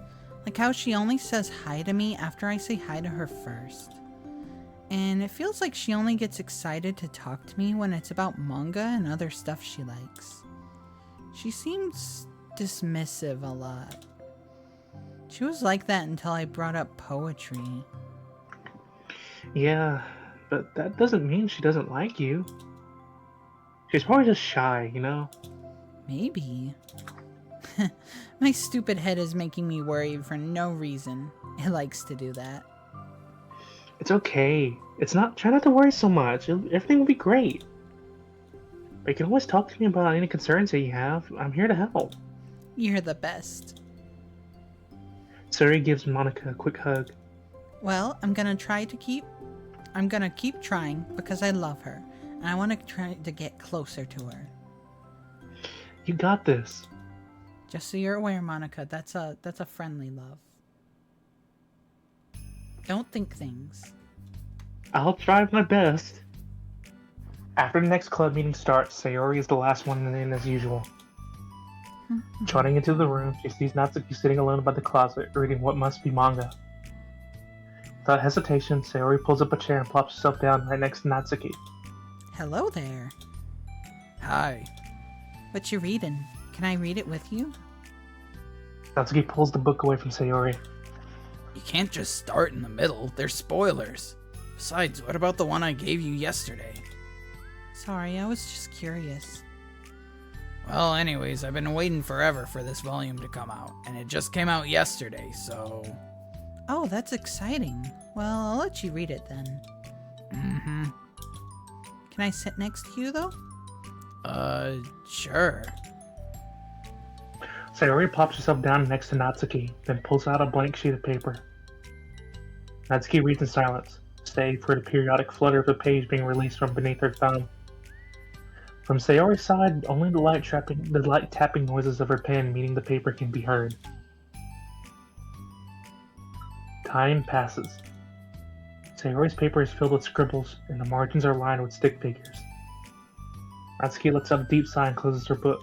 Like how she only says hi to me after I say hi to her first. And it feels like she only gets excited to talk to me when it's about manga and other stuff she likes. She seems dismissive a lot. She was like that until I brought up poetry. Yeah, but that doesn't mean she doesn't like you. She's probably just shy, Maybe. My stupid head is making me worried for no reason. It likes to do that. It's okay. Try not to worry so much. Everything will be great. But you can always talk to me about any concerns that you have. I'm here to help. You're the best. Suri gives Monika a quick hug. Well, I'm gonna keep trying because I love her. And I want to try to get closer to her. You got this. Just so you're aware, Monika, that's a friendly love. Don't think things. I'll try my best. After the next club meeting starts, Sayori is the last one in as usual. Trotting into the room, she sees Natsuki sitting alone by the closet, reading what must be manga. Without hesitation, Sayori pulls up a chair and plops herself down right next to Natsuki. Hello there. Hi. What you reading? Can I read it with you? Natsuki pulls the book away from Sayori. You can't just start in the middle. They're spoilers. Besides, what about the one I gave you yesterday? Sorry, I was just curious. Well, anyways, I've been waiting forever for this volume to come out, and it just came out yesterday, so... Oh, that's exciting. Well, I'll let you read it then. Mm-hmm. Can I sit next to you, though? Sure. Sayori pops herself down next to Natsuki, then pulls out a blank sheet of paper. Natsuki reads in silence, save for the periodic flutter of the page being released from beneath her thumb. From Sayori's side, only the light tapping noises of her pen meeting the paper can be heard. Time passes. Sayori's paper is filled with scribbles, and the margins are lined with stick figures. Natsuki lets out a deep sigh and closes her book.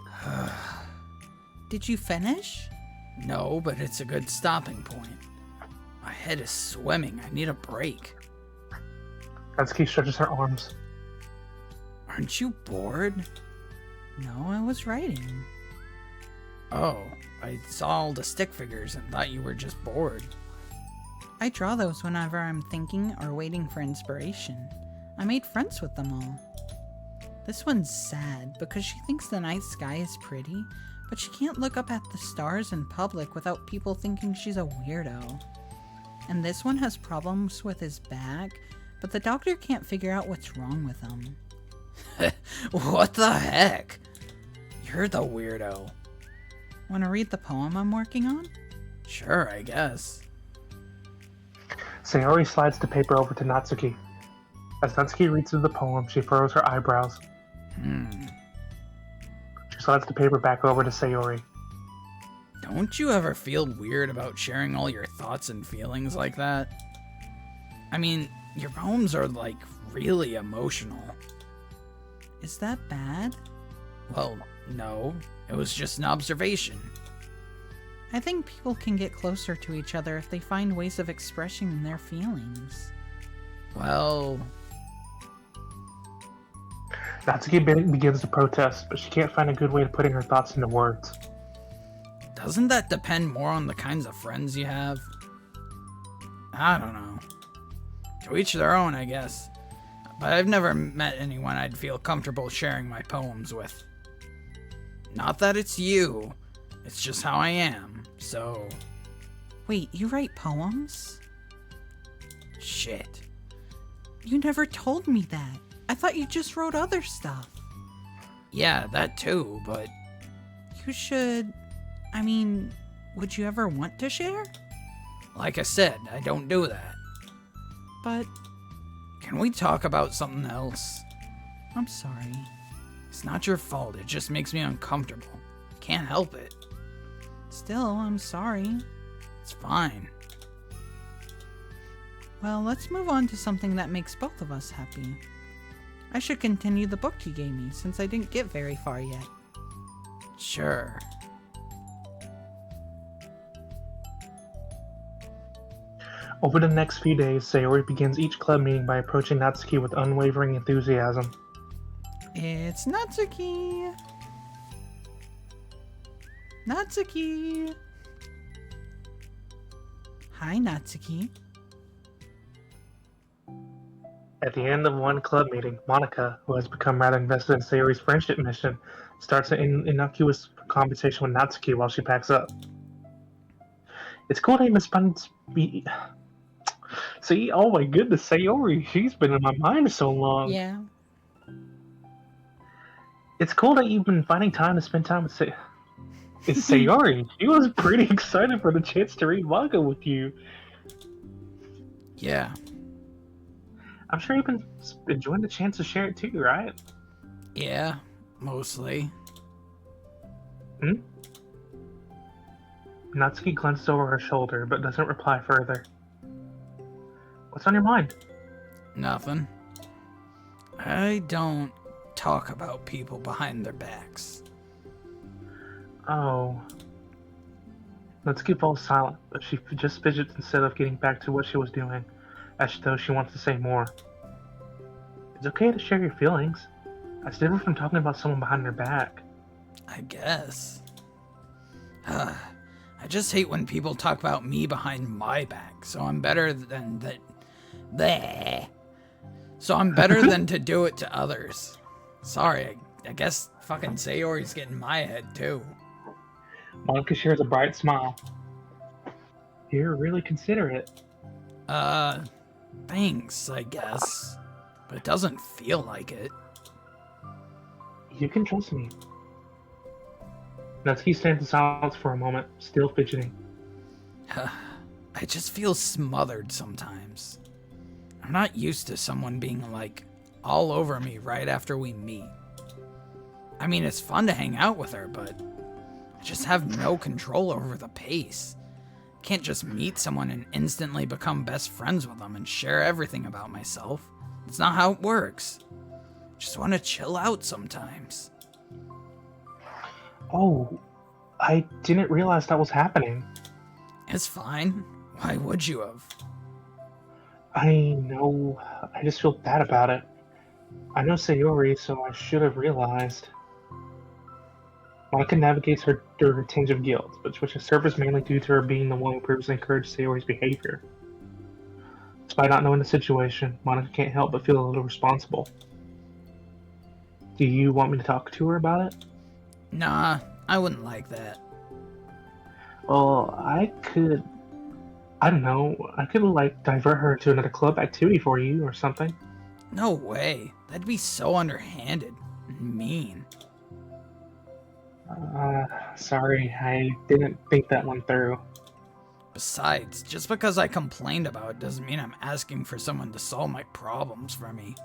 Did you finish? No, but it's a good stopping point. My head is swimming. I need a break. Natsuki stretches her arms. Aren't you bored? No, I was writing. Oh, I saw all the stick figures and thought you were just bored. I draw those whenever I'm thinking or waiting for inspiration. I made friends with them all. This one's sad because she thinks the night sky is pretty, but she can't look up at the stars in public without people thinking she's a weirdo. And this one has problems with his back, but the doctor can't figure out what's wrong with him. What the heck? You're the weirdo. Want to read the poem I'm working on? Sure, I guess. Sayori slides the paper over to Natsuki. As Natsuki reads through the poem, she furrows her eyebrows. She slides the paper back over to Sayori. Don't you ever feel weird about sharing all your thoughts and feelings like that? I mean, your poems are, like, really emotional. Is that bad? Well, no. It was just an observation. I think people can get closer to each other if they find ways of expressing their feelings. Well... Natsuki begins to protest, but she can't find a good way of putting her thoughts into words. Doesn't that depend more on the kinds of friends you have? I don't know. To each their own, I guess. But I've never met anyone I'd feel comfortable sharing my poems with. Not that it's you. It's just how I am, so... Wait, you write poems? Shit. You never told me that. I thought you just wrote other stuff. Yeah, that too, but... You should... I mean, would you ever want to share? Like I said, I don't do that. But... Can we talk about something else? I'm sorry. It's not your fault, it just makes me uncomfortable. Can't help it. Still, I'm sorry. It's fine. Well, let's move on to something that makes both of us happy. I should continue the book you gave me, since I didn't get very far yet. Sure. Over the next few days, Sayori begins each club meeting by approaching Natsuki with unwavering enthusiasm. It's Natsuki! Natsuki! Hi, Natsuki. At the end of one club meeting, Monica, who has become rather invested in Sayori's friendship mission, starts an innocuous conversation with Natsuki while she packs up. It's cool that you spend... See, oh my goodness, Sayori, she's been in my mind so long. Yeah. It's cool that you've been finding time to spend time with Sayori. She was pretty excited for the chance to read manga with you. Yeah. I'm sure you've been enjoying the chance to share it too, right? Yeah, mostly. Natsuki glances over her shoulder, but doesn't reply further. What's on your mind? Nothing. I don't talk about people behind their backs. Oh. Natsuki falls silent, but she just fidgets instead of getting back to what she was doing, as though she wants to say more. It's okay to share your feelings. That's different from talking about someone behind their back. I guess. I just hate when people talk about me behind my back, so I'm better than that. Bleh. So I'm better than to do it to others. Sorry, I guess fucking Sayori's getting my head too. Monica shares a bright smile. You're really considerate. Thanks, I guess. But it doesn't feel like it. You can trust me. Natsuki stands in silence for a moment, still fidgeting. I just feel smothered sometimes. I'm not used to someone being, like, all over me right after we meet. I mean, it's fun to hang out with her, but I just have no control over the pace. Can't just meet someone and instantly become best friends with them and share everything about myself. It's not how it works. Just want to chill out sometimes. Oh, I didn't realize that was happening. It's fine. Why would you have? I know. I just feel bad about it. I know Sayori, so I should have realized. Monica navigates her tinge of guilt, which has surfaced mainly due to her being the one who previously encouraged Sayori's behavior. Despite not knowing the situation, Monica can't help but feel a little responsible. Do you want me to talk to her about it? Nah, I wouldn't like that. Well, I don't know, I could like divert her to another club activity for you or something. No way. That'd be so underhanded and mean. Sorry, I didn't think that one through. Besides, just because I complained about it doesn't mean I'm asking for someone to solve my problems for me.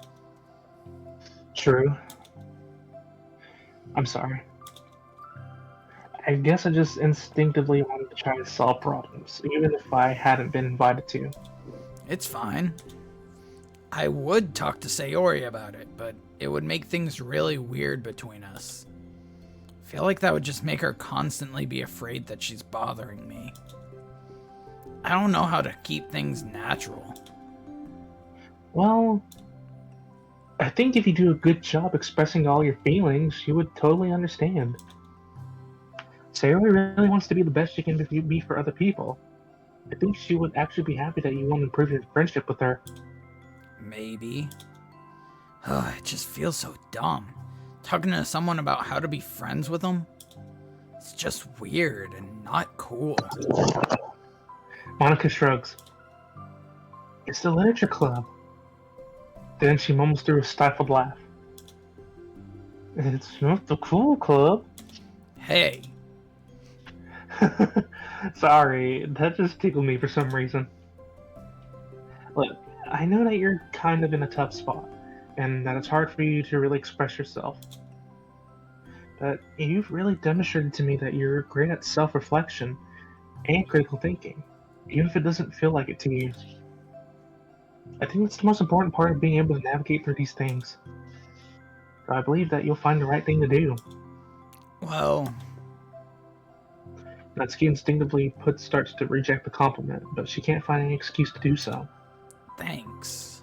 True. I'm sorry. I guess I just instinctively wanted to try to solve problems, even if I hadn't been invited to. It's fine. I would talk to Sayori about it, but it would make things really weird between us. I feel like that would just make her constantly be afraid that she's bothering me. I don't know how to keep things natural. Well, I think if you do a good job expressing all your feelings, she would totally understand. Sayori really wants to be the best she can be for other people. I think she would actually be happy that you want to improve your friendship with her. Maybe. Ugh, it just feels so dumb. Talking to someone about how to be friends with them? It's just weird and not cool. Monica shrugs. It's the literature club. Then she mumbles through a stifled laugh. It's not the cool club. Hey, Sorry, that just tickled me for some reason. Look, I know that you're kind of in a tough spot, and that it's hard for you to really express yourself. But you've really demonstrated to me that you're great at self-reflection and critical thinking, even if it doesn't feel like it to you. I think that's the most important part of being able to navigate through these things. So I believe that you'll find the right thing to do. well, Natsuki instinctively starts to reject the compliment, but she can't find any excuse to do so. thanks.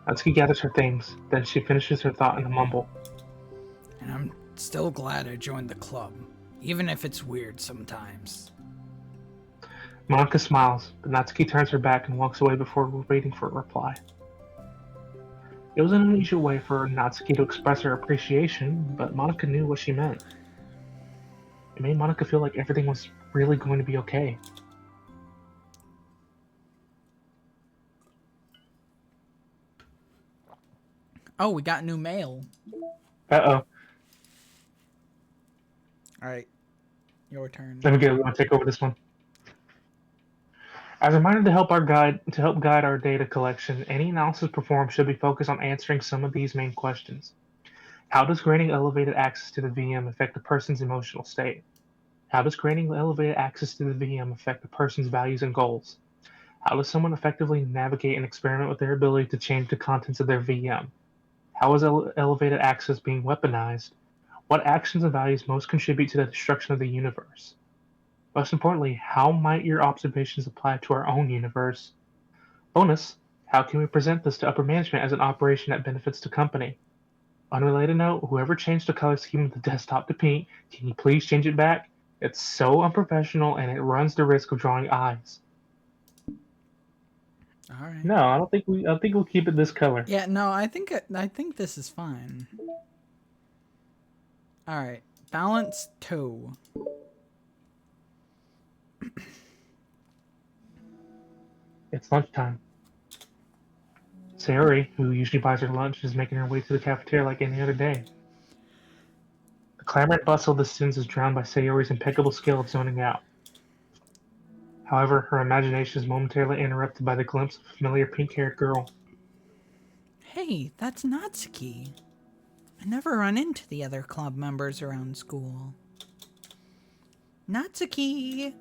Natsuki gathers her things, then she finishes her thought in a mumble. And I'm still glad I joined the club, even if it's weird sometimes. Monica smiles, but Natsuki turns her back and walks away before waiting for a reply. It was an unusual way for Natsuki to express her appreciation, but Monica knew what she meant. It made Monica feel like everything was really going to be okay. Oh, we got new mail. Uh-oh. Alright, your turn. Let me get. We want to take over this one. As a reminder to help guide our data collection, any analysis performed should be focused on answering some of these main questions. How does granting elevated access to the VM affect a person's emotional state? How does granting elevated access to the VM affect a person's values and goals? How does someone effectively navigate and experiment with their ability to change the contents of their VM? How is elevated access being weaponized? What actions and values most contribute to the destruction of the universe? Most importantly, how might your observations apply to our own universe? Bonus, how can we present this to upper management as an operation that benefits the company? Unrelated note, whoever changed the color scheme of the desktop to pink, can you please change it back? It's so unprofessional and it runs the risk of drawing eyes. Alright. No, I think we'll keep it this color. Yeah, no, I think this is fine. Alright, balance 2. It's lunchtime. Sayori, who usually buys her lunch, is making her way to the cafeteria like any other day. The clamor and bustle of the scenes is drowned by Sayori's impeccable skill of zoning out. However, her imagination is momentarily interrupted by the glimpse of a familiar pink-haired girl. Hey, that's Natsuki. I never run into the other club members around school. Natsuki!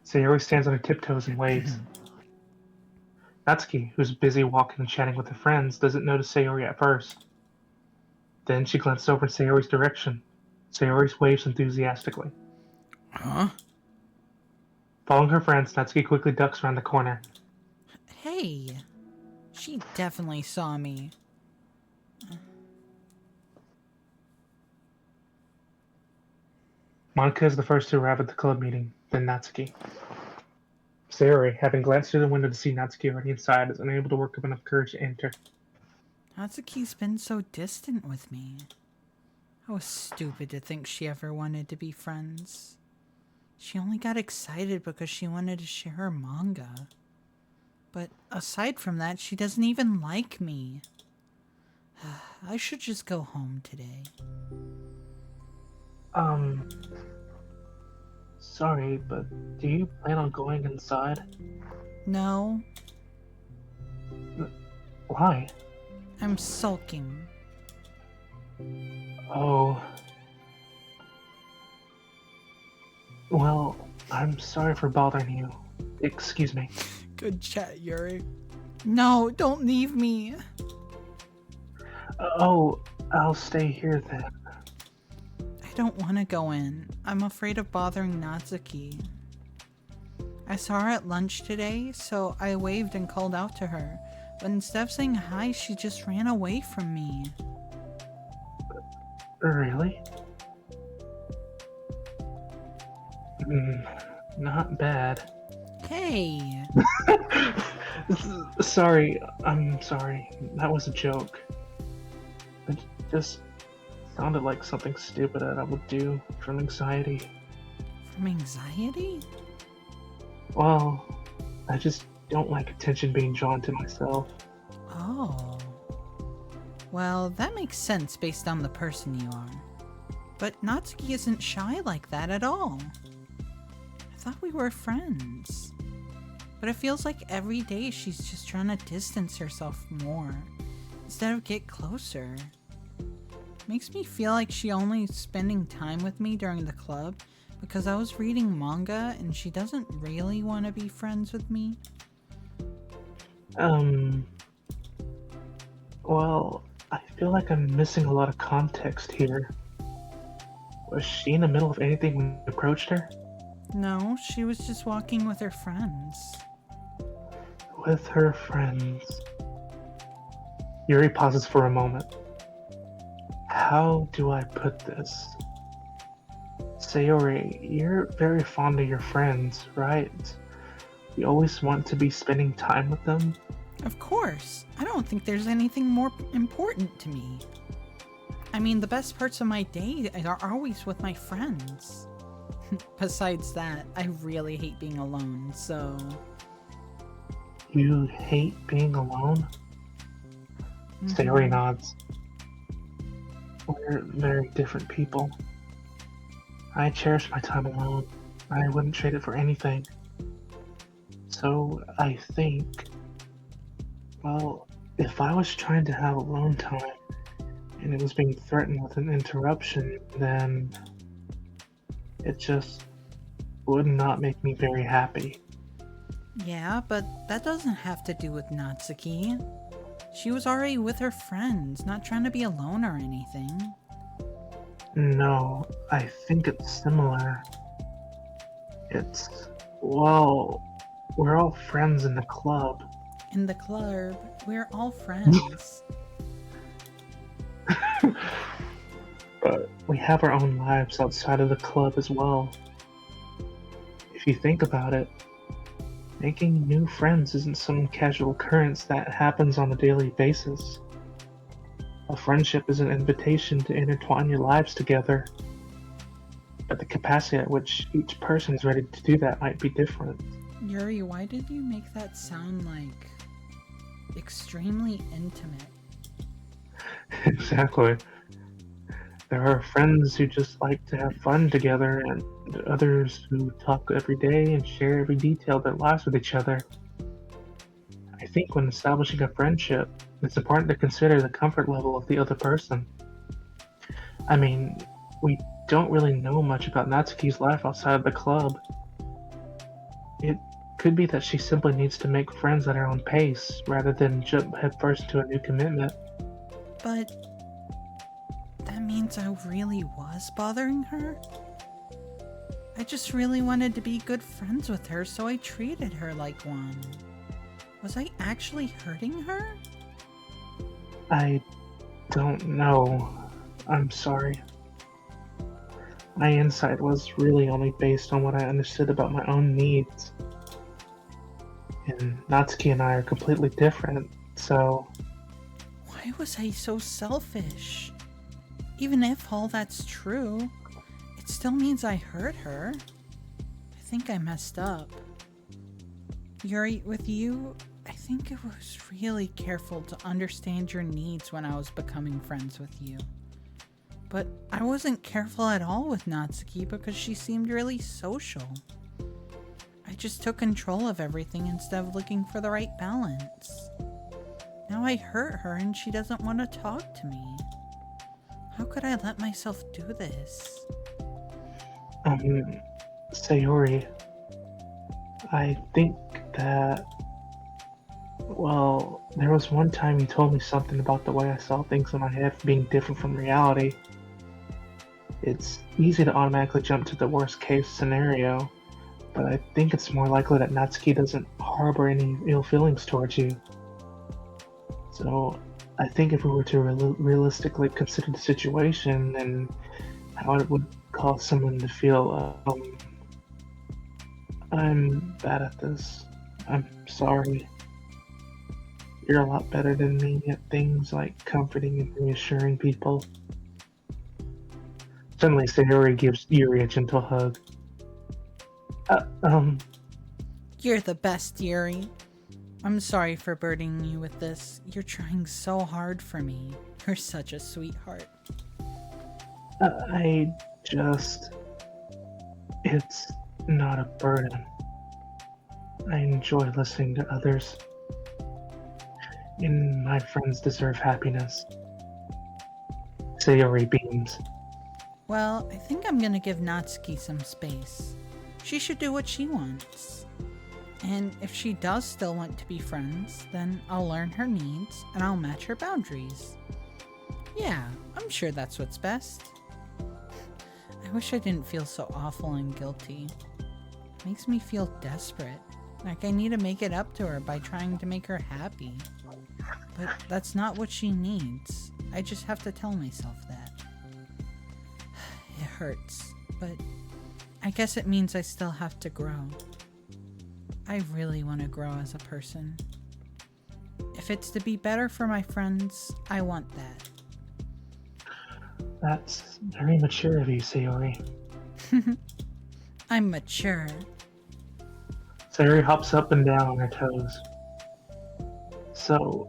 Sayori stands on her tiptoes and waves. Natsuki, who's busy walking and chatting with her friends, doesn't notice Sayori at first. Then she glances over in Sayori's direction. Sayori waves enthusiastically. Huh? Following her friends, Natsuki quickly ducks around the corner. Hey, she definitely saw me. Monica is the first to arrive at the club meeting, then Natsuki. Sayori, having glanced through the window to see Natsuki already inside, is unable to work up enough courage to enter. Natsuki's been so distant with me. I was stupid to think she ever wanted to be friends. She only got excited because she wanted to share her manga. But aside from that, she doesn't even like me. I should just go home today. Sorry, but do you plan on going inside? No, Why? I'm sulking. Oh. Well, I'm sorry for bothering you. Excuse me. Good chat, Yuri. No, don't leave me. Oh, I'll stay here then. I don't want to go in. I'm afraid of bothering Natsuki. I saw her at lunch today, so I waved and called out to her. But instead of saying hi, she just ran away from me. Really? Not bad. Hey! Sorry, I'm sorry. That was a joke. It just sounded like something stupid that I would do from anxiety. From anxiety? Well, I just don't like attention being drawn to myself. Oh. Well, that makes sense based on the person you are. But Natsuki isn't shy like that at all. I thought we were friends. But it feels like every day she's just trying to distance herself more, instead of get closer. Makes me feel like she only spending time with me during the club because I was reading manga and she doesn't really want to be friends with me. Well, I feel like I'm missing a lot of context here. Was she in the middle of anything when you approached her? No, she was just walking with her friends. With her friends. Yuri pauses for a moment. How do I put this? Sayori, you're very fond of your friends, right? You always want to be spending time with them? Of course. I don't think there's anything more important to me. I mean, the best parts of my day are always with my friends. Besides that, I really hate being alone, so... You hate being alone? Sayori nods. We're very different people. I cherish my time alone. I wouldn't trade it for anything. So, I think... Well, if I was trying to have alone time, and it was being threatened with an interruption, then... It just would not make me very happy. Yeah, but that doesn't have to do with Natsuki. She was already with her friends, not trying to be alone or anything. No, I think it's similar. Well, we're all friends in the club. In the club, we're all friends. But we have our own lives outside of the club as well. If you think about it, making new friends isn't some casual occurrence that happens on a daily basis. A friendship is an invitation to intertwine your lives together. But the capacity at which each person is ready to do that might be different. Yuri, why did you make that sound like extremely intimate? Exactly. There are friends who just like to have fun together, and others who talk every day and share every detail of their lives with each other. I think when establishing a friendship, it's important to consider the comfort level of the other person. I mean, we don't really know much about Natsuki's life outside of the club. It could be that she simply needs to make friends at her own pace, rather than jump headfirst into a new commitment. But that means I really was bothering her? I just really wanted to be good friends with her, so I treated her like one. Was I actually hurting her? I don't know. I'm sorry. My insight was really only based on what I understood about my own needs. And Natsuki and I are completely different, so Why was I so selfish? Even if all that's true, it still means I hurt her. I think I messed up. Yuri, with you, I think it was really careful to understand your needs when I was becoming friends with you. But I wasn't careful at all with Natsuki because she seemed really social. I just took control of everything instead of looking for the right balance. Now I hurt her and she doesn't want to talk to me. How could I let myself do this? Sayori, I think that, well, there was one time you told me something about the way I saw things in my head being different from reality. It's easy to automatically jump to the worst case scenario, but I think it's more likely that Natsuki doesn't harbor any ill feelings towards you. So, I think if we were to realistically consider the situation and how it would cause someone to feel, I'm bad at this. I'm sorry. You're a lot better than me at things like comforting and reassuring people. Suddenly, Sayori gives Yuri a gentle hug. You're the best, Yuri. I'm sorry for burdening you with this. You're trying so hard for me. You're such a sweetheart. I just... It's not a burden. I enjoy listening to others. And my friends deserve happiness. Sayori beams. Well, I think I'm gonna give Natsuki some space. She should do what she wants. And if she does still want to be friends, then I'll learn her needs and I'll match her boundaries. Yeah, I'm sure that's what's best. I wish I didn't feel so awful and guilty. It makes me feel desperate, like I need to make it up to her by trying to make her happy. But that's not what she needs. I just have to tell myself that. It hurts, but I guess it means I still have to grow. I really want to grow as a person. If it's to be better for my friends, I want that. That's very mature of you, Sayori. I'm mature. Sayori hops up and down on her toes. So,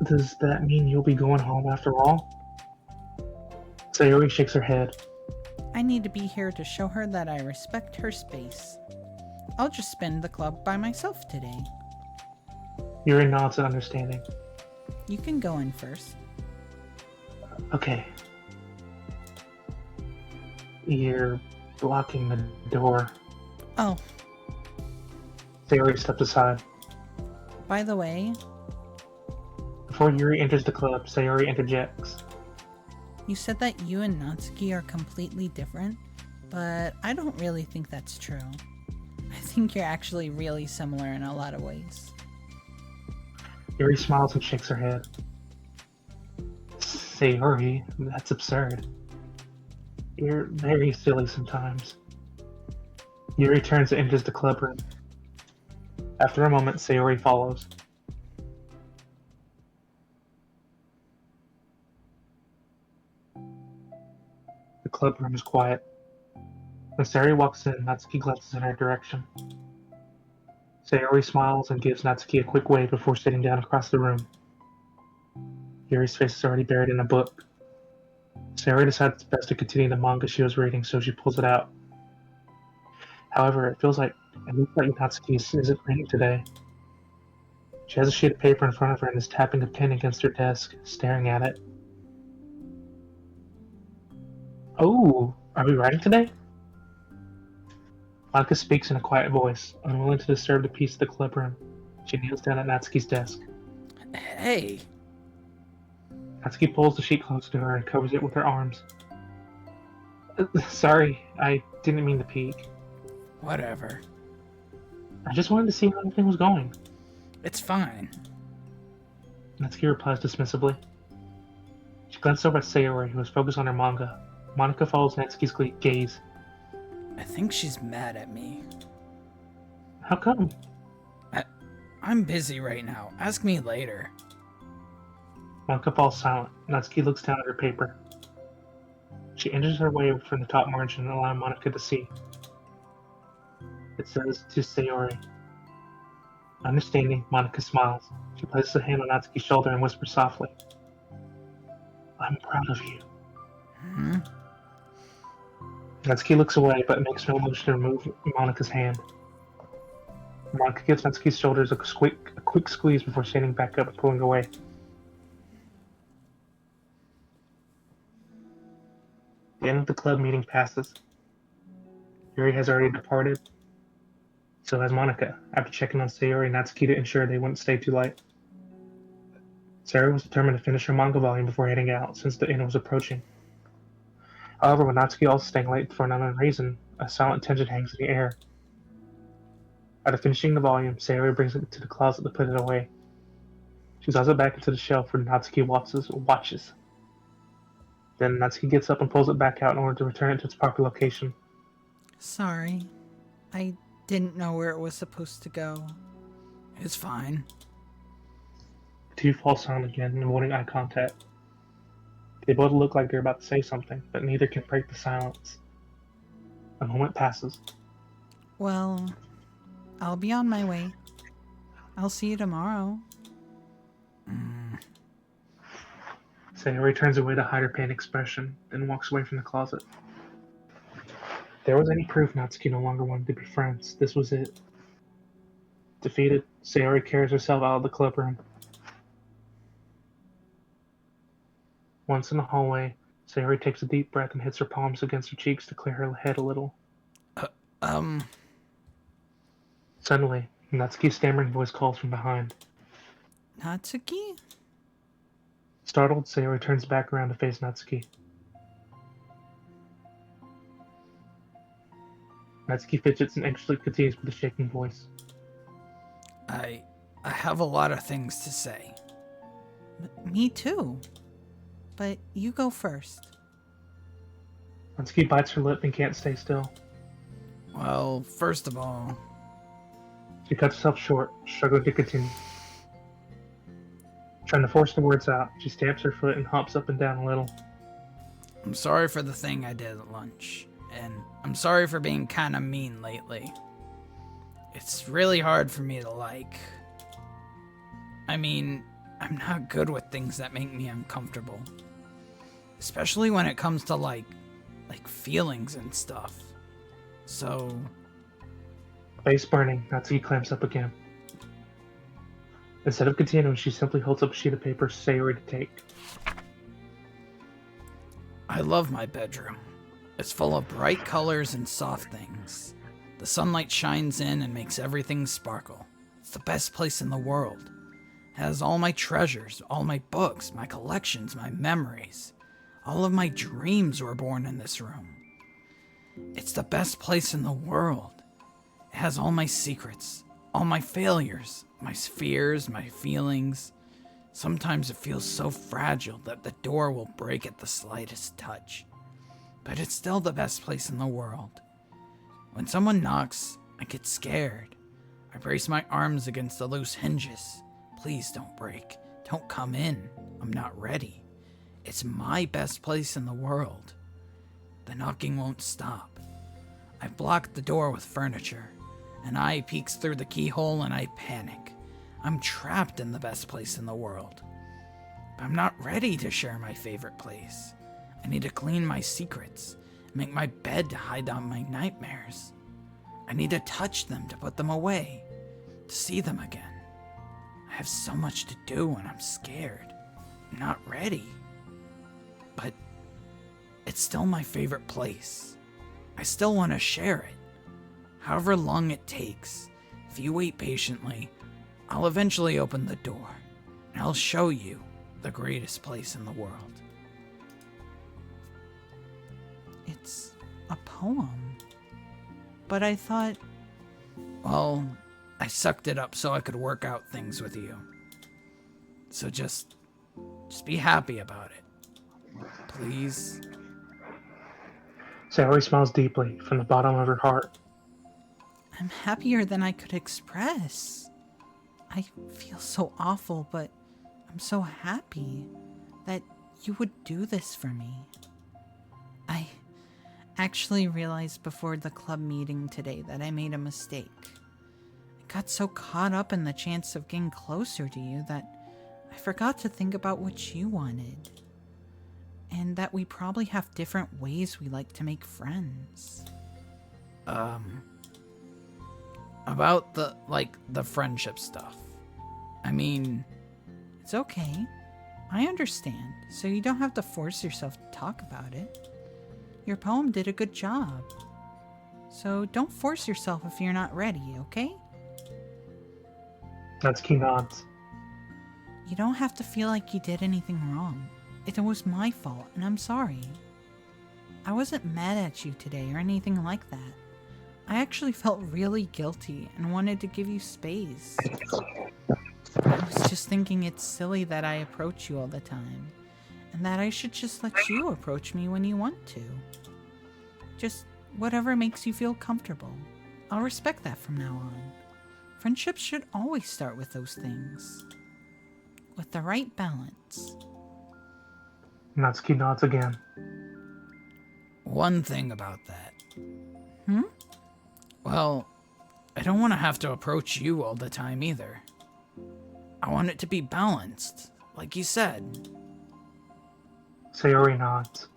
does that mean you'll be going home after all? Sayori shakes her head. I need to be here to show her that I respect her space. I'll just spend the club by myself today. Yuri nods in understanding. You can go in first. Okay. You're blocking the door. Oh, Sayori steps aside. by the way, Before Yuri enters the club, Sayori interjects. you said that you and Natsuki are completely different, but I don't really think that's true. I think you're actually really similar in a lot of ways. Yuri smiles and shakes her head. Sayori, that's absurd. You're very silly sometimes. Yuri turns and enters the club room. After a moment, Sayori follows. The club room is quiet. When Sayori walks in, Natsuki glances in her direction. Sayori smiles and gives Natsuki a quick wave before sitting down across the room. Yuri's face is already buried in a book. Sayori decides it's best to continue the manga she was reading, so she pulls it out. However, it looks like Natsuki isn't reading today. She has a sheet of paper in front of her and is tapping a pen against her desk, staring at it. Oh, are we writing today? Monica speaks in a quiet voice, unwilling to disturb the peace of the club room. She kneels down at Natsuki's desk. Hey. Natsuki pulls the sheet closer to her and covers it with her arms. Sorry, I didn't mean to peek. Whatever. I just wanted to see how everything was going. It's fine. Natsuki replies dismissively. She glances over at Sayori, who is focused on her manga. Monica follows Natsuki's gaze. I think she's mad at me. How come? I'm busy right now. Ask me later. Monica falls silent. Natsuki looks down at her paper. She inches her way from the top margin, allowing Monica to see. It says, to Sayori. Understanding, Monica smiles. She places a hand on Natsuki's shoulder and whispers softly. I'm proud of you. Hmm? Natsuki looks away, but makes no motion to remove Monica's hand. Monica gives Natsuki's shoulders a quick squeeze before standing back up and pulling away. The end of the club meeting passes. Yuri has already departed. So has Monica, after checking on Sayori and Natsuki to ensure they wouldn't stay too late. Sayori was determined to finish her manga volume before heading out, since the end was approaching. However, with Natsuki also staying late for an unknown reason, a silent tension hangs in the air. After finishing the volume, Sayori brings it to the closet to put it away. She slides it back into the shelf where Natsuki watches. Then Natsuki gets up and pulls it back out in order to return it to its proper location. Sorry. I didn't know where it was supposed to go. It's fine. The two fall silent again, avoiding eye contact. They both look like they're about to say something, but neither can break the silence. A moment passes. Well, I'll be on my way. I'll see you tomorrow. Sayori turns away to hide her pain expression, then walks away from the closet. If there was any proof Natsuki no longer wanted to be friends, this was it. Defeated, Sayori carries herself out of the club room. Once in the hallway, Sayori takes a deep breath and hits her palms against her cheeks to clear her head a little. Suddenly, Natsuki's stammering voice calls from behind. Natsuki? Startled, Sayori turns back around to face Natsuki. Natsuki fidgets and anxiously continues with a shaking voice. I have a lot of things to say. Me too. But you go first. Natsuki bites her lip and can't stay still. Well, first of all... She cuts herself short, struggling to continue. Trying to force the words out, she stamps her foot and hops up and down a little. I'm sorry for the thing I did at lunch. And I'm sorry for being kind of mean lately. It's really hard for me to like. I mean, I'm not good with things that make me uncomfortable. Especially when it comes to like feelings and stuff. So... Face burning, Natsuki clamps up again. Instead of continuing, she simply holds up a sheet of paper Sayori to take. I love my bedroom. It's full of bright colors and soft things. The sunlight shines in and makes everything sparkle. It's the best place in the world. It has all my treasures, all my books, my collections, my memories. All of my dreams were born in this room. It's the best place in the world. It has all my secrets, all my failures, my fears, my feelings. Sometimes it feels so fragile that the door will break at the slightest touch. But it's still the best place in the world. When someone knocks, I get scared. I brace my arms against the loose hinges. Please don't break. Don't come in. I'm not ready. It's my best place in the world. The knocking won't stop. I've blocked the door with furniture. An eye peeks through the keyhole and I panic. I'm trapped in the best place in the world. But I'm not ready to share my favorite place. I need to clean my secrets, make my bed to hide out my nightmares. I need to touch them to put them away, to see them again. I have so much to do and I'm scared. I'm not ready. But it's still my favorite place. I still want to share it. However long it takes, if you wait patiently, I'll eventually open the door, and I'll show you the greatest place in the world. It's a poem. But I thought... Well, I sucked it up so I could work out things with you. So just be happy about it. Please. Sayori smiles deeply from the bottom of her heart. I'm happier than I could express. I feel so awful, but I'm so happy that you would do this for me. I actually realized before the club meeting today that I made a mistake. I got so caught up in the chance of getting closer to you that I forgot to think about what you wanted. And that we probably have different ways we like to make friends. About the friendship stuff. I mean, it's okay. I understand, so you don't have to force yourself to talk about it. Your poem did a good job. So don't force yourself if you're not ready, okay? Natsuki nods. You don't have to feel like you did anything wrong. It was my fault, and I'm sorry. I wasn't mad at you today or anything like that. I actually felt really guilty and wanted to give you space. I was just thinking it's silly that I approach you all the time, and that I should just let you approach me when you want to. Just whatever makes you feel comfortable. I'll respect that from now on. Friendships should always start with those things. With the right balance. Natsuki nods again. One thing about that. Well, I don't want to have to approach you all the time either. I want it to be balanced, like you said. Sayori nods.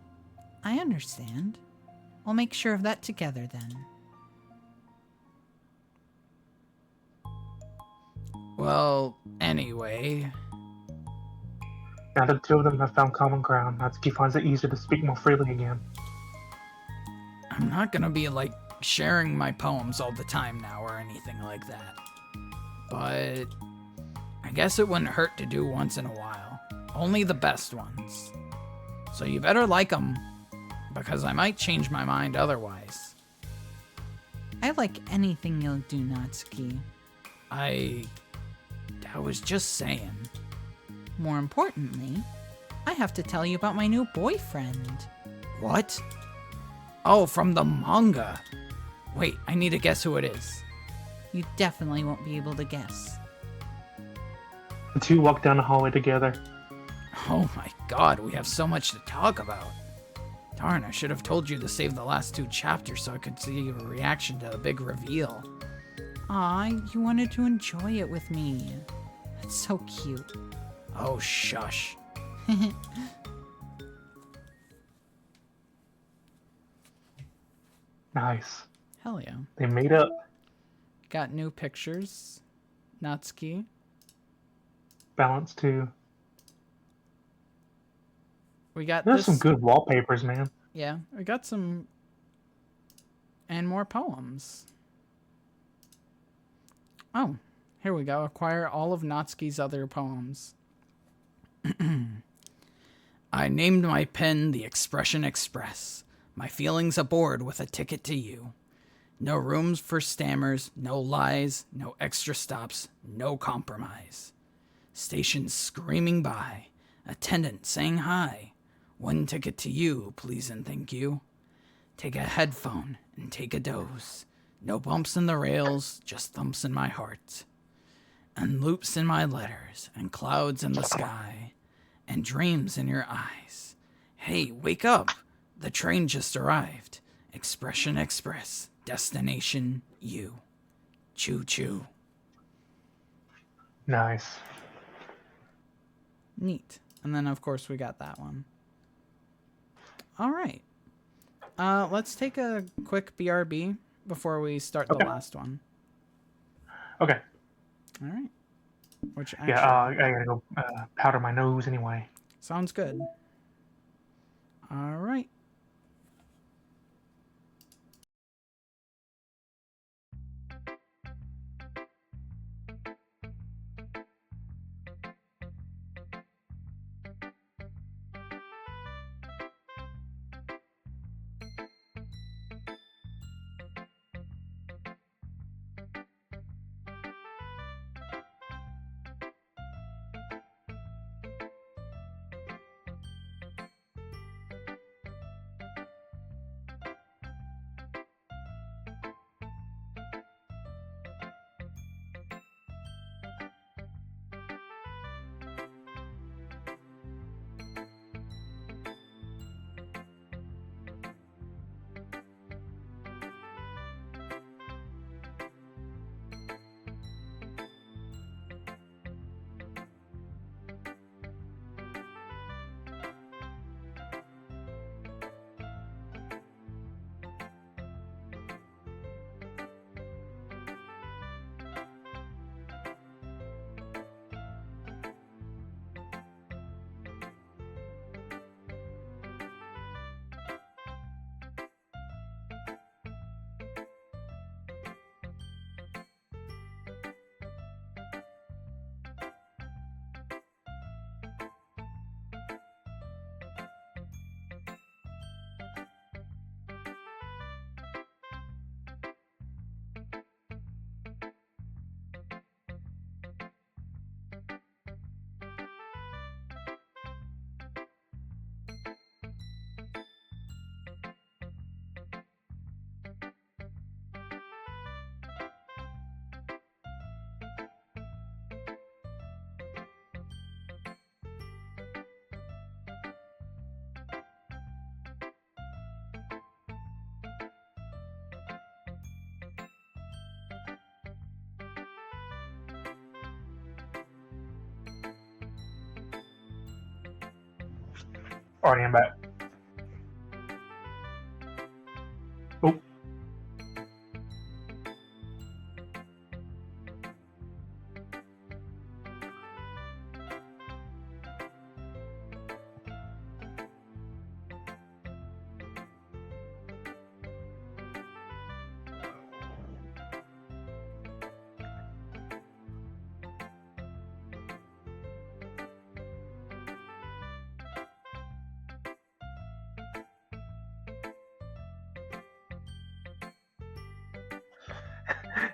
I understand. We'll make sure of that together then. Well, anyway... Now that the two of them have found common ground, Natsuki finds it easier to speak more freely again. I'm not gonna be, sharing my poems all the time now or anything like that. But I guess it wouldn't hurt to do once in a while. Only the best ones. So you better like them, because I might change my mind otherwise. I like anything you'll do, Natsuki. I was just saying. More importantly, I have to tell you about my new boyfriend. What? Oh, from the manga. Wait, I need to guess who it is. You definitely won't be able to guess. The two walk down the hallway together. Oh my god, we have so much to talk about. Darn, I should have told you to save the last 2 chapters so I could see your reaction to the big reveal. Aw, you wanted to enjoy it with me. That's so cute. Oh, shush. Nice. Hell yeah. They made up. Got new pictures. Natsuki. Balance too. We got There's this. some good wallpapers, man. Yeah, we got some. And more poems. Oh, here we go. Acquire all of Natsuki's other poems. I named my pen the Expression Express. My feelings aboard with a ticket to you. No rooms for stammers, no lies, no extra stops, no compromise. Stations screaming by, attendant saying hi. 1 ticket to you, please and thank you. Take a headphone and take a doze. No bumps in the rails, just thumps in my heart. And loops in my letters, and clouds in the sky, and dreams in your eyes. Hey, wake up! The train just arrived. Expression Express. Destination, you. Choo choo. Nice. Neat. And then, of course, we got that one. All right. Let's take a quick BRB before we start the last one. Okay. All right. Which actually... Yeah, I gotta go powder my nose anyway. Sounds good. All right. Already I'm back. Oh.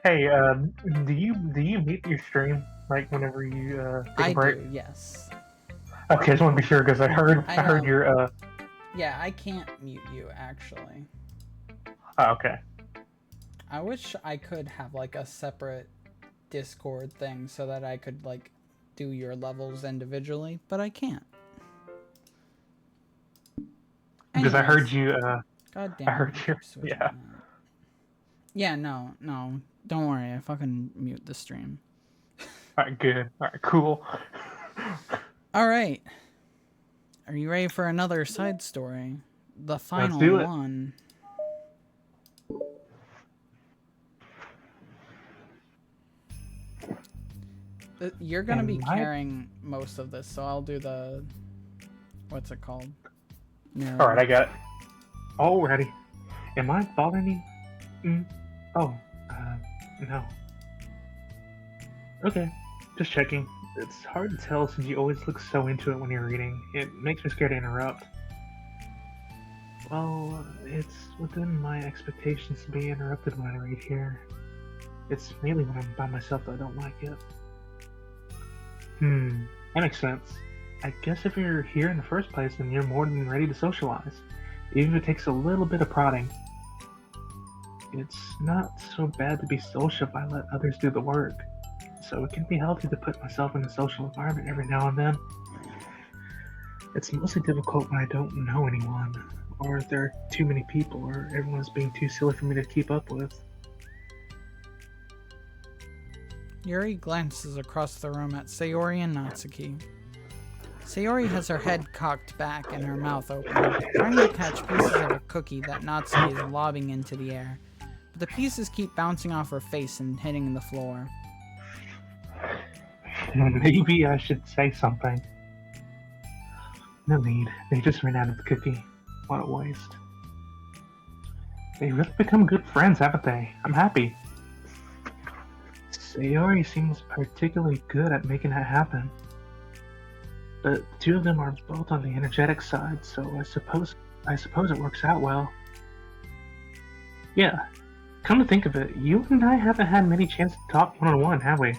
Hey, do you mute your stream like whenever you take I a break? do, yes. Okay, I just want to be sure because I heard your Yeah, I can't mute you actually. Oh, okay. I wish I could have like a separate Discord thing so that I could like do your levels individually, but I can't. Because I heard Anyways. you God damn I it, heard I you keep switching yeah. that. Yeah, no. Don't worry, I fucking mute the stream. Alright, good. Alright, cool. Alright. Are you ready for another side story? The final do it. one. You're gonna be carrying most of this, so I'll do the... What's it called? Alright, I got it. Already. Am I bothering you? Oh, no. Okay, just checking. It's hard to tell since you always look so into it when you're reading. It makes me scared to interrupt. Well, it's within my expectations to be interrupted when I read here. It's mainly when I'm by myself that I don't like it. That makes sense. I guess if you're here in the first place, then you're more than ready to socialize, even if it takes a little bit of prodding. It's not so bad to be social if I let others do the work, so it can be healthy to put myself in a social environment every now and then. It's mostly difficult when I don't know anyone, or if there are too many people, or everyone's being too silly for me to keep up with. Yuri glances across the room at Sayori and Natsuki. Sayori has her head cocked back and her mouth open, trying to catch pieces of a cookie that Natsuki is lobbing into the air, but the pieces keep bouncing off her face and hitting the floor. Maybe I should say something. No need. They just ran out of the cookie. What a waste. They've really become good friends, haven't they? I'm happy. Sayori seems particularly good at making that happen. But the two of them are both on the energetic side, so I suppose it works out well. Yeah, come to think of it, you and I haven't had many chances to talk one-on-one, have we?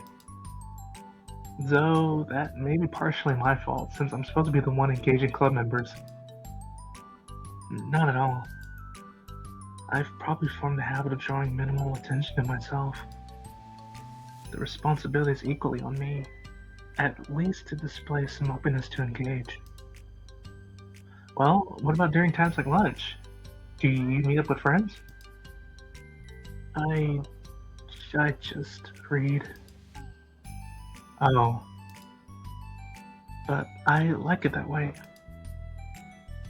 Though that may be partially my fault, since I'm supposed to be the one engaging club members. Not at all. I've probably formed the habit of drawing minimal attention to myself. The responsibility is equally on me, at least to display some openness to engage. Well, what about during times like lunch? Do you meet up with friends? I just read. Oh. But I like it that way.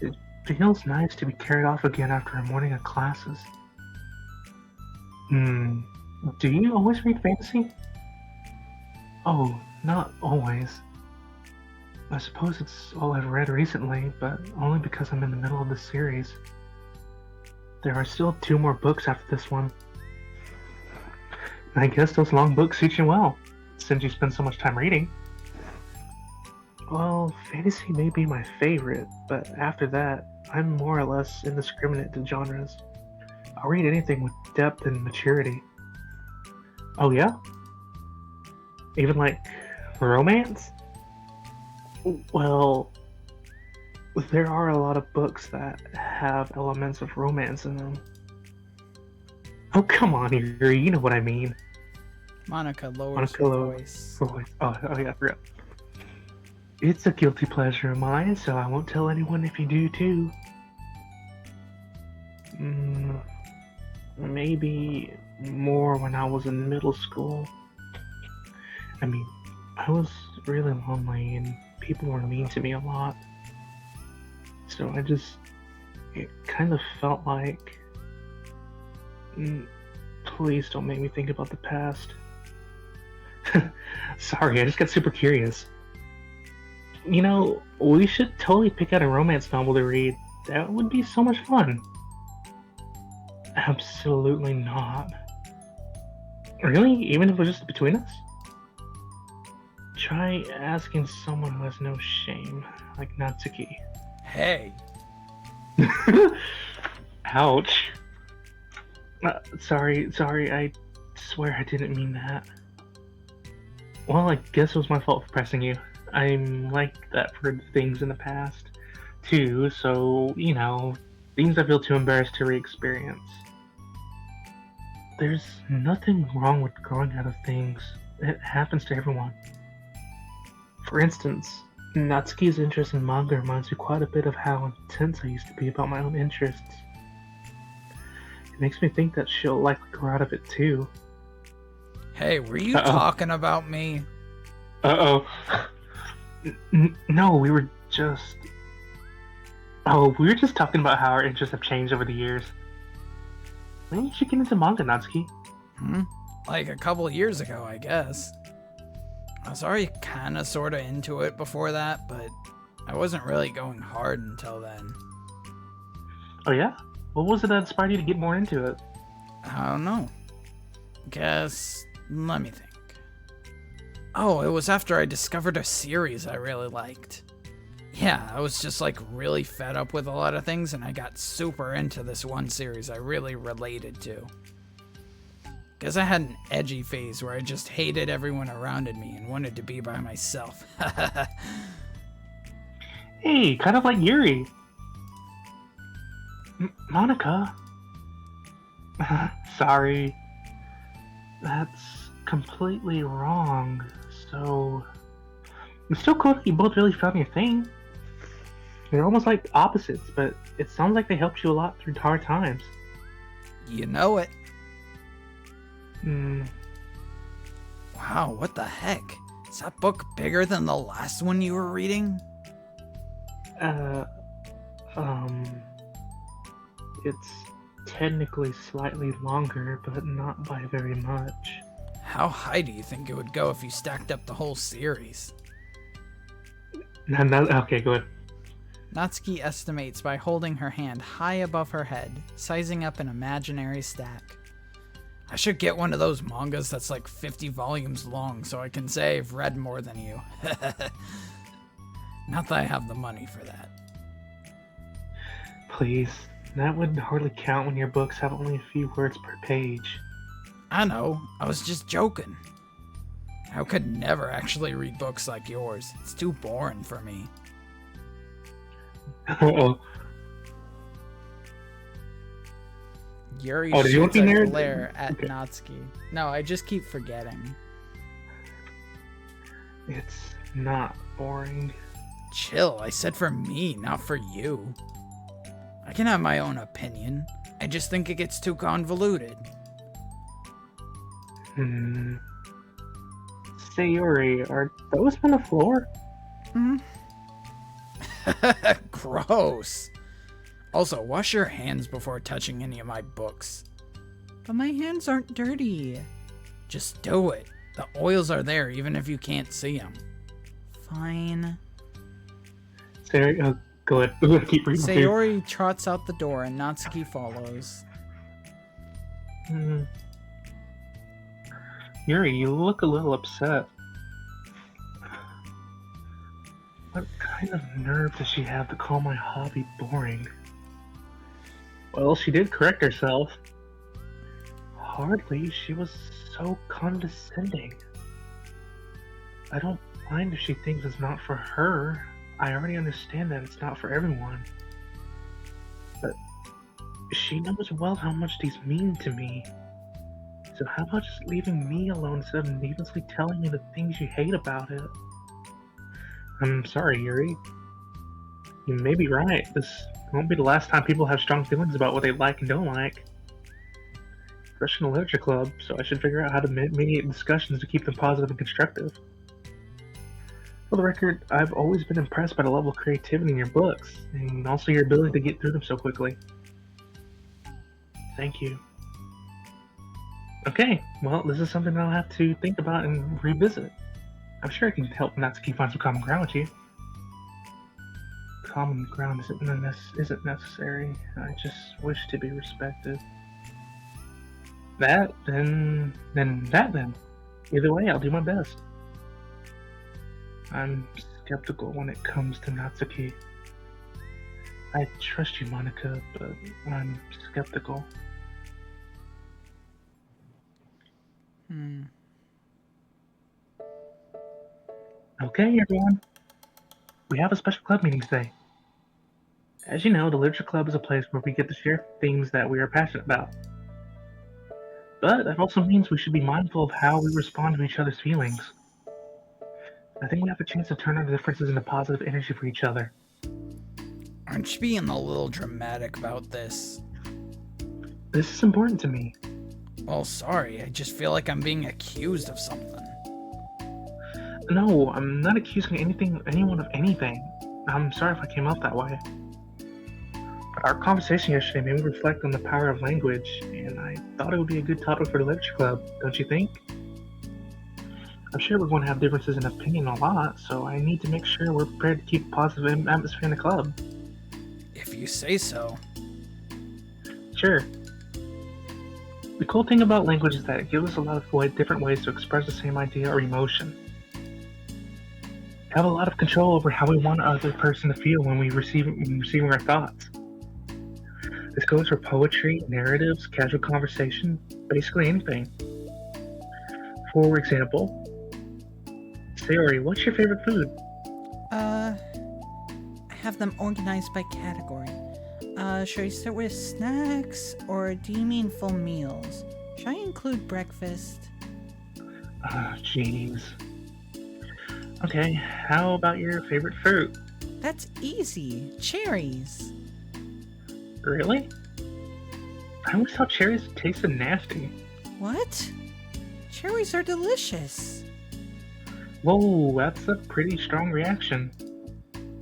It feels nice to be carried off again after a morning of classes. Do you always read fantasy? Oh, not always. I suppose it's all I've read recently, but only because I'm in the middle of the series. There are still 2 more books after this one. I guess those long books suit you well, since you spend so much time reading. Well, fantasy may be my favorite, but after that, I'm more or less indiscriminate to genres. I'll read anything with depth and maturity. Oh yeah? Even like romance? Well, there are a lot of books that have elements of romance in them. Oh, come on, Yuri, you know what I mean. Monica lowers her voice. Oh, yeah, I forgot. It's a guilty pleasure of mine, so I won't tell anyone if you do too. Maybe more when I was in middle school. I mean, I was really lonely and people were mean to me a lot. So it kind of felt like, please don't make me think about the past. Sorry, I just got super curious. You know, we should totally pick out a romance novel to read. That would be so much fun. Absolutely not. Really? Even if it was just between us? Try asking someone who has no shame, like Natsuki. Hey. Ouch. Sorry, I swear I didn't mean that. Well, I guess it was my fault for pressing you. I'm like that for things in the past, too, so, you know, things I feel too embarrassed to re-experience. There's nothing wrong with growing out of things. It happens to everyone. For instance, Natsuki's interest in manga reminds me quite a bit of how intense I used to be about my own interests. It makes me think that she'll likely grow out of it too. Hey, were you talking about me? Uh-oh. No, we were just... Oh, we were just talking about how our interests have changed over the years. When did you get into manga, Natsuki? Like a couple years ago, I guess. I was already kinda sorta into it before that, but I wasn't really going hard until then. Oh yeah? What was it that inspired you to get more into it? I don't know. Guess... let me think. Oh, it was after I discovered a series I really liked. Yeah, I was just like really fed up with a lot of things and I got super into this one series I really related to. Guess I had an edgy phase where I just hated everyone around me and wanted to be by myself. Hey, kind of like Yuri. Monica. Sorry. That's completely wrong. So, it's still cool that you both really found your thing. They're almost like opposites, but it sounds like they helped you a lot through hard times. You know it. Hmm. Wow, what the heck? Is that book bigger than the last one you were reading? It's technically slightly longer, but not by very much. How high do you think it would go if you stacked up the whole series? No, okay, go ahead. Natsuki estimates by holding her hand high above her head, sizing up an imaginary stack. I should get one of those mangas that's like 50 volumes long so I can say I've read more than you. Not that I have the money for that. Please, that would hardly count when your books have only a few words per page. I know, I was just joking. I could never actually read books like yours. It's too boring for me. Uh-oh. Yuri Oh, did you want shoots me a there? glare at Okay. Natsuki. No, I just keep forgetting. It's not boring. Chill, I said for me, not for you. I can have my own opinion. I just think it gets too convoluted. Sayori, are those on the floor? Gross. Also, wash your hands before touching any of my books. But my hands aren't dirty. Just do it. The oils are there even if you can't see them. Fine. Sayori, go ahead. I'm gonna keep reading. Sayori trots out the door and Natsuki follows. Yuri, you look a little upset. What kind of nerve does she have to call my hobby boring? Well, she did correct herself. Hardly, she was so condescending. I don't mind if she thinks it's not for her. I already understand that it's not for everyone. But she knows well how much these mean to me. So how about just leaving me alone instead of needlessly telling me the things you hate about it? I'm sorry, Yuri. You may be right. This won't be the last time people have strong feelings about what they like and don't like. Fresh in the literature club, so I should figure out how to mediate discussions to keep them positive and constructive. For the record, I've always been impressed by the level of creativity in your books, and also your ability to get through them so quickly. Thank you. Okay, well, this is something I'll have to think about and revisit. I'm sure I can help Natsuki find some common ground with you. Common ground isn't necessary. I just wish to be respected. Then. Either way, I'll do my best. I'm skeptical when it comes to Natsuki. I trust you, Monica, but I'm skeptical. Okay, everyone. We have a special club meeting today. As you know, the Literature Club is a place where we get to share things that we are passionate about. But that also means we should be mindful of how we respond to each other's feelings. I think we have a chance to turn our differences into positive energy for each other. Aren't you being a little dramatic about this? This is important to me. Well, sorry, I just feel like I'm being accused of something. No, I'm not accusing anyone of anything. I'm sorry if I came off that way. But our conversation yesterday made me reflect on the power of language, and I thought it would be a good topic for the Literature Club, don't you think? I'm sure we're going to have differences in opinion a lot, so I need to make sure we're prepared to keep a positive atmosphere in the club. If you say so. Sure. The cool thing about language is that it gives us a lot of different ways to express the same idea or emotion. We have a lot of control over how we want the other person to feel when receiving our thoughts. This goes for poetry, narratives, casual conversation, basically anything. For example, Sayori, what's your favorite food? I have them organized by category. Should I start with snacks, or do you mean full meals? Should I include breakfast? Jeez. Okay, how about your favorite fruit? That's easy. Cherries. Really? I always thought cherries tasted nasty. What? Cherries are delicious. Whoa, that's a pretty strong reaction.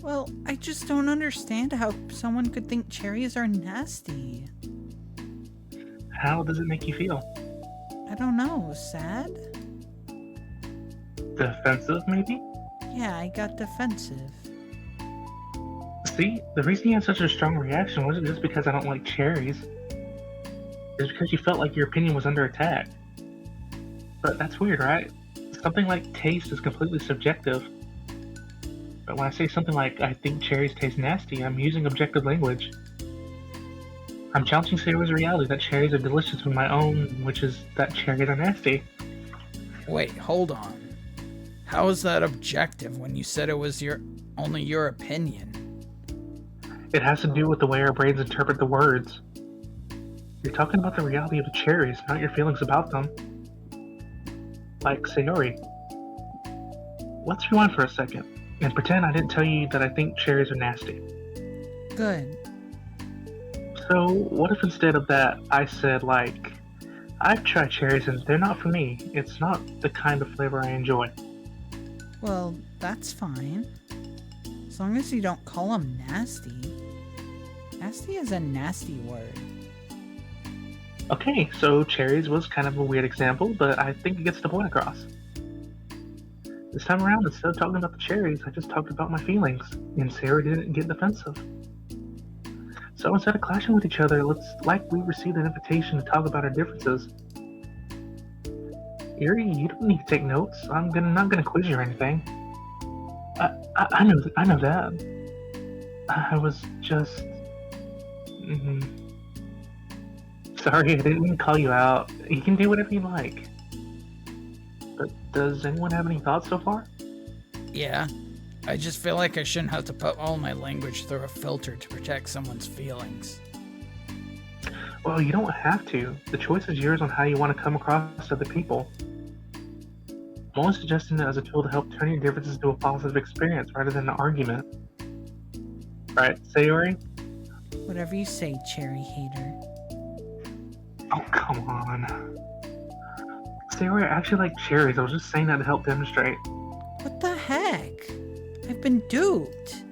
Well, I just don't understand how someone could think cherries are nasty. How does it make you feel? I don't know. Sad? Defensive, maybe? Yeah, I got defensive. See, the reason you had such a strong reaction wasn't just because I don't like cherries. It's because you felt like your opinion was under attack. But that's weird, right? Something like taste is completely subjective. But when I say something like, I think cherries taste nasty, I'm using objective language. I'm challenging Sayori's reality that cherries are delicious with my own, which is that cherries are nasty. Wait, hold on. How is that objective when you said it was only your opinion? It has to do with the way our brains interpret the words. You're talking about the reality of the cherries, not your feelings about them. Like Sayori. Let's rewind for a second, and pretend I didn't tell you that I think cherries are nasty. Good. So, what if instead of that, I said, like, I've tried cherries and they're not for me. It's not the kind of flavor I enjoy. Well, that's fine. As long as you don't call them nasty. Nasty is a nasty word. Okay, so cherries was kind of a weird example, but I think it gets the point across. This time around, instead of talking about the cherries, I just talked about my feelings, and Sarah didn't get defensive. So instead of clashing with each other, let's like we received an invitation to talk about our differences. Yuri, you don't need to take notes. I'm not gonna quiz you or anything. I know that. I was just. Sorry, I didn't mean to call you out. You can do whatever you like. But does anyone have any thoughts so far? Yeah. I just feel like I shouldn't have to put all my language through a filter to protect someone's feelings. Well, you don't have to. The choice is yours on how you want to come across to other people. I'm only suggesting it as a tool to help turn your differences into a positive experience rather than an argument. Right, Sayori? Whatever you say, cherry hater. Oh, come on. Sayori, I actually like cherries. I was just saying that to help demonstrate. What the heck? I've been duped.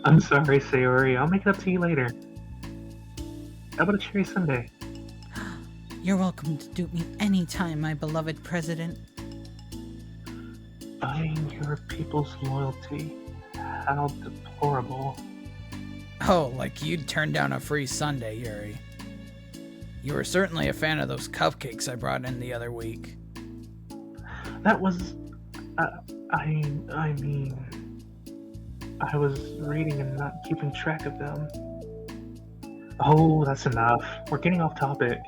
I'm sorry, Sayori. I'll make it up to you later. How about a cherry sundae? You're welcome to dupe me anytime, my beloved president. Buying your people's loyalty. How deplorable. Oh, like you'd turn down a free sundae, Yuri. You were certainly a fan of those cupcakes I brought in the other week. That was... I mean... I was reading and not keeping track of them. Oh, that's enough. We're getting off topic.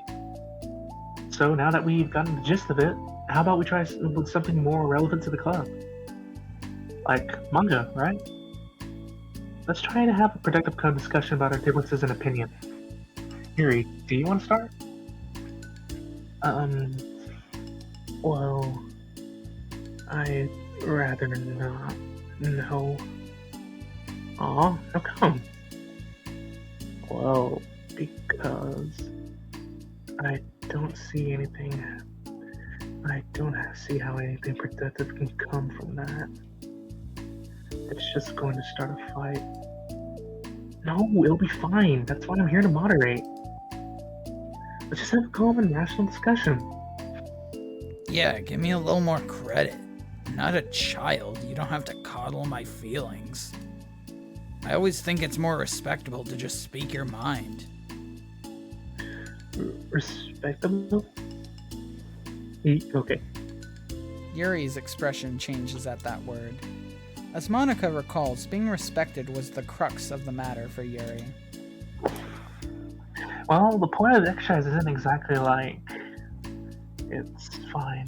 So now that we've gotten the gist of it, how about we try something more relevant to the club? Like manga, right? Let's try to have a productive discussion about our differences in opinion. Yuri, do you want to start? Well, I'd rather not. No. Aw, how come? Well, because I don't see anything. I don't see how anything productive can come from that. It's just going to start a fight. No, it'll be fine. That's why I'm here to moderate. Let's just have a calm and rational discussion. Yeah, give me a little more credit. I'm not a child. You don't have to coddle my feelings. I always think it's more respectable to just speak your mind. Respectable? Okay. Yuri's expression changes at that word. As Monica recalls, being respected was the crux of the matter for Yuri. Well, the point of the exercise isn't exactly like... It's fine.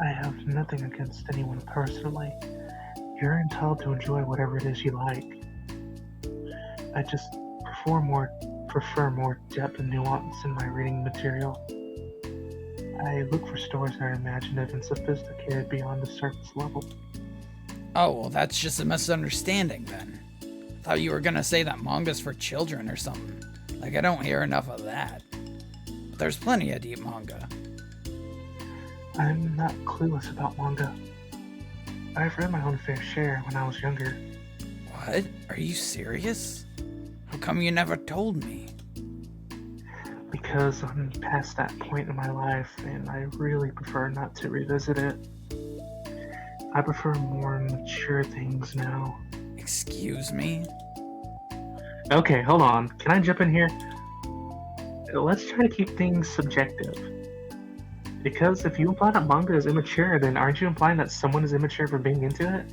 I have nothing against anyone personally. You're entitled to enjoy whatever it is you like. I just prefer more depth and nuance in my reading material. I look for stories that are imaginative and sophisticated beyond the surface level. Oh, well, that's just a misunderstanding then. I thought you were gonna say that manga's for children or something. Like, I don't hear enough of that. But there's plenty of deep manga. I'm not clueless about manga. I've read my own fair share when I was younger. What? Are you serious? How come you never told me? Because I'm past that point in my life and I really prefer not to revisit it. I prefer more mature things now. Excuse me? Okay, hold on. Can I jump in here? Let's try to keep things subjective. Because if you imply that manga is immature, then aren't you implying that someone is immature for being into it?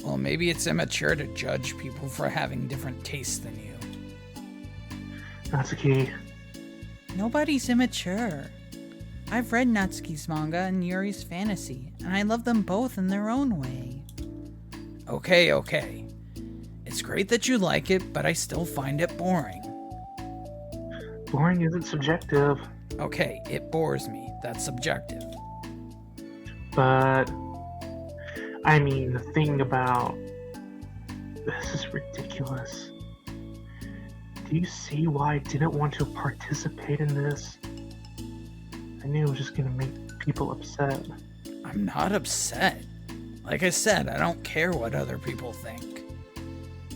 Well, maybe it's immature to judge people for having different tastes than you. Natsuki. Nobody's immature. I've read Natsuki's manga and Yuri's fantasy, and I love them both in their own way. Okay. It's great that you like it, but I still find it boring. Boring isn't subjective. Okay, it bores me. That's subjective. But, I mean, the thing about... This is ridiculous. Do you see why I didn't want to participate in this? I knew it was just gonna make people upset. I'm not upset. Like I said, I don't care what other people think.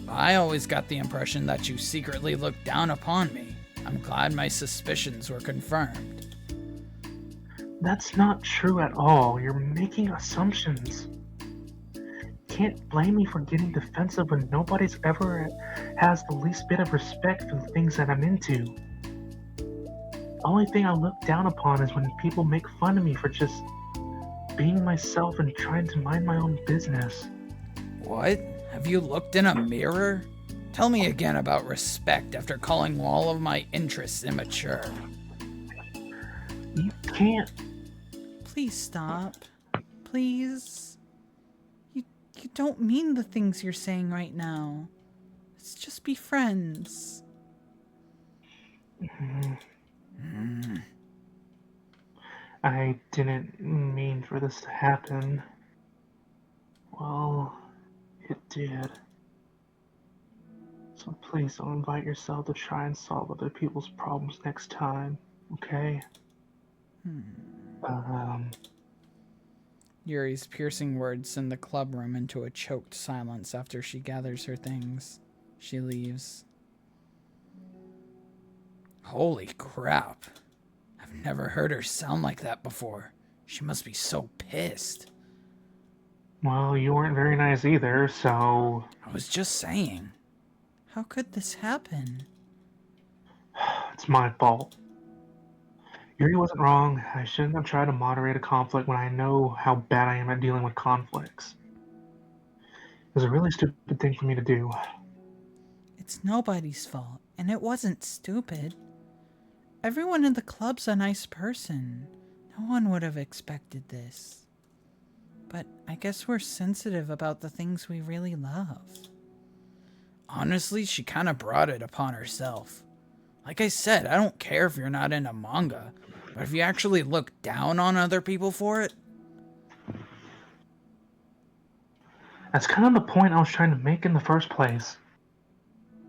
I always got the impression that you secretly looked down upon me. I'm glad my suspicions were confirmed. That's not true at all. You're making assumptions. Can't blame me for getting defensive when nobody's ever has the least bit of respect for the things that I'm into. The only thing I look down upon is when people make fun of me for just being myself and trying to mind my own business. What? Have you looked in a mirror? Tell me again about respect after calling all of my interests immature. You can't... Please stop. Please. You don't mean the things you're saying right now. Let's just be friends. I didn't mean for this to happen. Well, it did. So please don't invite yourself to try and solve other people's problems next time, okay? Um, Yuri's piercing words send the club room into a choked silence after she gathers her things. She leaves. Holy crap. I've never heard her sound like that before. She must be so pissed. well, you weren't very nice either, so I was just saying. How could this happen? it's my fault. Yuri wasn't wrong. I shouldn't have tried to moderate a conflict when I know how bad I am at dealing with conflicts. It was a really stupid thing for me to do. It's nobody's fault, and it wasn't stupid. Everyone in the club's a nice person. No one would have expected this. But I guess we're sensitive about the things we really love. Honestly, she kind of brought it upon herself. Like I said, I don't care if you're not into manga, but if you actually look down on other people for it... That's kind of the point I was trying to make in the first place.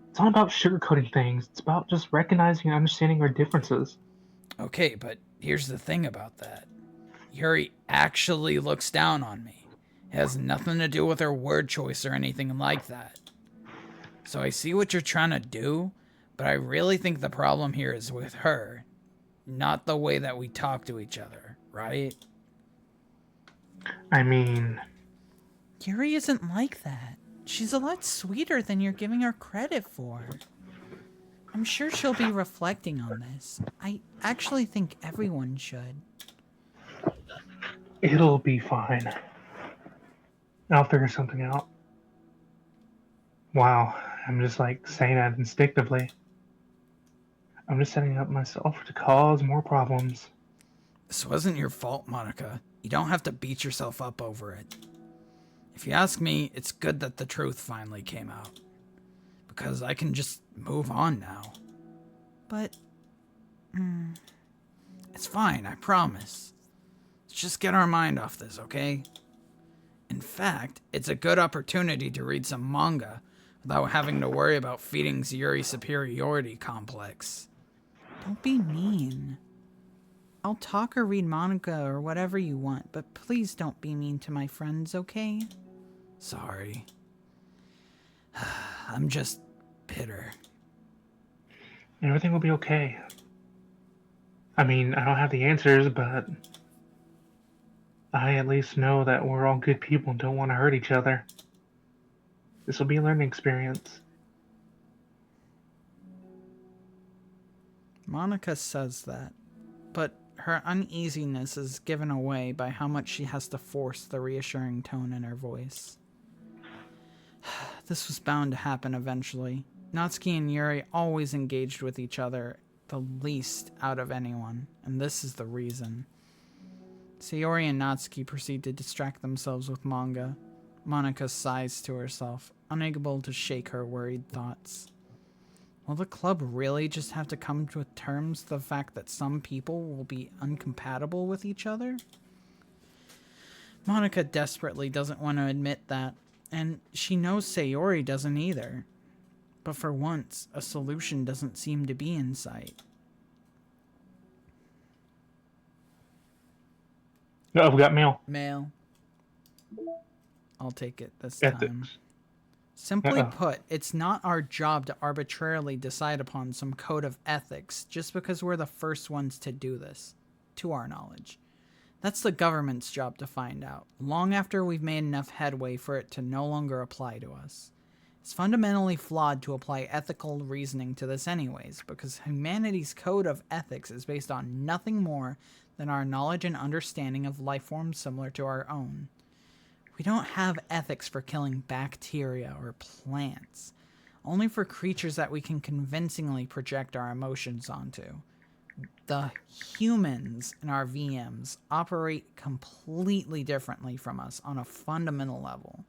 It's not about sugarcoating things, it's about just recognizing and understanding our differences. Okay, but here's the thing about that. Yuri actually looks down on me. It has nothing to do with her word choice or anything like that. So I see what you're trying to do, but I really think the problem here is with her, not the way that we talk to each other, right? I mean, Yuri isn't like that. She's a lot sweeter than you're giving her credit for. I'm sure she'll be reflecting on this. I actually think everyone should. it'll be fine. I'll figure something out. Wow, I'm just like saying that instinctively. I'm just setting up myself to cause more problems. This wasn't your fault, Monica. You don't have to beat yourself up over it. If you ask me, it's good that the truth finally came out. Because I can just move on now. But... it's fine, I promise. Let's just get our mind off this, okay? In fact, it's a good opportunity to read some manga without having to worry about feeding Yuri's superiority complex. Don't be mean. I'll talk or read manga or whatever you want, but please don't be mean to my friends, okay? Sorry. I'm just bitter. Everything will be okay. I mean, I don't have the answers, but I at least know that we're all good people and don't want to hurt each other. This will be a learning experience. Monica says that, but her uneasiness is given away by how much she has to force the reassuring tone in her voice. This was bound to happen eventually. Natsuki and Yuri always engaged with each other the least out of anyone, and this is the reason. Sayori and Natsuki proceed to distract themselves with manga. Monica sighs to herself, unable to shake her worried thoughts. Will the club really just have to come to terms with the fact that some people will be incompatible with each other? Monica desperately doesn't want to admit that, and she knows Sayori doesn't either. But for once, a solution doesn't seem to be in sight. Oh, we got mail. Mail. I'll take it this time. Ethics. Simply put, it's not our job to arbitrarily decide upon some code of ethics just because we're the first ones to do this, to our knowledge. That's the government's job to find out, long after we've made enough headway for it to no longer apply to us. It's fundamentally flawed to apply ethical reasoning to this anyways, because humanity's code of ethics is based on nothing more than our knowledge and understanding of life forms similar to our own. We don't have ethics for killing bacteria or plants, only for creatures that we can convincingly project our emotions onto. The humans in our VMs operate completely differently from us on a fundamental level,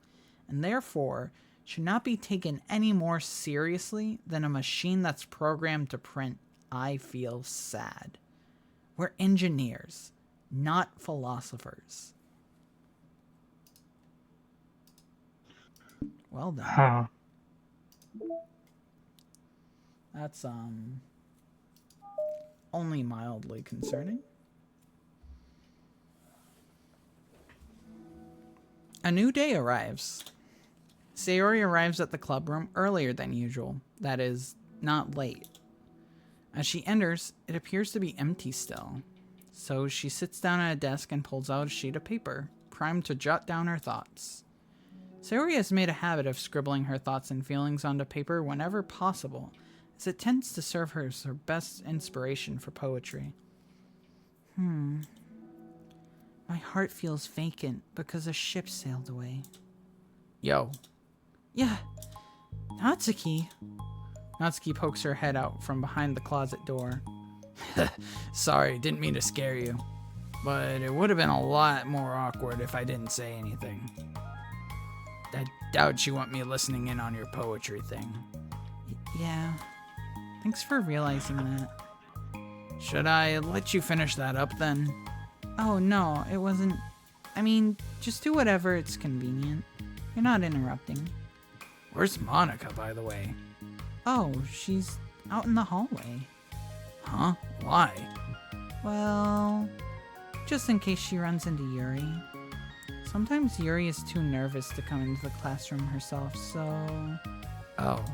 and therefore should not be taken any more seriously than a machine that's programmed to print "I feel sad." We're engineers, not philosophers. Well done. Huh. That's, only mildly concerning. A new day arrives. Sayori arrives at the club room earlier than usual. That is, not late. As she enters, it appears to be empty still. So she sits down at a desk and pulls out a sheet of paper, primed to jot down her thoughts. Sayori has made a habit of scribbling her thoughts and feelings onto paper whenever possible, as it tends to serve her as her best inspiration for poetry. My heart feels vacant because a ship sailed away. Yo. Yeah. Natsuki. Natsuki pokes her head out from behind the closet door. Sorry, didn't mean to scare you. But it would have been a lot more awkward if I didn't say anything. I doubt you want me listening in on your poetry thing. Yeah. Thanks for realizing that. Should I let you finish that up then? Oh, no, it wasn't. I mean, just do whatever it's convenient. You're not interrupting. Where's Monica, by the way? Oh, she's out in the hallway. Huh? Why? Well, just in case she runs into Yuri. Sometimes Yuri is too nervous to come into the classroom herself, so... Oh.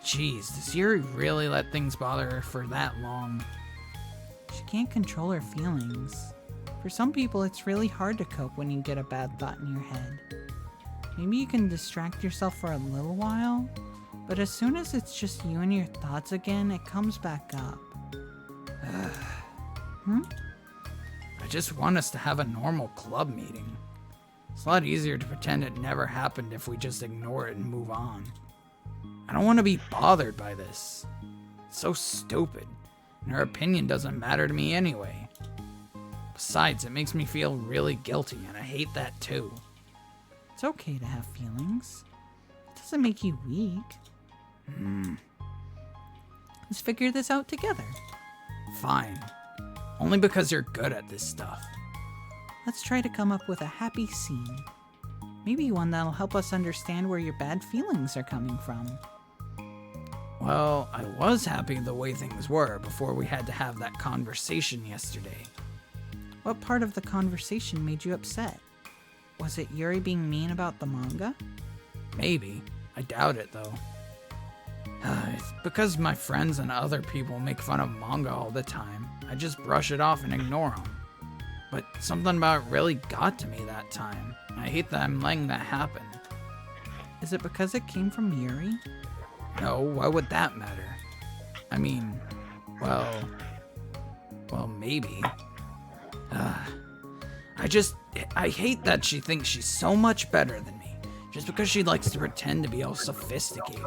Jeez, does Yuri really let things bother her for that long? She can't control her feelings. For some people, it's really hard to cope when you get a bad thought in your head. Maybe you can distract yourself for a little while, but as soon as it's just you and your thoughts again, it comes back up. I just want us to have a normal club meeting. It's a lot easier to pretend it never happened if we just ignore it and move on. I don't want to be bothered by this. It's so stupid, and her opinion doesn't matter to me anyway. Besides, it makes me feel really guilty, and I hate that too. It's okay to have feelings. It doesn't make you weak. Let's figure this out together. Fine. Only because you're good at this stuff. Let's try to come up with a happy scene. Maybe one that'll help us understand where your bad feelings are coming from. Well, I was happy the way things were before we had to have that conversation yesterday. What part of the conversation made you upset? Was it Yuri being mean about the manga? Maybe. I doubt it, though. It's because my friends and other people make fun of manga all the time. I just brush it off and ignore them. But something about it really got to me that time. I hate that I'm letting that happen. Is it because it came from Yuri? No, why would that matter? I mean, well, maybe. I hate that she thinks she's so much better than me, just because she likes to pretend to be all sophisticated.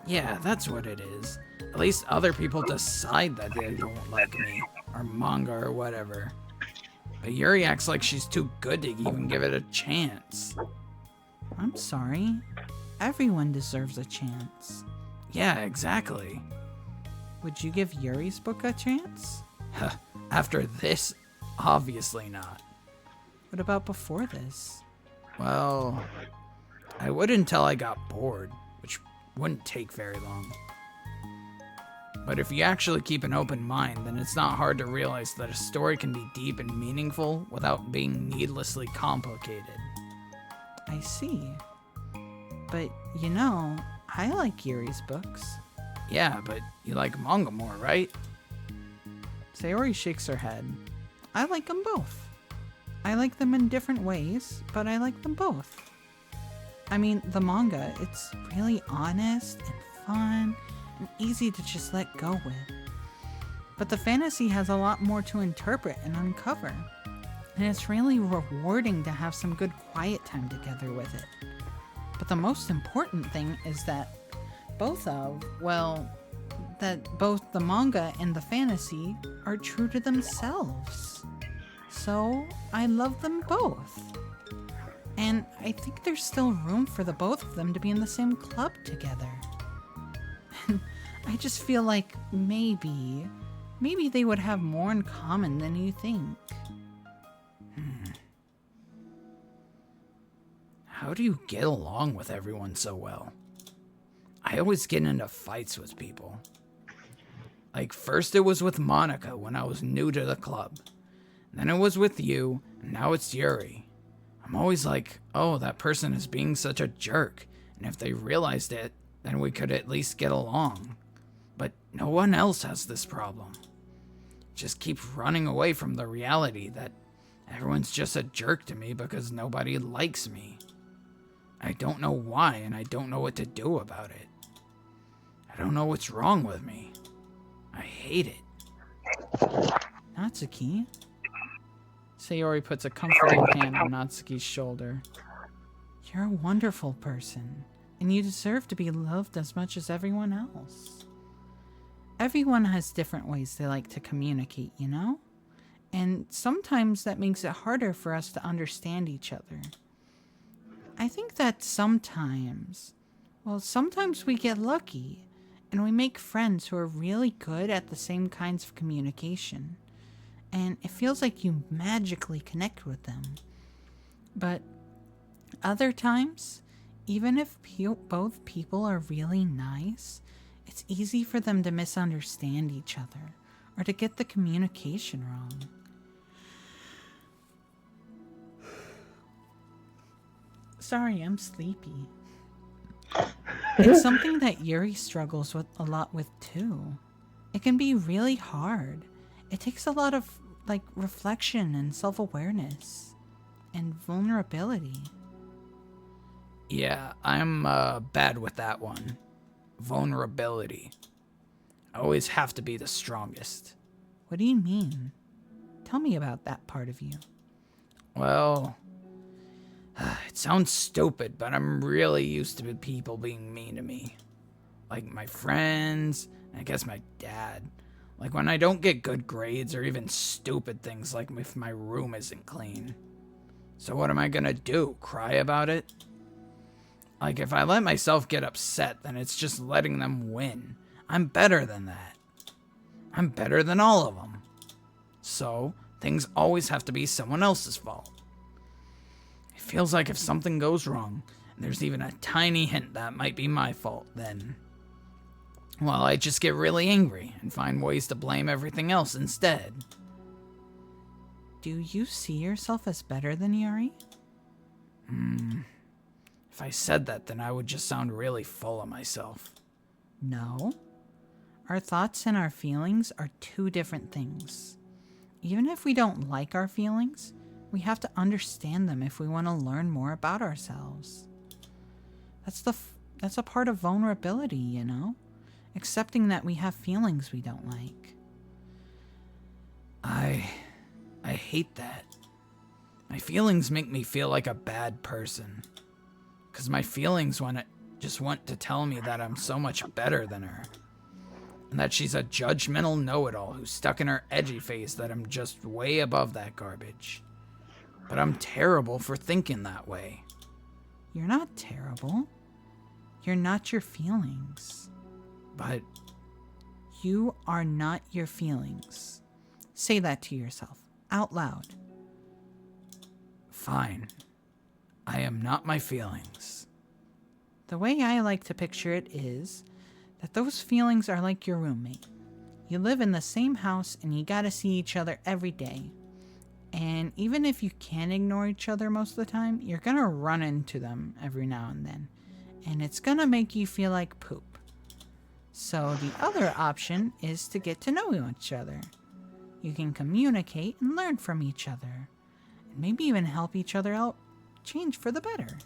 Yeah, that's what it is. At least other people decide that they don't like me, or manga or whatever. But Yuri acts like she's too good to even give it a chance. I'm sorry. Everyone deserves a chance. Yeah, exactly. Would you give Yuri's book a chance? After this, obviously not. What about before this? Well, I would until I got bored, which wouldn't take very long. But if you actually keep an open mind, then it's not hard to realize that a story can be deep and meaningful without being needlessly complicated. I see. But, you know, I like Yuri's books. Yeah, but you like manga more, right? Sayori shakes her head. I like them both. I like them in different ways, but I like them both. I mean, the manga, it's really honest and fun and easy to just let go with. But the fantasy has a lot more to interpret and uncover. And it's really rewarding to have some good quiet time together with it. But the most important thing is that both the manga and the fantasy are true to themselves. So I love them both. And I think there's still room for the both of them to be in the same club together. And I just feel like maybe they would have more in common than you think. How do you get along with everyone so well? I I always get into fights with people. Like, first it was with Monica when I was new to the club. Then it was with you, and now it's Yuri. I'm always like, oh, that person is being such a jerk, and if they realized it, then we could at least get along. But no one else has this problem. Just keep running away from the reality that everyone's just a jerk to me because nobody likes me. I don't know why, and I don't know what to do about it. I don't know what's wrong with me. I hate it. Natsuki? Sayori puts a comforting hand on Natsuki's shoulder. You're a wonderful person, and you deserve to be loved as much as everyone else. Everyone has different ways they like to communicate, you know? And sometimes that makes it harder for us to understand each other. I think that sometimes we get lucky, and we make friends who are really good at the same kinds of communication. And it feels like you magically connect with them. But other times, even if both people are really nice, it's easy for them to misunderstand each other or to get the communication wrong. Sorry, I'm sleepy. It's something that Yuri struggles with a lot with too. It can be really hard. It takes a lot of reflection and self-awareness and vulnerability. Yeah, I'm bad with that one. Vulnerability. I always have to be the strongest. What do you mean? Tell me about that part of you. Well, it sounds stupid, but I'm really used to people being mean to me. Like my friends, and I guess my dad. Like when I don't get good grades or even stupid things like if my room isn't clean. So what am I gonna do? Cry about it? Like if I let myself get upset, then it's just letting them win. I'm better than that. I'm better than all of them. So things always have to be someone else's fault. It feels like if something goes wrong, and there's even a tiny hint that might be my fault, then, well, I just get really angry and find ways to blame everything else instead. Do you see yourself as better than Yuri? If I said that, then I would just sound really full of myself. No. Our thoughts and our feelings are two different things. Even if we don't like our feelings, we have to understand them if we want to learn more about ourselves. That's a part of vulnerability, you know? Accepting that we have feelings we don't like. I hate that. My feelings make me feel like a bad person. Because my feelings just want to tell me that I'm so much better than her. And that she's a judgmental know-it-all who's stuck in her edgy phase that I'm just way above that garbage. But I'm terrible for thinking that way. You're not terrible. You're not your feelings. But you are not your feelings. Say that to yourself, out loud. Fine. I am not my feelings. The way I like to picture it is that those feelings are like your roommate. You live in the same house and you gotta see each other every day. And even if you can't ignore each other most of the time, you're gonna run into them every now and then. And it's gonna make you feel like poop. So the other option is to get to know each other. You can communicate and learn from each other. And maybe even help each other out change for the better.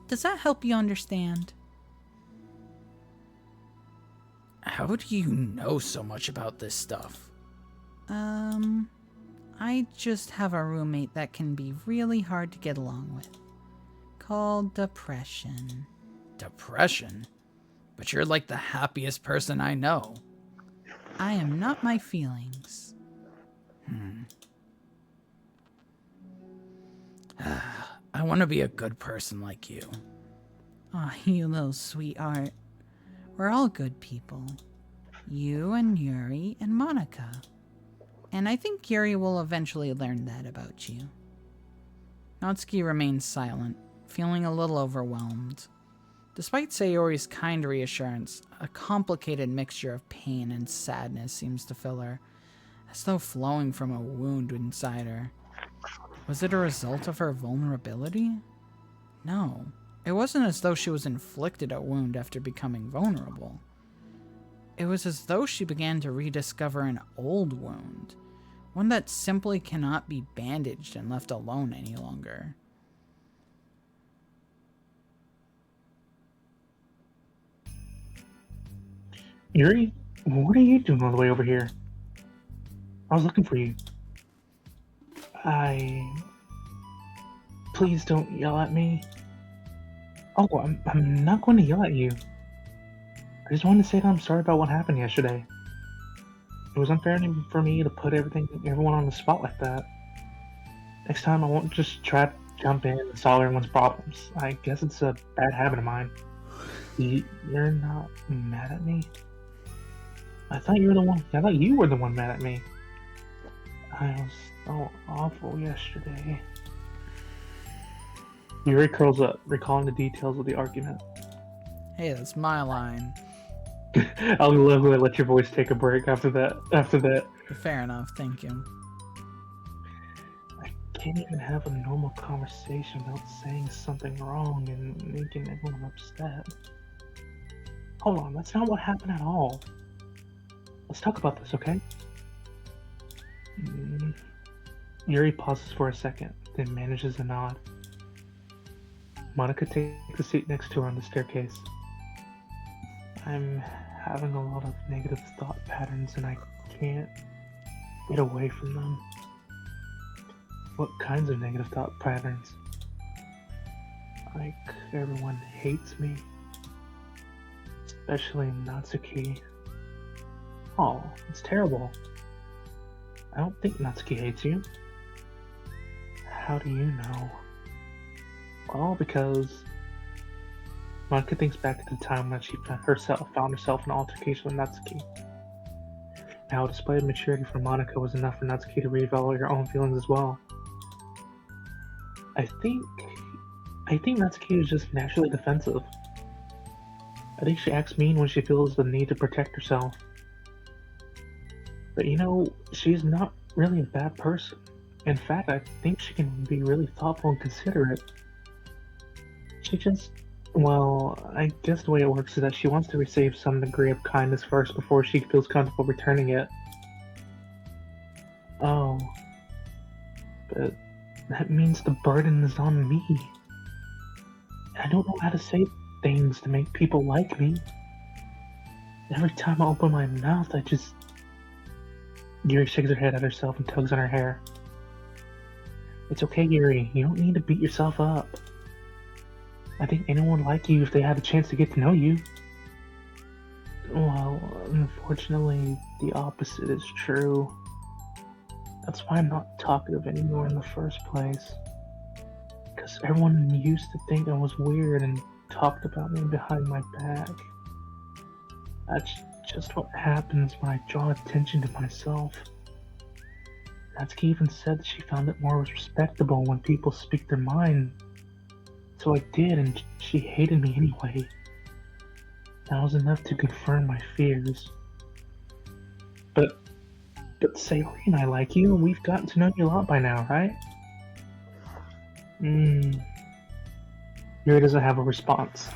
Does that help you understand? How do you know so much about this stuff? I just have a roommate that can be really hard to get along with. Called depression. Depression? But you're like the happiest person I know. I am not my feelings. I want to be a good person like you. Aw, you little sweetheart. We're all good people. You and Yuri and Monica. And I think Yuri will eventually learn that about you. Natsuki remains silent, feeling a little overwhelmed. Despite Sayori's kind reassurance, a complicated mixture of pain and sadness seems to fill her, as though flowing from a wound inside her. Was it a result of her vulnerability? No. It wasn't as though she was inflicted a wound after becoming vulnerable. It was as though she began to rediscover an old wound, one that simply cannot be bandaged and left alone any longer. Yuri, what are you doing all the way over here? I was looking for you. Please don't yell at me. Oh, I'm not going to yell at you. I just wanted to say that I'm sorry about what happened yesterday. It was unfair for me to put everyone on the spot like that. Next time I won't just try to jump in and solve everyone's problems. I guess it's a bad habit of mine. You're not mad at me? I thought you were the one mad at me. I was so awful yesterday. Yuri curls up, recalling the details of the argument. Hey, that's my line. I love when I let your voice take a break after that. Fair enough, thank you. I can't even have a normal conversation without saying something wrong and making everyone upset. Hold on, that's not what happened at all. Let's talk about this, okay? Yuri pauses for a second, then manages a nod. Monica takes a seat next to her on the staircase. I'm having a lot of negative thought patterns and I can't get away from them. What kinds of negative thought patterns? Like everyone hates me. Especially Natsuki. Oh, it's terrible. I don't think Natsuki hates you. How do you know? Well, because Monica thinks back to the time when she found herself in an altercation with Natsuki. Now, a display of maturity from Monica was enough for Natsuki to reevaluate her own feelings as well. I think Natsuki is just naturally defensive. I think she acts mean when she feels the need to protect herself. But she's not really a bad person. In fact, I think she can be really thoughtful and considerate. I guess the way it works is that she wants to receive some degree of kindness first before she feels comfortable returning it. Oh. But that means the burden is on me. I don't know how to say things to make people like me. Every time I open my mouth, Yuri shakes her head at herself and tugs on her hair. It's okay, Yuri. You don't need to beat yourself up. I think anyone would like you if they had a chance to get to know you. Well, unfortunately, the opposite is true. That's why I'm not talkative anymore in the first place. Because everyone used to think I was weird and talked about me behind my back. That's just what happens when I draw attention to myself. Natsuki even said that she found it more respectable when people speak their mind. So I did, and she hated me anyway. That was enough to confirm my fears. But Sayori and I like you, and we've gotten to know you a lot by now, right? Yuri doesn't have a response.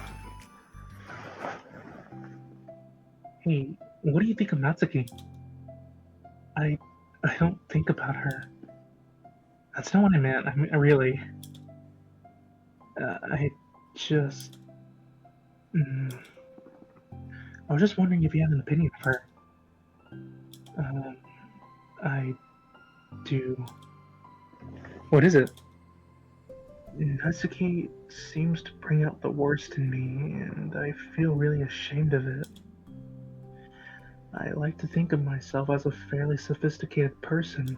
Hey, what do you think of Natsuki? I don't think about her. That's not what I meant. I mean, really. I was just wondering if you had an opinion of her. I do. What is it? Natsuki seems to bring out the worst in me, and I feel really ashamed of it. I like to think of myself as a fairly sophisticated person.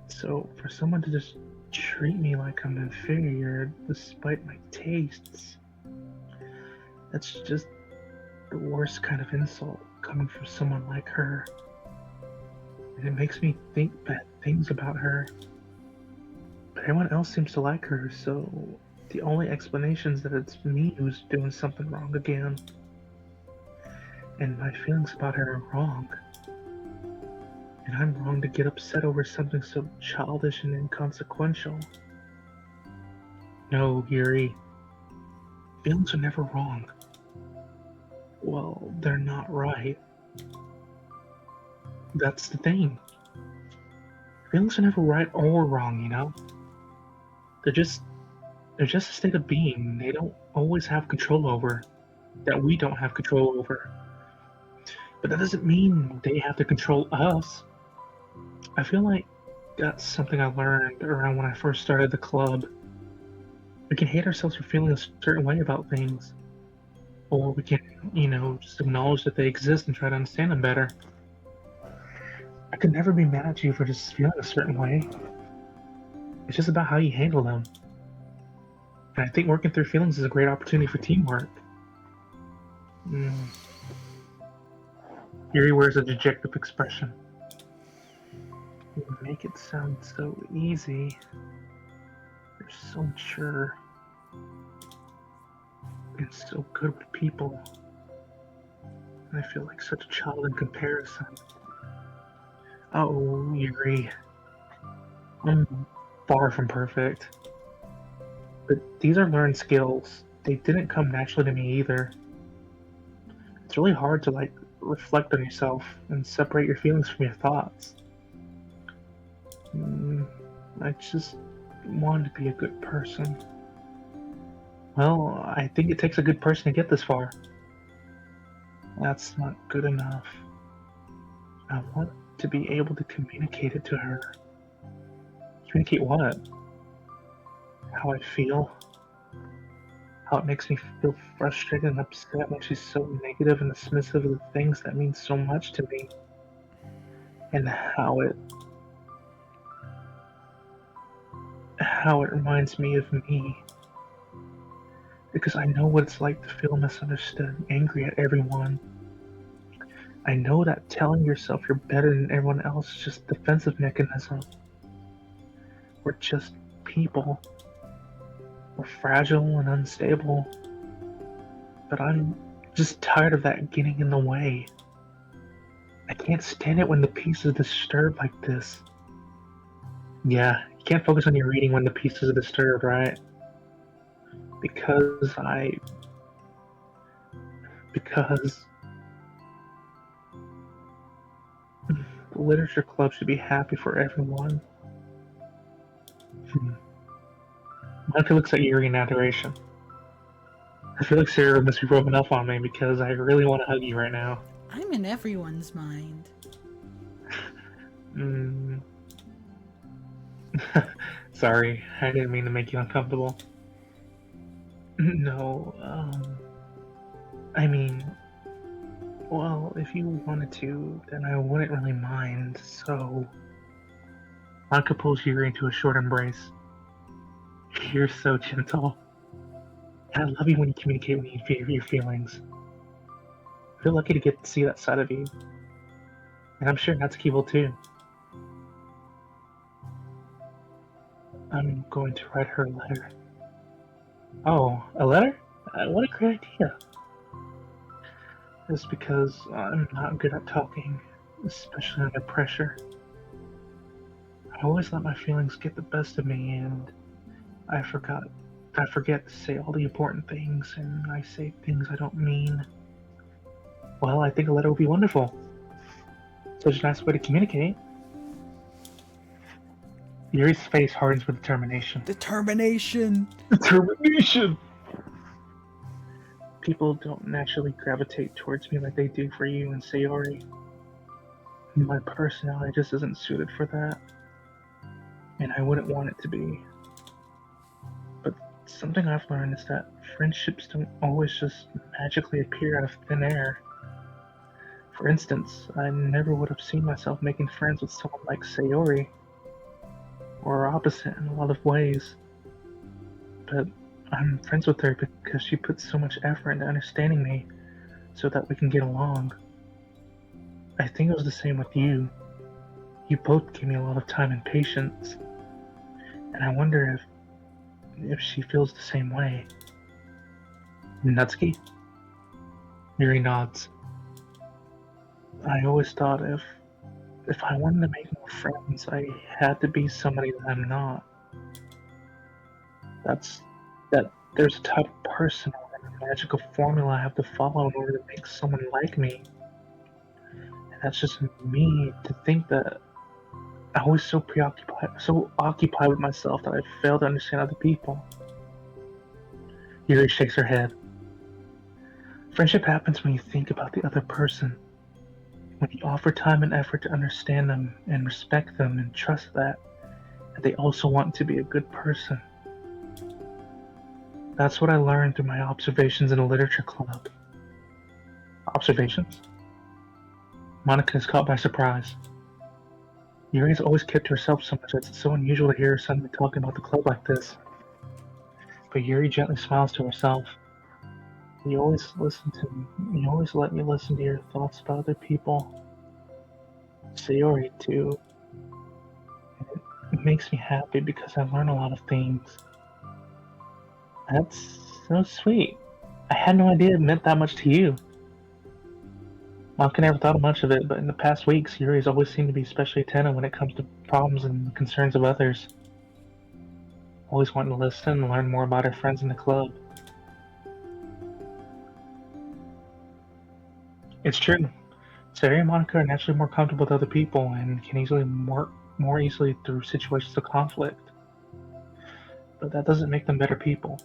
So, for someone to just treat me like I'm inferior despite my tastes, that's just the worst kind of insult coming from someone like her. And it makes me think bad things about her. But everyone else seems to like her, so the only explanation is that it's me who's doing something wrong again. And my feelings about her are wrong. And I'm wrong to get upset over something so childish and inconsequential. No, Yuri. Feelings are never wrong. Well, they're not right. That's the thing. Feelings are never right or wrong, you know? They're just a state of being they don't always have control over. That we don't have control over. But that doesn't mean they have to control us. I feel like that's something I learned around when I first started the club. We can hate ourselves for feeling a certain way about things. Or we can, just acknowledge that they exist and try to understand them better. I could never be mad at you for just feeling a certain way. It's just about how you handle them. And I think working through feelings is a great opportunity for teamwork. Yuri wears a dejected expression. You make it sound so easy. You're so mature. And so good with people. And I feel like such a child in comparison. Oh, Yuri. I'm far from perfect. But these are learned skills. They didn't come naturally to me either. It's really hard to, reflect on yourself and separate your feelings from your thoughts. I just wanted to be a good person. Well, I think it takes a good person to get this far. That's not good enough. I want to be able to communicate it to her. Communicate what? How I feel. How it makes me feel frustrated and upset when she's so negative and dismissive of the things that mean so much to me. And how it reminds me of me. Because I know what it's like to feel misunderstood, angry at everyone. I know that telling yourself you're better than everyone else is just a defensive mechanism. We're just people. We're fragile and unstable. But I'm just tired of that getting in the way. I can't stand it when the peace is disturbed like this. Yeah, you can't focus on your reading when the peace is disturbed, right? Because the literature club should be happy for everyone. Monica looks at Yuri in adoration. I feel like Sarah must be rubbing up on me because I really want to hug you right now. I'm in everyone's mind. Sorry, I didn't mean to make you uncomfortable. No, I mean, well, if you wanted to, then I wouldn't really mind, so... Monica pulls Yuri into a short embrace. You're so gentle. And I love you when you communicate when you feel your feelings. I feel lucky to get to see that side of you. And I'm sure Natsuki will too. I'm going to write her a letter. Oh, a letter? What a great idea. It's because I'm not good at talking, especially under pressure. I always let my feelings get the best of me, and I forget to say all the important things, and I say things I don't mean. Well, I think a letter would be wonderful. Such a nice way to communicate. Yuri's face hardens with determination. Determination! Determination! People don't naturally gravitate towards me like they do for you and Sayori. My personality just isn't suited for that. And I wouldn't want it to be. But something I've learned is that friendships don't always just magically appear out of thin air. For instance, I never would have seen myself making friends with someone like Sayori. Or opposite in a lot of ways. But I'm friends with her because she puts so much effort into understanding me so that we can get along. I think it was the same with you. You both gave me a lot of time and patience. And I wonder if she feels the same way. Natsuki? Yuri nods. I always thought if I wanted to make more friends, I had to be somebody that I'm not. That there's a type of person or a magical formula I have to follow in order to make someone like me. And that's just me to think that I'm always so occupied with myself that I fail to understand other people. Yuri shakes her head. Friendship happens when you think about the other person. When you offer time and effort to understand them and respect them and trust that they also want to be a good person. That's what I learned through my observations in a literature club. Observations? Monica is caught by surprise. Yuri's always kept to herself so much that it's so unusual to hear her suddenly talking about the club like this. But Yuri gently smiles to herself. You always listen to me. You always let me listen to your thoughts about other people. Sayori, too. It makes me happy because I learn a lot of things. That's so sweet. I had no idea it meant that much to you. Monica never thought much of it, but in the past weeks, Yuri has always seemed to be especially attentive when it comes to problems and concerns of others. Always wanting to listen and learn more about her friends in the club. It's true. Sayori and Monica are naturally more comfortable with other people and can easily more easily through situations of conflict. But that doesn't make them better people.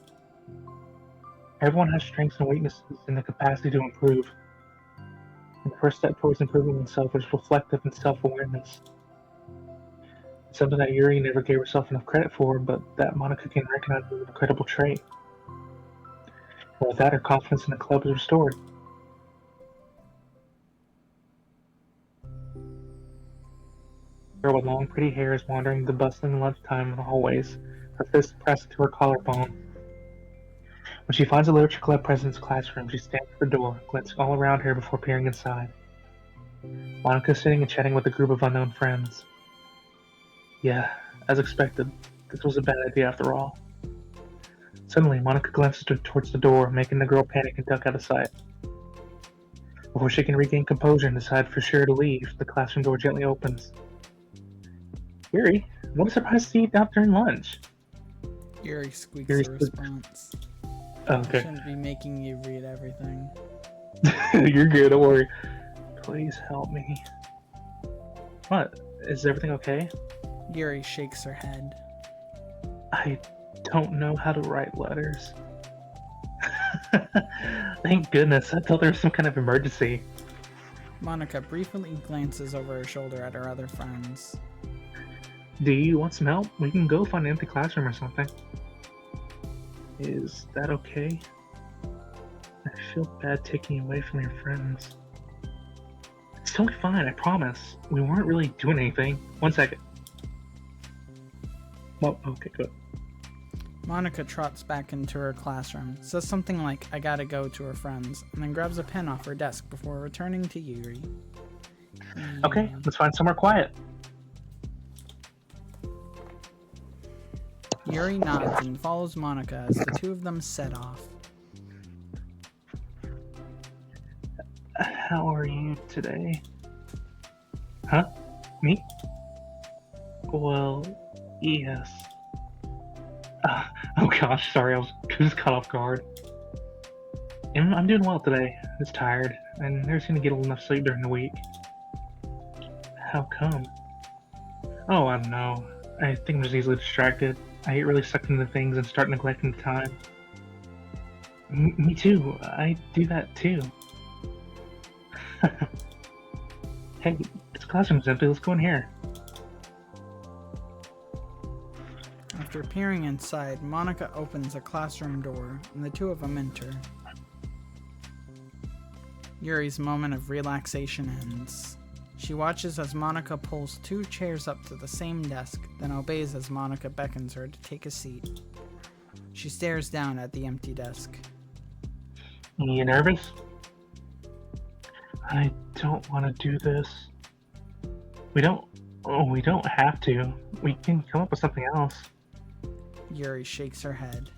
Everyone has strengths and weaknesses and the capacity to improve. And the first step towards improving oneself is reflective and self-awareness. It's something that Yuri never gave herself enough credit for, but that Monica can recognize as an incredible trait. And with that, her confidence in the club is restored. A girl with long, pretty hair is wandering the bustling lunchtime in the hallways, her fist pressed to her collarbone. When she finds the literature club president's classroom, she stands at the door, glancing all around her before peering inside. Monica is sitting and chatting with a group of unknown friends. Yeah, as expected, this was a bad idea after all. Suddenly, Monica glances towards the door, making the girl panic and duck out of sight. Before she can regain composure and decide for sure to leave, the classroom door gently opens. Yuri, what a surprise to see you out during lunch. Yuri squeaks a response. Okay. I shouldn't be making you read everything. You're good, don't worry. Please help me. What? Is everything okay? Yuri shakes her head. I don't know how to write letters. Thank goodness, I thought there was some kind of emergency. Monica briefly glances over her shoulder at her other friends. Do you want some help? We can go find an empty classroom or something. Is that okay? I feel bad taking you away from your friends. It's totally fine, I promise. We weren't really doing anything. 1 second. Oh, okay, good. Monica trots back into her classroom, says something like, I gotta go, to her friends, and then grabs a pen off her desk before returning to Yuri. Okay, let's find somewhere quiet. Yuri nods and follows Monica as the two of them set off. How are you today? Huh? Me? Well, yes. Oh gosh, sorry, I was just caught off guard. I'm doing well today. Just tired. I never seem to get enough sleep during the week. How come? Oh, I don't know. I think I'm just easily distracted. I get really sucked into things and start neglecting the time. Me too. I do that too. Hey, this classroom's empty. Let's go in here. After peering inside, Monica opens a classroom door, and the two of them enter. Yuri's moment of relaxation ends. She watches as Monica pulls 2 chairs up to the same desk, then obeys as Monica beckons her to take a seat. She stares down at the empty desk. You nervous? I don't want to do this. We don't have to. We can come up with something else. Yuri shakes her head.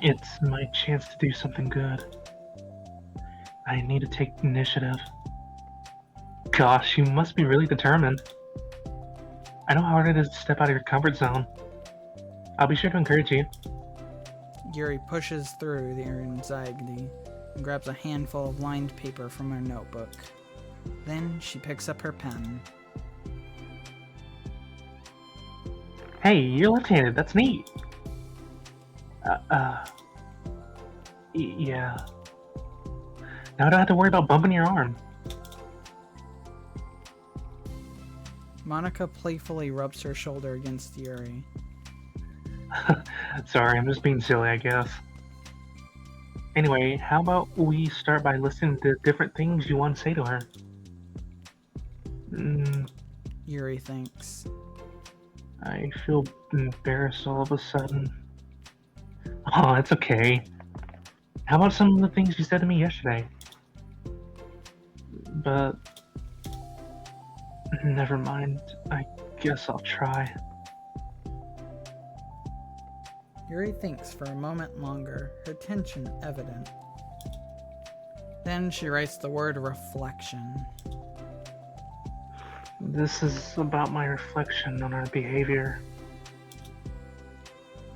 It's my chance to do something good. I need to take initiative. Gosh, you must be really determined. I know how hard it is to step out of your comfort zone. I'll be sure to encourage you. Yuri pushes through the anxiety and grabs a handful of lined paper from her notebook. Then she picks up her pen. Hey, you're left-handed. That's neat. Yeah. Now I don't have to worry about bumping your arm. Monica playfully rubs her shoulder against Yuri. Sorry, I'm just being silly, I guess. Anyway, how about we start by listening to different things you want to say to her? Yuri thinks. I feel embarrassed all of a sudden. Oh, it's okay. How about some of the things you said to me yesterday? But never mind. I guess I'll try. Yuri thinks for a moment longer, her tension evident. Then she writes the word reflection. This is about my reflection on our behavior.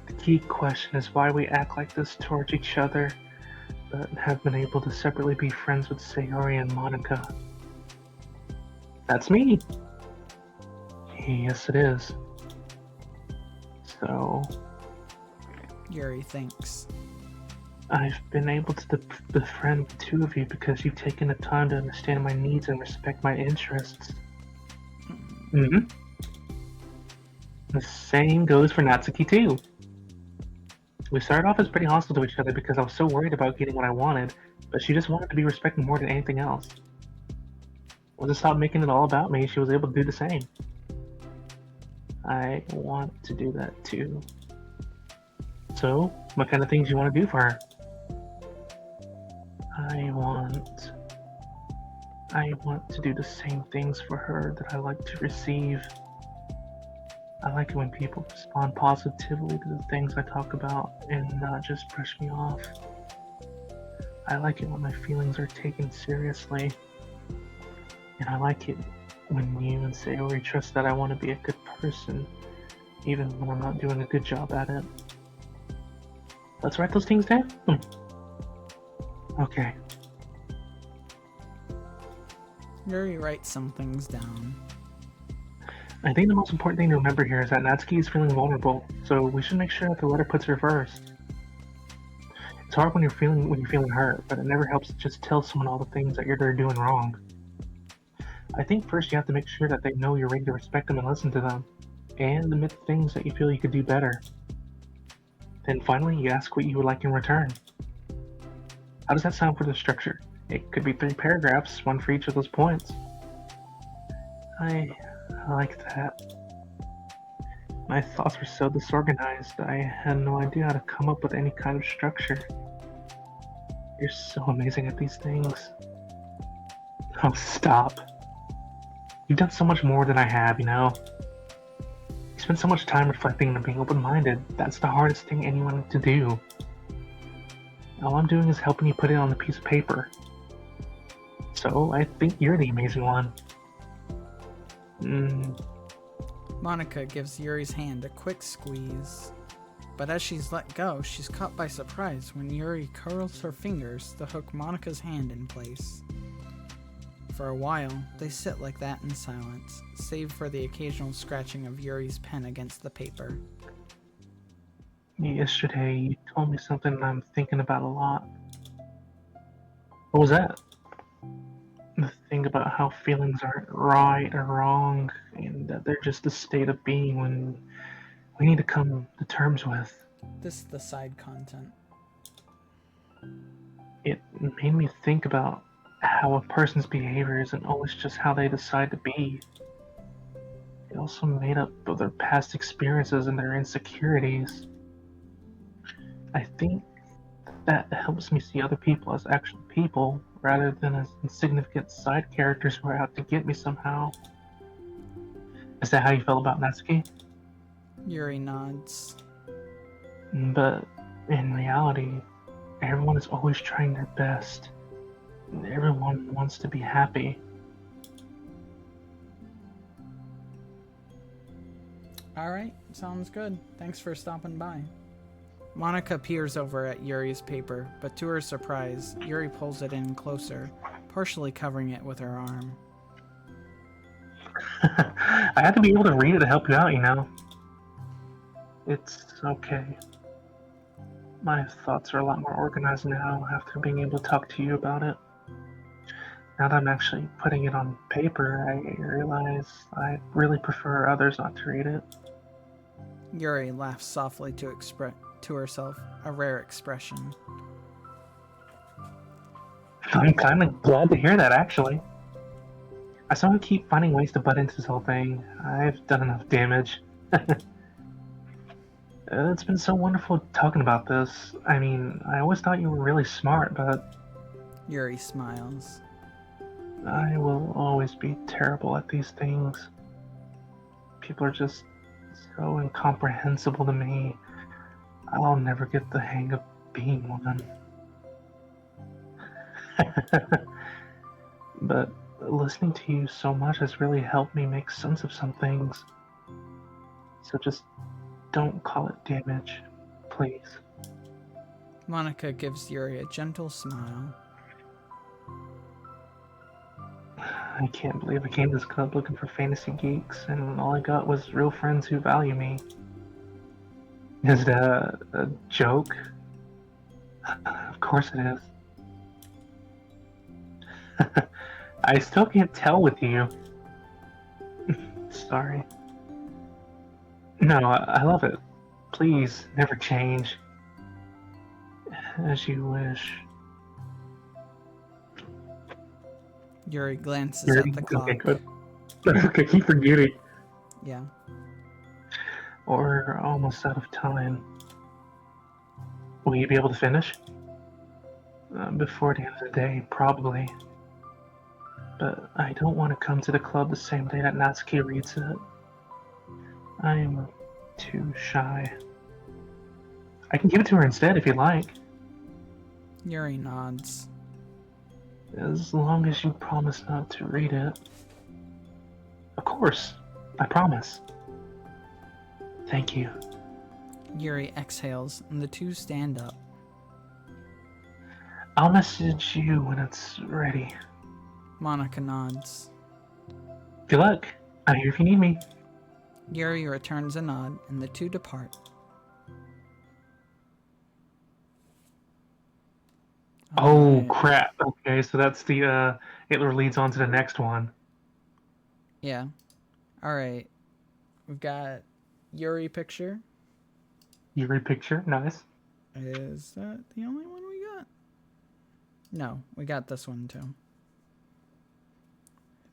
The key question is why we act like this towards each other, but have been able to separately be friends with Sayori and Monica. That's me! Yes, it is. So, Yuri thinks. I've been able to befriend the two of you because you've taken the time to understand my needs and respect my interests. The same goes for Natsuki too. We started off as pretty hostile to each other because I was so worried about getting what I wanted, but she just wanted to be respected more than anything else. Once I stopped making it all about me, she was able to do the same. I want to do that too. So, what kind of things you want to do for her? I want to do the same things for her that I like to receive. I like it when people respond positively to the things I talk about and not just brush me off. I like it when my feelings are taken seriously. And I like it when you and Sayori trust that I want to be a good person, even when I'm not doing a good job at it. Let's write those things down? Okay. Yuri writes some things down. I think the most important thing to remember here is that Natsuki is feeling vulnerable, so we should make sure that the letter puts her first. It's hard when you're feeling hurt, but it never helps to just tell someone all the things that they're doing wrong. I think first you have to make sure that they know you're ready to respect them and listen to them, and admit the things that you feel you could do better. Then finally, you ask what you would like in return. How does that sound for the structure? It could be 3 paragraphs, one for each of those points. I like that. My thoughts were so disorganized, I had no idea how to come up with any kind of structure. You're so amazing at these things. Oh, stop. You've done so much more than I have, you know? You spend so much time reflecting and being open-minded. That's the hardest thing anyone to do. All I'm doing is helping you put it on a piece of paper. So, I think you're the amazing one. Monica gives Yuri's hand a quick squeeze. But as she's let go, she's caught by surprise when Yuri curls her fingers to hook Monica's hand in place. For a while, they sit like that in silence, save for the occasional scratching of Yuri's pen against the paper. Yesterday, you told me something I'm thinking about a lot. What was that? The thing about how feelings aren't right or wrong, and that they're just a state of being when we need to come to terms with. This is the side content. It made me think about how a person's behavior isn't always just how they decide to be. It's also made up of their past experiences and their insecurities. I think that helps me see other people as actual people rather than as insignificant side characters who are out to get me somehow. Is that how you felt about Natsuki? Yuri nods. But in reality, everyone is always trying their best. Everyone wants to be happy. Alright, sounds good. Thanks for stopping by. Monica peers over at Yuri's paper, but to her surprise, Yuri pulls it in closer, partially covering it with her arm. I had to be able to read it to help you out, you know. It's okay. My thoughts are a lot more organized now after being able to talk to you about it. Now that I'm actually putting it on paper, I realize I really prefer others not to read it. Yuri laughs softly to herself, a rare expression. I'm kind of glad to hear that, actually. I still want to keep finding ways to butt into this whole thing. I've done enough damage. It's been so wonderful talking about this. I mean, I always thought you were really smart, but Yuri smiles. I will always be terrible at these things. People are just so incomprehensible to me. I'll never get the hang of being one. But listening to you so much has really helped me make sense of some things. So just don't call it damage, please. Monica gives Yuri a gentle smile. I can't believe I came to this club looking for fantasy geeks, and all I got was real friends who value me. Is it a joke? Of course it is. I still can't tell with you. Sorry. No, I love it. Please, never change. As you wish. Yuri glances at the clock. Okay, good. Okay, keep forgetting. Yeah. We're almost out of time. Will you be able to finish? Before the end of the day, probably. But I don't want to come to the club the same day that Natsuki reads it. I'm too shy. I can give it to her instead if you like. Yuri nods. As long as you promise not to read it. Of course, I promise. Thank you. Yuri exhales, and the two stand up. I'll message you when it's ready. Monica nods. Good luck. I'm here if you need me. Yuri returns a nod, and the two depart. Oh, Alright. crap. Okay, so that's the, it leads on to the next one. Yeah. Alright. We've got Yuri picture. Yuri picture, nice. Is that the only one we got? No, we got this one too.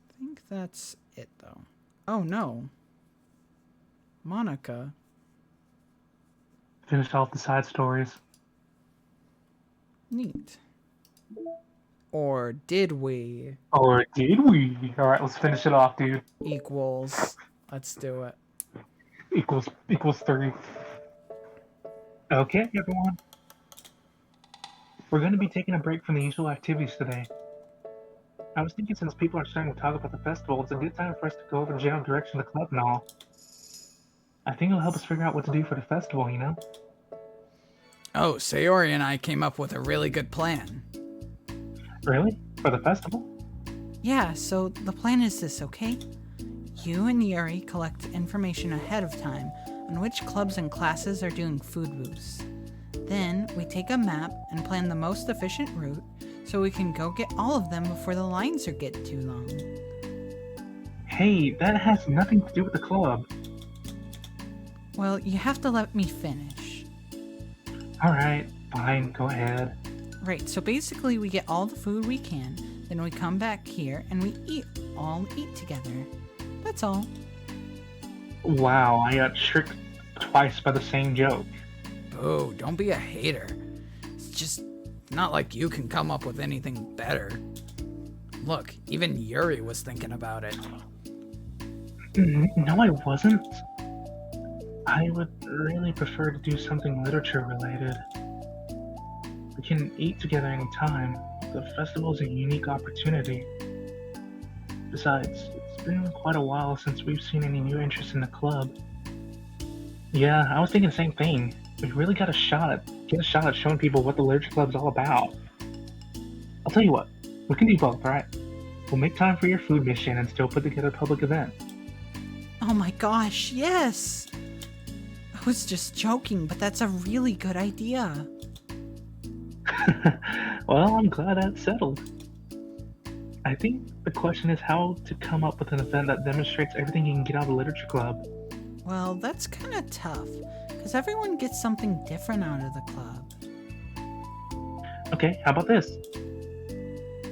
I think that's it though. Oh no. Monica. Finished off the side stories. Neat. Or did we? Or did we? Alright, let's finish it off, dude. Equals. Let's do it. Equals 3. Okay, everyone. We're going to be taking a break from the usual activities today. I was thinking since people are starting to talk about the festival, it's a good time for us to go over the general direction of the club and all. I think it'll help us figure out what to do for the festival, you know? Oh, Sayori and I came up with a really good plan. Really? For the festival? Yeah, so the plan is this, okay? You and Yuri collect information ahead of time on which clubs and classes are doing food booths. Then we take a map and plan the most efficient route so we can go get all of them before the lines are getting too long. Hey, that has nothing to do with the club. Well, you have to let me finish. Alright, fine, go ahead. Right, so basically we get all the food we can, then we come back here and we all eat together. That's all. Wow, I got tricked twice by the same joke. Oh, don't be a hater. It's just not like you can come up with anything better. Look, even Yuri was thinking about it. No, I wasn't. I would really prefer to do something literature related. We can eat together anytime. The festival is a unique opportunity. Besides, it's been quite a while since we've seen any new interest in the club. Yeah, I was thinking the same thing. We really get a shot at showing people what the literature club's all about. I'll tell you what, we can do both, right? We'll make time for your food mission and still put together a public event. Oh my gosh, yes! I was just joking, but that's a really good idea. Well, I'm glad that's settled. I think the question is how to come up with an event that demonstrates everything you can get out of the literature club. Well, that's kind of tough, because everyone gets something different out of the club. Okay, how about this?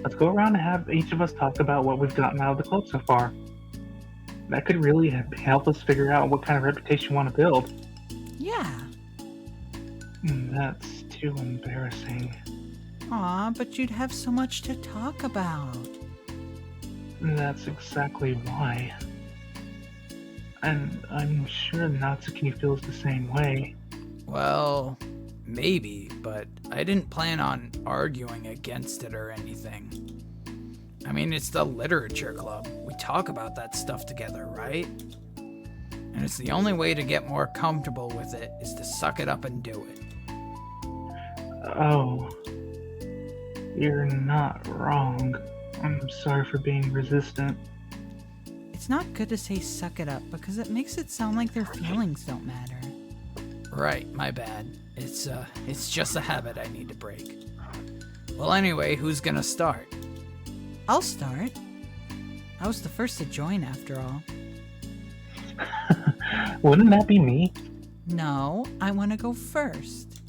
Let's go around and have each of us talk about what we've gotten out of the club so far. That could really help us figure out what kind of reputation we want to build. Yeah. That's too embarrassing. Aw, but you'd have so much to talk about. That's exactly why. And I'm sure Natsuki feels the same way. Well, maybe, but I didn't plan on arguing against it or anything. I mean, it's the literature club. We talk about that stuff together, right? And it's the only way to get more comfortable with it is to suck it up and do it. Oh, you're not wrong. I'm sorry for being resistant. It's not good to say suck it up because it makes it sound like their feelings don't matter. Right, my bad. It's just a habit I need to break. Well, anyway, who's gonna start? I'll start. I was the first to join after all. Wouldn't that be me? No, I want to go first.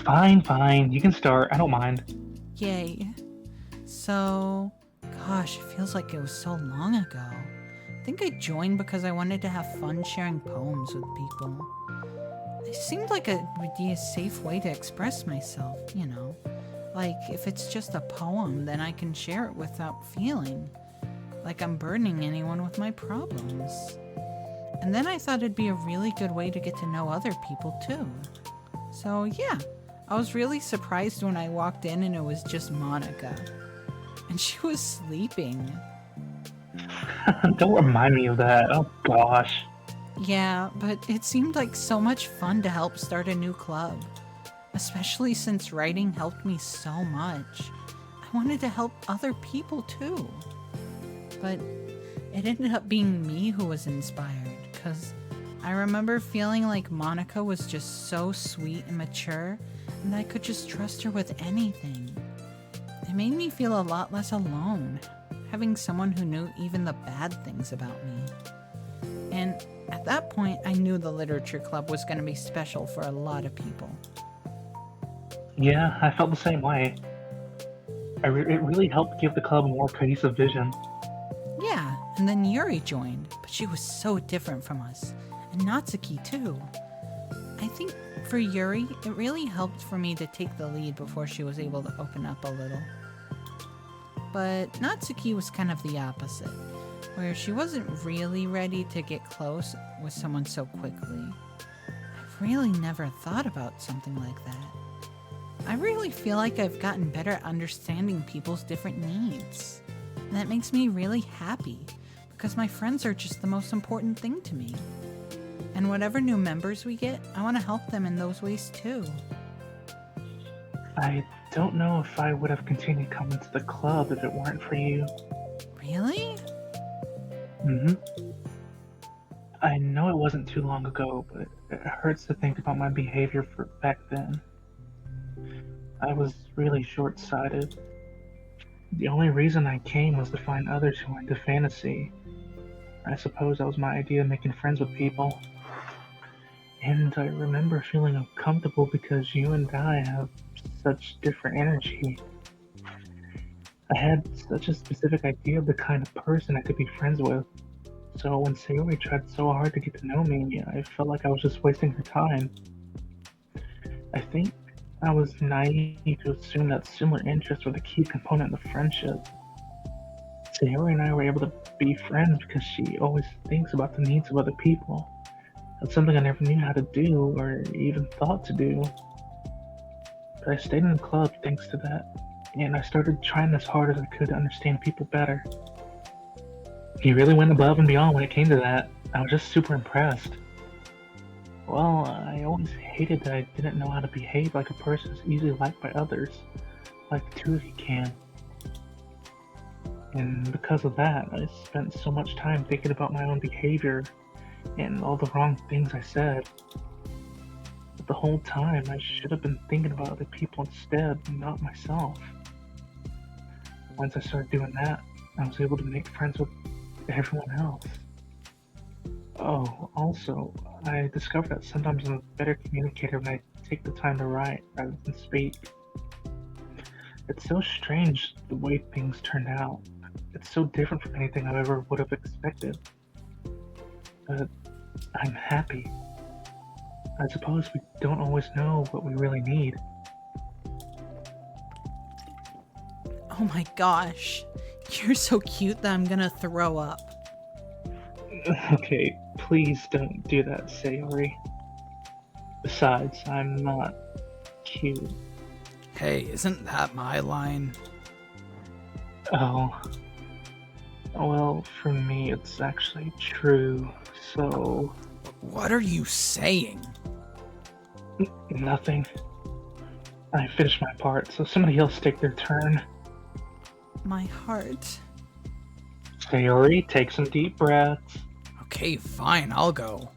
Fine. You can start. I don't mind. Yay. So, gosh, it feels like it was so long ago. I think I joined because I wanted to have fun sharing poems with people. It seemed like it would be a safe way to express myself, you know. Like, if it's just a poem, then I can share it without feeling like I'm burdening anyone with my problems. And then I thought it'd be a really good way to get to know other people, too. So, yeah, I was really surprised when I walked in and it was just Monica. And she was sleeping. Don't remind me of that. Oh, gosh. Yeah, but it seemed like so much fun to help start a new club. Especially since writing helped me so much. I wanted to help other people too. But it ended up being me who was inspired, because I remember feeling like Monica was just so sweet and mature, and I could just trust her with anything. It made me feel a lot less alone, having someone who knew even the bad things about me. And at that point, I knew the literature club was going to be special for a lot of people. Yeah, I felt the same way. It really helped give the club a more cohesive vision. Yeah, and then Yuri joined, but she was so different from us. And Natsuki too. I think for Yuri, it really helped for me to take the lead before she was able to open up a little. But Natsuki was kind of the opposite, where she wasn't really ready to get close with someone so quickly. I've really never thought about something like that. I really feel like I've gotten better at understanding people's different needs. And that makes me really happy, because my friends are just the most important thing to me. And whatever new members we get, I want to help them in those ways too. I don't know if I would have continued coming to the club if it weren't for you. Really? I know it wasn't too long ago, but it hurts to think about my behavior back then. I was really short-sighted. The only reason I came was to find others who were into fantasy. I suppose that was my idea of making friends with people. And I remember feeling uncomfortable because you and I have such different energy. I had such a specific idea of the kind of person I could be friends with. So when Sayori tried so hard to get to know me, I felt like I was just wasting her time. I think I was naive to assume that similar interests were the key component of friendship. Sayori and I were able to be friends because she always thinks about the needs of other people. That's something I never knew how to do or even thought to do. But I stayed in the club thanks to that, and I started trying as hard as I could to understand people better. He really went above and beyond when it came to that. I was just super impressed. Well, I always hated that I didn't know how to behave like a person is easily liked by others, like the two of you can. And because of that, I spent so much time thinking about my own behavior and all the wrong things I said. But the whole time, I should have been thinking about other people instead, and not myself. Once I started doing that, I was able to make friends with everyone else. Oh, also, I discovered that sometimes I'm a better communicator when I take the time to write rather than speak. It's so strange the way things turned out. It's so different from anything I ever would have expected. But I'm happy. I suppose we don't always know what we really need. Oh my gosh. You're so cute that I'm gonna throw up. Okay, please don't do that, Sayori. Besides, I'm not cute. Hey, isn't that my line? Oh. Well, for me, it's actually true, so. What are you saying? Nothing. I finished my part, so somebody else take their turn. My heart. Sayori, take some deep breaths. Okay, fine, I'll go.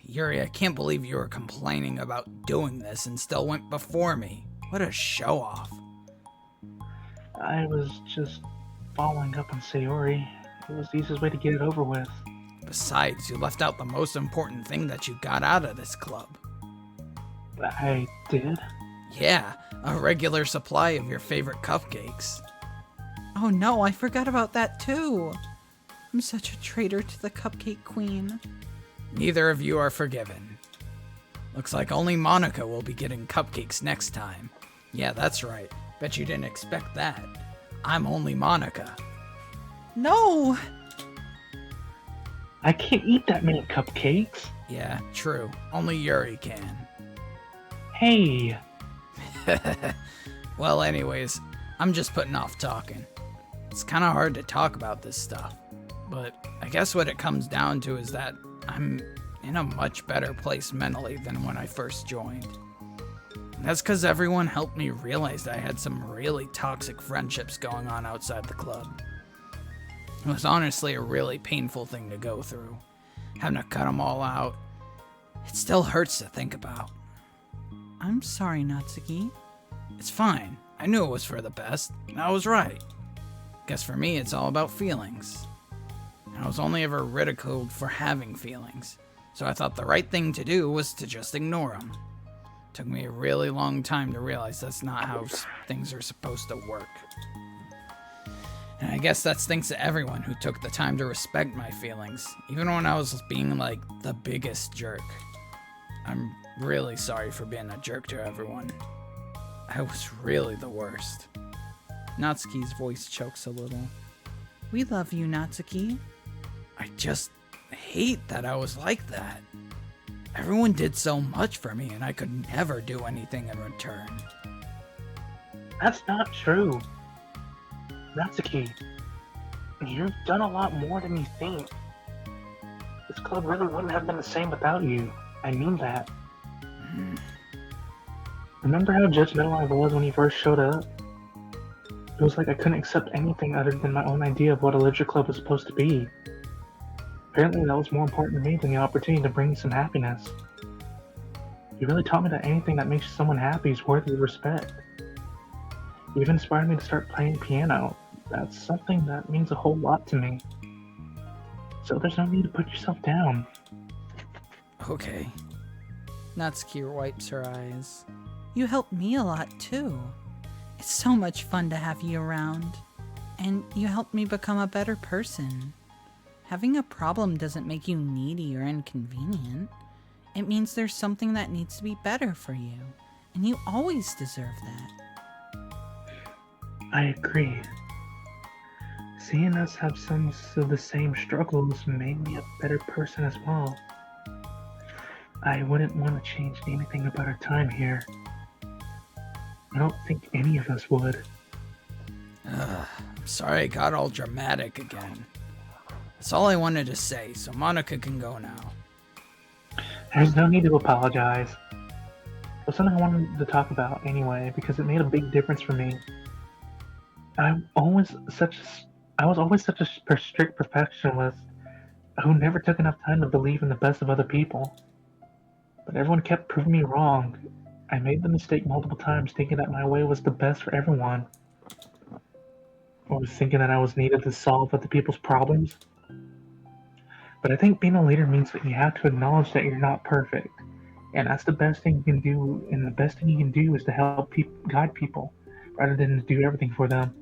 Yuri, I can't believe you were complaining about doing this and still went before me. What a show-off. I was just following up on Sayori. It was the easiest way to get it over with. Besides, you left out the most important thing that you got out of this club. I did? Yeah, a regular supply of your favorite cupcakes. Oh no, I forgot about that too. I'm such a traitor to the Cupcake Queen. Neither of you are forgiven. Looks like only Monica will be getting cupcakes next time. Yeah, that's right. Bet you didn't expect that. I'm only Monica. No! I can't eat that many cupcakes. Yeah, true. Only Yuri can. Hey! Well, anyways, I'm just putting off talking. It's kind of hard to talk about this stuff. But I guess what it comes down to is that I'm in a much better place mentally than when I first joined. And that's because everyone helped me realize that I had some really toxic friendships going on outside the club. It was honestly a really painful thing to go through, having to cut them all out. It still hurts to think about. I'm sorry, Natsuki. It's fine. I knew it was for the best, and I was right. Guess for me, it's all about feelings. I was only ever ridiculed for having feelings, so I thought the right thing to do was to just ignore them. Took me a really long time to realize that's not how things are supposed to work. And I guess that's thanks to everyone who took the time to respect my feelings, even when I was being like the biggest jerk. I'm really sorry for being a jerk to everyone. I was really the worst. Natsuki's voice chokes a little. We love you, Natsuki. I just hate that I was like that. Everyone did so much for me and I could never do anything in return. That's not true. Natsuki, you've done a lot more than you think. This club really wouldn't have been the same without you. I mean that. Remember how judgmental I was when you first showed up? It was like I couldn't accept anything other than my own idea of what a literature club was supposed to be. Apparently that was more important to me than the opportunity to bring you some happiness. You really taught me that anything that makes someone happy is worthy of respect. You even inspired me to start playing piano. That's something that means a whole lot to me. So there's no need to put yourself down. Okay. Natsuki wipes her eyes. You helped me a lot too. It's so much fun to have you around. And you helped me become a better person. Having a problem doesn't make you needy or inconvenient. It means there's something that needs to be better for you. And you always deserve that. I agree. Seeing us have some of the same struggles made me a better person as well. I wouldn't want to change anything about our time here. I don't think any of us would. I'm sorry I got all dramatic again. That's all I wanted to say, so Monica can go now. There's no need to apologize. It was something I wanted to talk about anyway, because it made a big difference for me. I'm always such I was always such a strict perfectionist who never took enough time to believe in the best of other people. But everyone kept proving me wrong. I made the mistake multiple times thinking that my way was the best for everyone. Or was thinking that I was needed to solve other people's problems. But I think being a leader means that you have to acknowledge that you're not perfect. And that's the best thing you can do. And the best thing you can do is to help guide people rather than to do everything for them.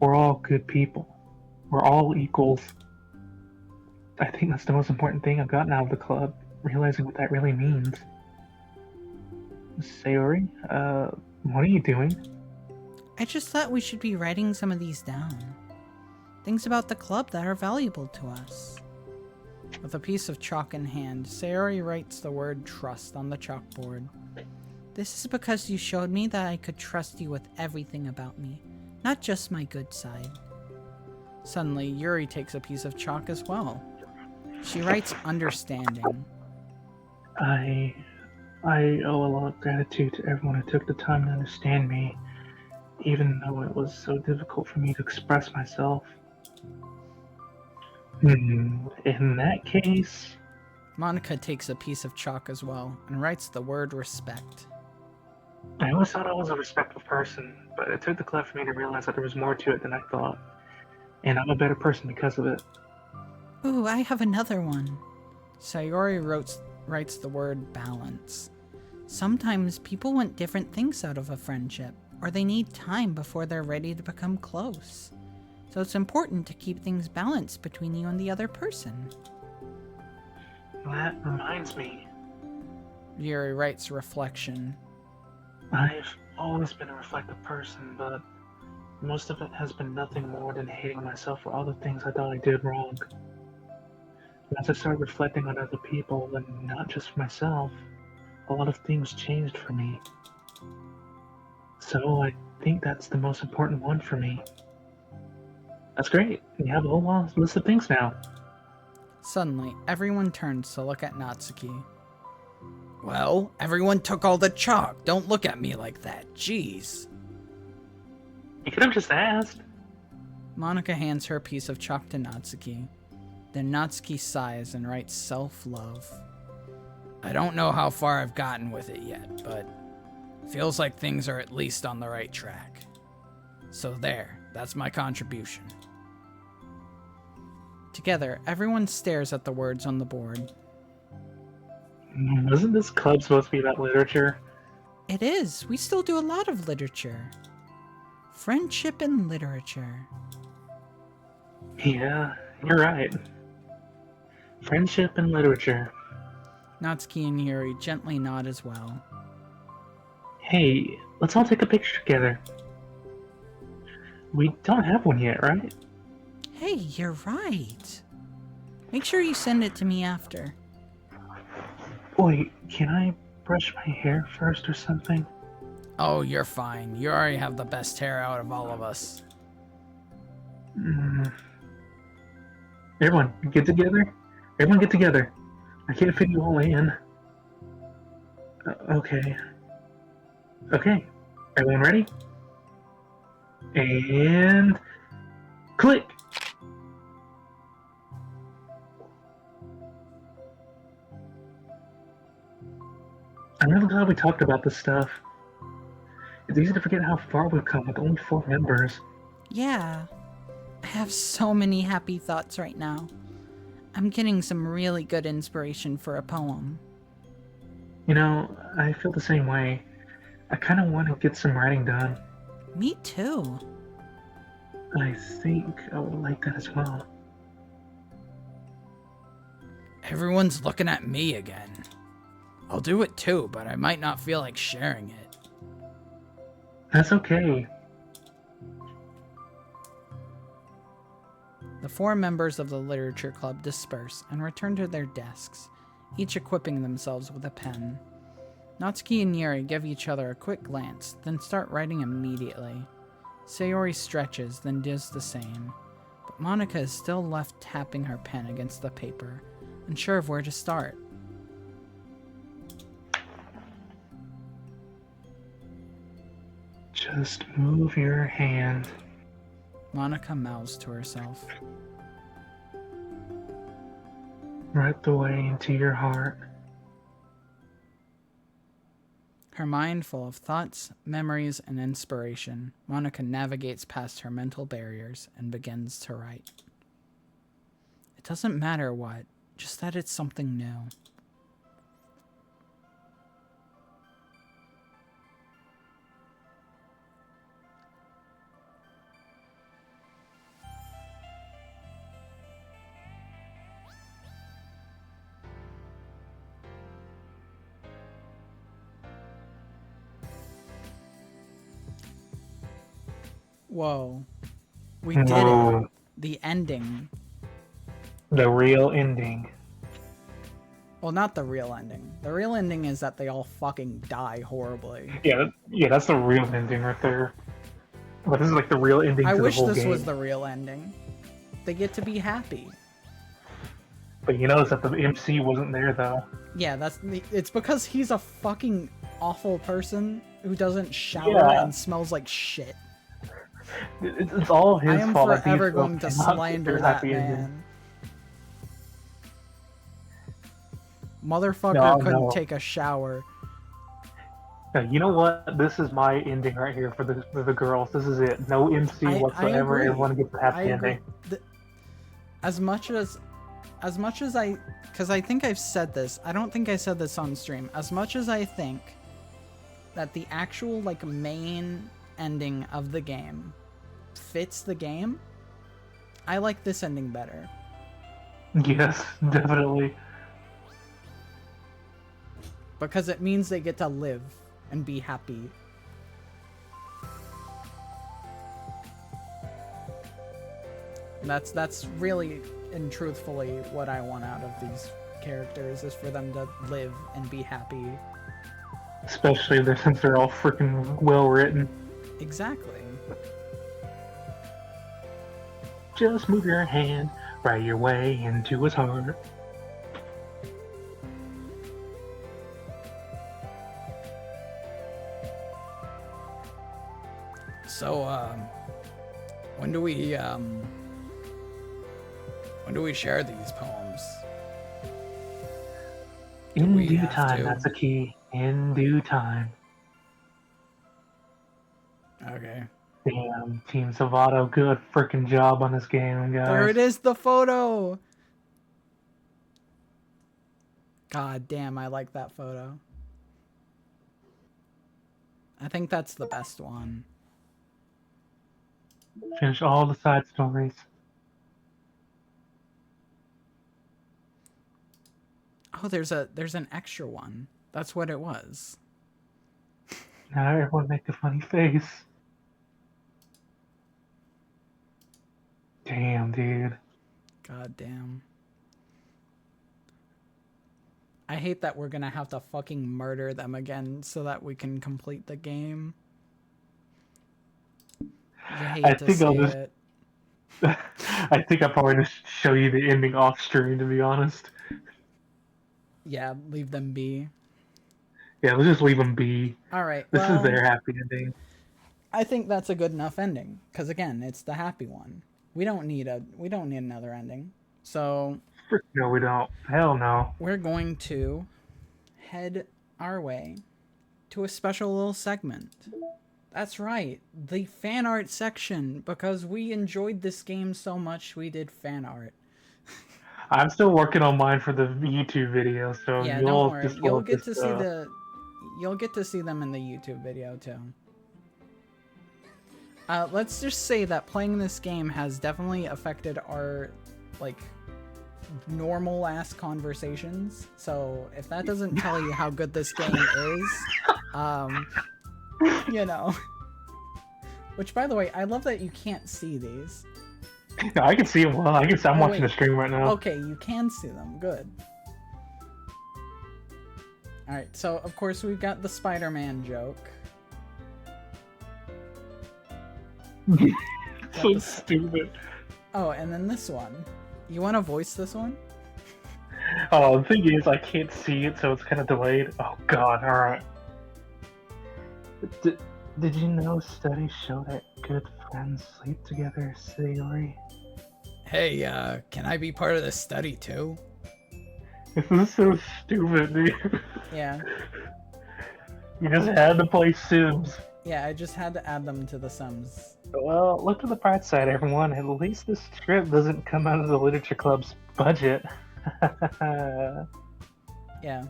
We're all good people. We're all equals. I think that's the most important thing I've gotten out of the club, realizing what that really means. Sayori, what are you doing? I just thought we should be writing some of these down. Things about the club that are valuable to us. With a piece of chalk in hand, Sayori writes the word trust on the chalkboard. This is because you showed me that I could trust you with everything about me, not just my good side. Suddenly, Yuri takes a piece of chalk as well. She writes understanding. I owe a lot of gratitude to everyone who took the time to understand me, even though it was so difficult for me to express myself. In that case... Monica takes a piece of chalk as well and writes the word respect. I always thought I was a respectful person, but it took the club for me to realize that there was more to it than I thought. And I'm a better person because of it. Ooh, I have another one. Sayori writes the word balance. Sometimes people want different things out of a friendship, or they need time before they're ready to become close. So it's important to keep things balanced between you and the other person. That reminds me. Yuri writes reflection. I've always been a reflective person, but most of it has been nothing more than hating myself for all the things I thought I did wrong. Once I started reflecting on other people, and not just for myself, a lot of things changed for me. So I think that's the most important one for me. That's great. We have a whole long list of things now. Suddenly, everyone turns to look at Natsuki. Well, everyone took all the chalk. Don't look at me like that. Jeez. You could have just asked. Monica hands her piece of chalk to Natsuki. Then Natsuki sighs and writes self-love. I don't know how far I've gotten with it yet, but feels like things are at least on the right track. So there, that's my contribution. Together, everyone stares at the words on the board. Wasn't this club supposed to be about literature? It is. We still do a lot of literature. Friendship and literature. Yeah, you're right. Friendship and literature. Natsuki and Yuri gently nod as well. Hey, let's all take a picture together. We don't have one yet, right? Hey, you're right. Make sure you send it to me after. Wait, can I brush my hair first or something? Oh, you're fine. You already have the best hair out of all of us. Everyone, get together? Everyone get together. I can't fit you all in. Okay. Okay. Everyone ready? And... click! I'm really glad we talked about this stuff. It's easy to forget how far we've come with only 4 members. Yeah. I have so many happy thoughts right now. I'm getting some really good inspiration for a poem. You know, I feel the same way. I kind of want to get some writing done. Me too. I think I would like that as well. Everyone's looking at me again. I'll do it too, but I might not feel like sharing it. That's okay. The 4 members of the literature club disperse and return to their desks. each equipping themselves with a pen. Natsuki and Yuri give each other a quick glance, then start writing immediately. Sayori stretches, then does the same. But Monika is still left tapping her pen against the paper, unsure of where to start. Just move your hand. Monika mouths to herself. Right the way into your heart. Her mind full of thoughts, memories, and inspiration, Monika navigates past her mental barriers and begins to write. It doesn't matter what, just that it's something new. Whoa. We did it. The ending. The real ending. Well, not the real ending. The real ending is that they all fucking die horribly. Yeah, that's the real ending right there. But this is like the real ending I to the wish whole this game. was the real ending. They get to be happy. But you notice that the MC wasn't there though. Yeah, it's because he's a fucking awful person who doesn't shower Yeah. and smells like shit. It's all his I am fault. that forever these going to folks cannot get slander their that happy ending. man. Motherfucker No, couldn't no. take a shower. Now, you know what? This is my ending right here for the girls. This is it. No MC I whatsoever. agree. Everyone gets a I happy agree. ending. As much as because I think I've said this, I don't think I said this on stream. As much as I think that the actual like main ending of the game fits the game, I like this ending better. Yes, definitely. Because it means they get to live and be happy. That's really and truthfully what I want out of these characters, is for them to live and be happy. Especially since they're all freaking well written. Exactly. Just move your hand right your way into his heart. So, when do we share these poems? In we due have time, to? that's the key. In due time. Okay. Damn, Team Savato, good freaking job on this game, guys. There it is, the photo! God damn, I like that photo. I think that's the best one. Finish all the side stories. Oh, there's an extra one. That's what it was. Now everyone make a funny face. Damn, dude. God damn. I hate that we're gonna have to fucking murder them again so that we can complete the game. You hate I to think I'll see just- it. I think I'll probably just show you the ending off stream, to be honest. Yeah, leave them be. Yeah, let's just leave them be. Alright, This well, is their happy ending. I think that's a good enough ending. Because again, it's the happy one. We don't need another ending. So Frick, no, we don't. Hell no. we're going to head our way to a special little segment. That's right, the fan art section, because we enjoyed this game so much we did fan art. I'm still working on mine for the YouTube video, so Yeah, you'll don't worry. just You'll love get this, to see you'll get to see them in the YouTube video too. Let's just say that playing this game has definitely affected our like normal ass conversations. So if that doesn't tell you how good this game is, you know. Which, by the way, I love that you can't see these. I can see them well. I'm Oh, watching wait. the stream right now. Okay, you can see them. Good. Alright, so of course we've got the Spider-Man joke. So stupid. Oh, and then this one. You want to voice this one? Oh, the thing is, I can't see it, so it's kind of delayed. Oh God! All right. Did you know studies show that good friends sleep together, Sayori? Hey, can I be part of this study too? This is so stupid, dude. Yeah. You just had to play Sims. Yeah, I just had to add them to the Sims. Well, look to the bright side, everyone. At least this trip doesn't come out of the Literature Club's budget. Yeah.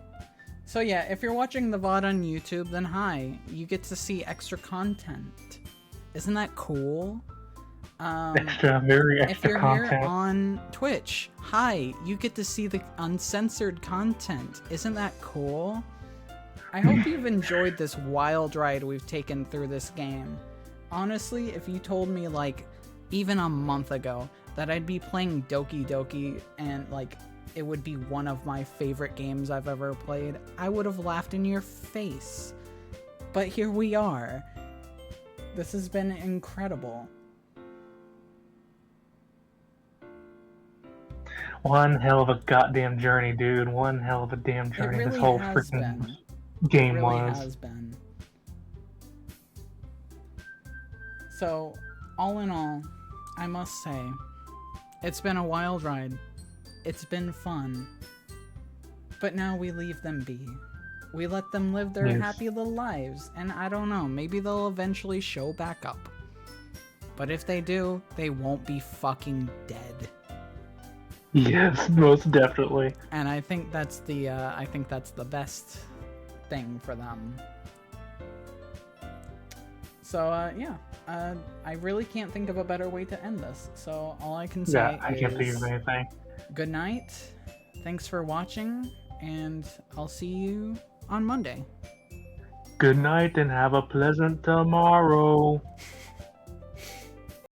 So yeah, if you're watching the VOD on YouTube, then hi. You get to see extra content. Isn't that cool? Very If extra you're content. here on Twitch, hi. You get to see the uncensored content. Isn't that cool? I hope you've enjoyed this wild ride we've taken through this game. Honestly, if you told me, like, even a month ago that I'd be playing Doki Doki and, like, it would be one of my favorite games I've ever played, I would have laughed in your face. But here we are. This has been incredible. One hell of a goddamn journey, dude. One hell of a damn It journey. really This whole has freaking been. game It really was. has been. So, all in all, I must say, it's been a wild ride. It's been fun. But now we leave them be. We let them live their Yes. happy little lives, and I don't know, maybe they'll eventually show back up. But if they do, they won't be fucking dead. Yes, most definitely. And I think that's the best thing for them. So yeah, I really can't think of a better way to end this. So all I can say Yeah, I can't think is of anything. good night. Thanks for watching, and I'll see you on Monday. Good night and have a pleasant tomorrow.